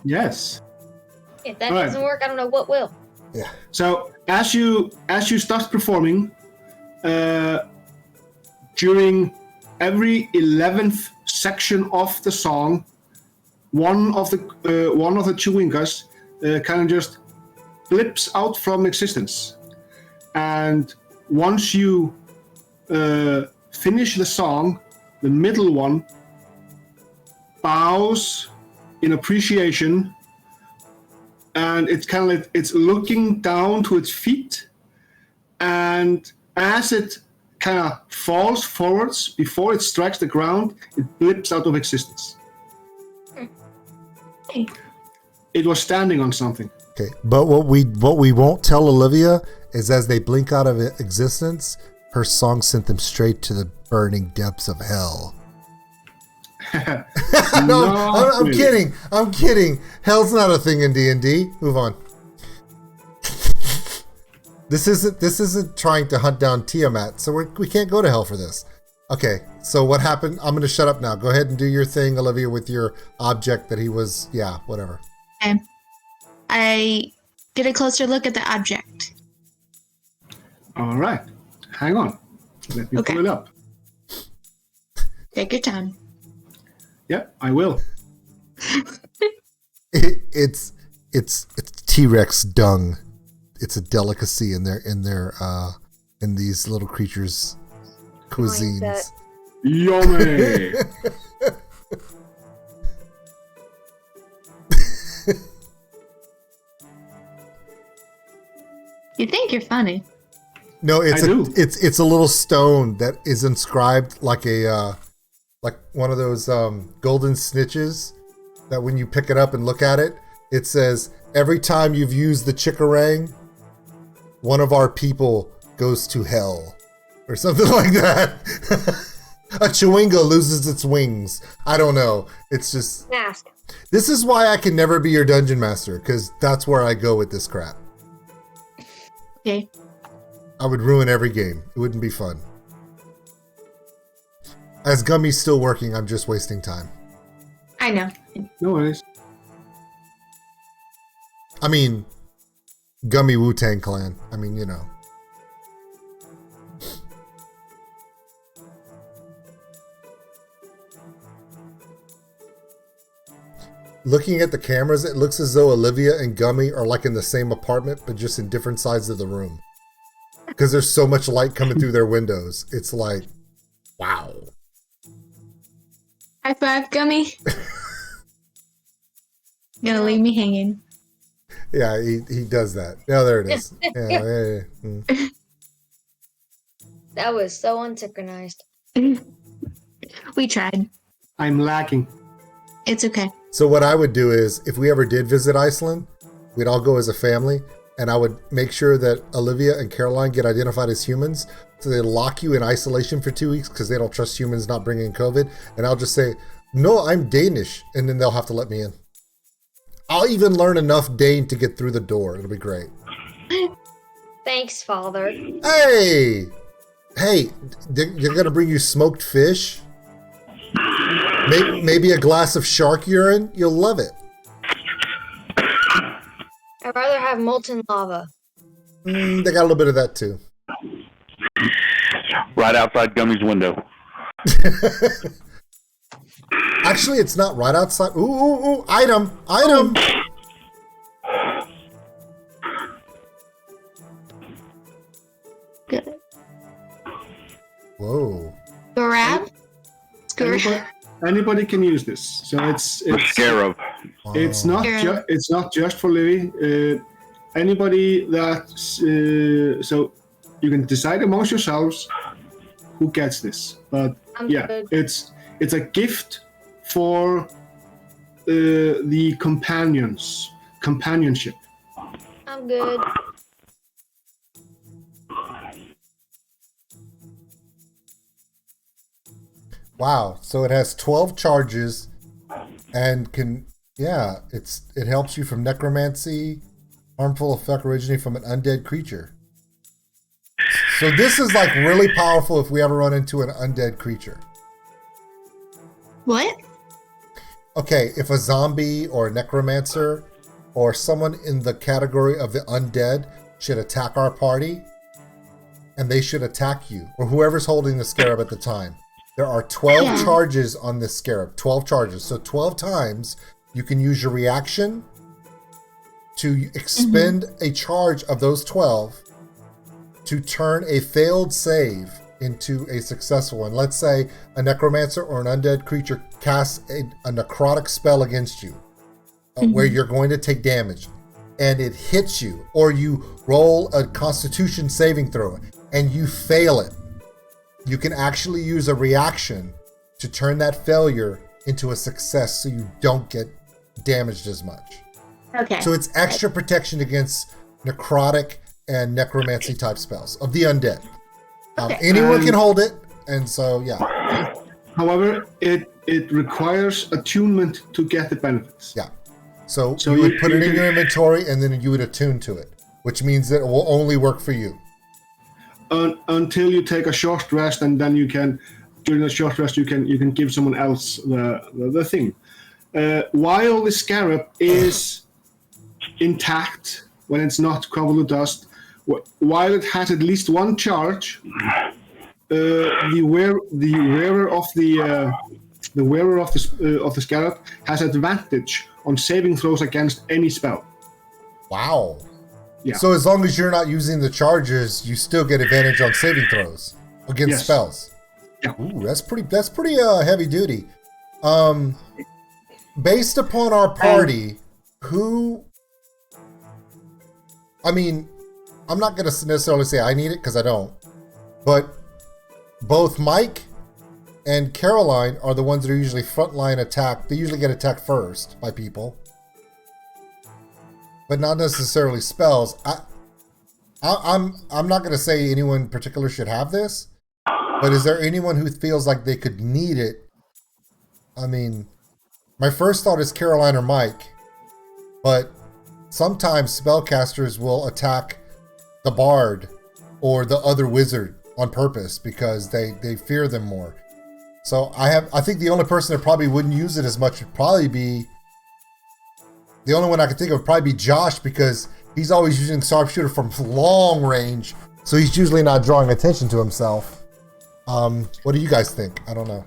Yes. If that doesn't work, I don't know what will. Yeah. So as you start performing, during every 11th section of the song, one of the chewingas kind of just blips out from existence. And once you finish the song, the middle one bows in appreciation, and it's kind of like it's looking down to its feet, and as it kind of falls forwards before it strikes the ground, it blips out of existence. It was standing on something. Okay, but what we won't tell Olivia is as they blink out of existence, her song sent them straight to the burning depths of hell. No, I'm kidding. I'm kidding. Hell's not a thing in D&D. Move on. This isn't trying to hunt down Tiamat, so we can't go to hell for this. Okay, so what happened? I'm going to shut up now. Go ahead and do your thing, Olivia, with your object that he was, whatever. Okay. I get a closer look at the object. All right. Hang on. Let me pull it up. Take your time. Yep, I will. It's T-Rex dung. It's a delicacy in these little creatures' cuisines. Yummy. You think you're funny? No, it's a little stone that is inscribed like a like one of those golden snitches that when you pick it up and look at it, it says every time you've used the chikarang, one of our people goes to hell or something like that. A chewinga loses its wings. I don't know. It's just Mask. This is why I can never be your dungeon master, because that's where I go with this crap. Okay. I would ruin every game. It wouldn't be fun. As Gummy's still working, I'm just wasting time. I know. No worries. I mean, Gummy Wu-Tang Clan. I mean, you know. Looking at the cameras, it looks as though Olivia and Gummy are like in the same apartment, but just in different sides of the room. Because there's so much light coming through their windows. It's like, wow. High five, Gummy. Gonna leave me hanging. Yeah, he does that. Oh, there it is. Yeah. That was so unsynchronized. We tried. I'm lacking. It's okay. So what I would do is, if we ever did visit Iceland, we'd all go as a family, and I would make sure that Olivia and Karoline get identified as humans, so they lock you in isolation for 2 weeks because they don't trust humans not bringing COVID, and I'll just say, no, I'm Danish, and then they'll have to let me in. I'll even learn enough Dane to get through the door. It'll be great. Thanks, Father. Hey, they're gonna bring you smoked fish. Maybe a glass of shark urine. You'll love it. I'd rather have molten lava. They got a little bit of that too. Right outside Gummy's window. Actually, it's not right outside. Ooh, item. Good. Whoa. Grab. Anybody can use this. So it's The scarab. It's not just for Livy. Anybody that so you can decide amongst yourselves who gets this. But Good. it's a gift for the companionship. I'm good. Wow. So it has 12 charges and it helps you from necromancy, harmful effect originating from an undead creature. So this is like really powerful if we ever run into an undead creature. What? Okay, if a zombie or a necromancer or someone in the category of the undead should attack our party and they should attack you, or whoever's holding the scarab at the time. There are 12 charges on this scarab, 12 charges. So 12 times you can use your reaction to expend a charge of those 12 to turn a failed save into a successful one. Let's say a necromancer or an undead creature casts a necrotic spell against you, where you're going to take damage, and it hits you, or you roll a constitution saving throw and you fail it. You can actually use a reaction to turn that failure into a success so you don't get damaged as much. Okay. So it's extra protection against necrotic and necromancy type spells of the undead. Anyone can hold it, and so yeah. However, it requires attunement to get the benefits. Yeah. So you would put it in your inventory, and then you would attune to it, which means that it will only work for you. Until you take a short rest, and then you can, during the short rest, you can give someone else the thing. While the scarab is intact, when it's not covered with dust, while it has at least one charge, the wearer of the scarab has advantage on saving throws against any spell. Wow. Yeah. So as long as you're not using the charges, you still get advantage on saving throws against spells. Yeah. Ooh, that's pretty heavy duty. Based upon our party, I'm not going to necessarily say I need it because I don't, but both Mike and Karoline are the ones that are usually frontline attack. They usually get attacked first by people, but not necessarily spells. I'm not going to say anyone in particular should have this, but is there anyone who feels like they could need it? I mean, my first thought is Karoline or Mike, but sometimes spellcasters will attack the bard or the other wizard on purpose because they fear them more. So I think the only person that probably wouldn't use it as much would probably be, the only one I could think of would probably be Josh, because he's always using sharpshooter from long range, so he's usually not drawing attention to himself. What do you guys think? I don't know.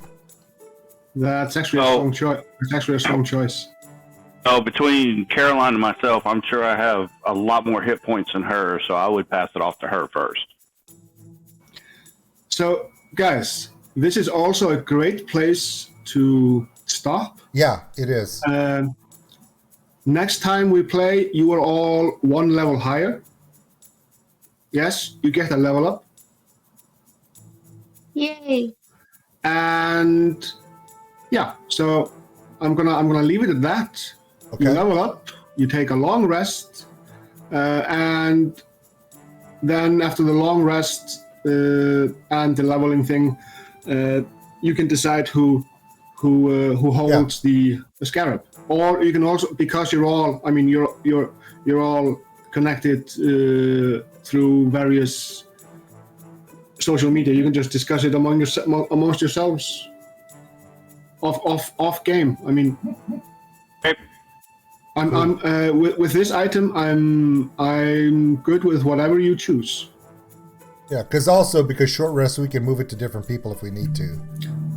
That's actually a strong choice. It's actually a strong choice. Oh, between Karoline and myself, I'm sure I have a lot more hit points than her, so I would pass it off to her first. So, guys, this is also a great place to stop. Yeah, it is. Next time we play, you are all one level higher. Yes, you get a level up. Yay. And yeah, so I'm gonna leave it at that. Okay. You level up, you take a long rest, and then after the long rest and the leveling thing, you can decide who holds the scarab. Or you can also, because you're all connected through various social media, you can just discuss it amongst yourselves off game. I mean, I'm with this item, I'm good with whatever you choose. Yeah, because short rest, we can move it to different people if we need to.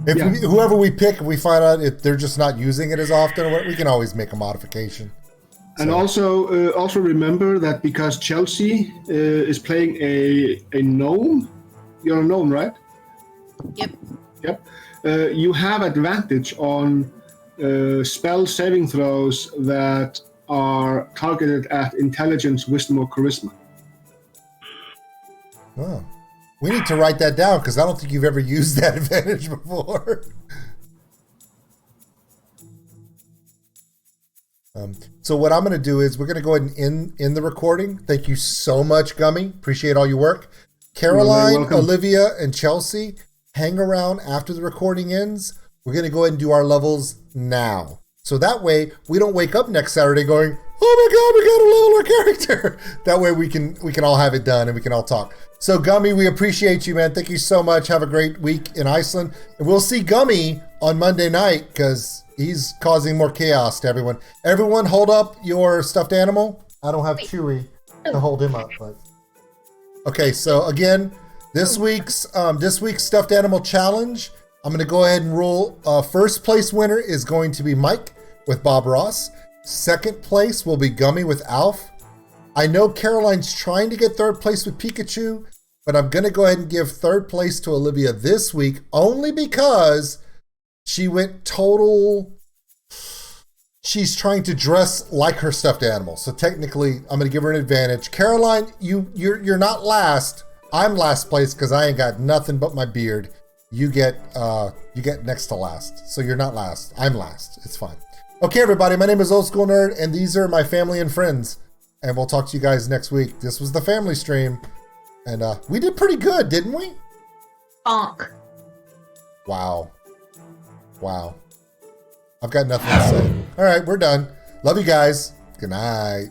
Whoever we pick, we find out if they're just not using it as often, we can always make a modification. And also remember that because Chelsea is playing a gnome, you're a gnome, right? Yep. You have advantage on spell saving throws that are targeted at intelligence, wisdom, or charisma. Oh. We need to write that down because I don't think you've ever used that advantage before. So what I'm going to do is we're going to go ahead and end the recording. Thank you so much, Gummy. Appreciate all your work. Karoline, Olivia, and Chelsea, hang around after the recording ends. We're going to go ahead and do our levels now. So that way we don't wake up next Saturday going, oh my God, we got to level our character. That way we can all have it done and we can all talk. So Gummy, we appreciate you, man. Thank you so much. Have a great week in Iceland. And we'll see Gummy on Monday night because he's causing more chaos to everyone. Everyone hold up your stuffed animal. I don't have Chewy to hold him up. But okay, so again, This week's stuffed animal challenge, I'm going to go ahead and rule. First place winner is going to be Mike with Bob Ross. Second place will be Gummy with Alf. I know Karoline's trying to get third place with Pikachu, but I'm going to go ahead and give third place to Olivia this week only because she went total. She's trying to dress like her stuffed animal. So technically, I'm going to give her an advantage. Karoline, you're not last. I'm last place because I ain't got nothing but my beard. You get next to last. So you're not last. I'm last. It's fine. Okay, everybody. My name is OldSkuleNerd, and these are my family and friends. And we'll talk to you guys next week. This was the family stream. And we did pretty good, didn't we? Bonk. Wow. I've got nothing to say. All right, we're done. Love you guys. Good night.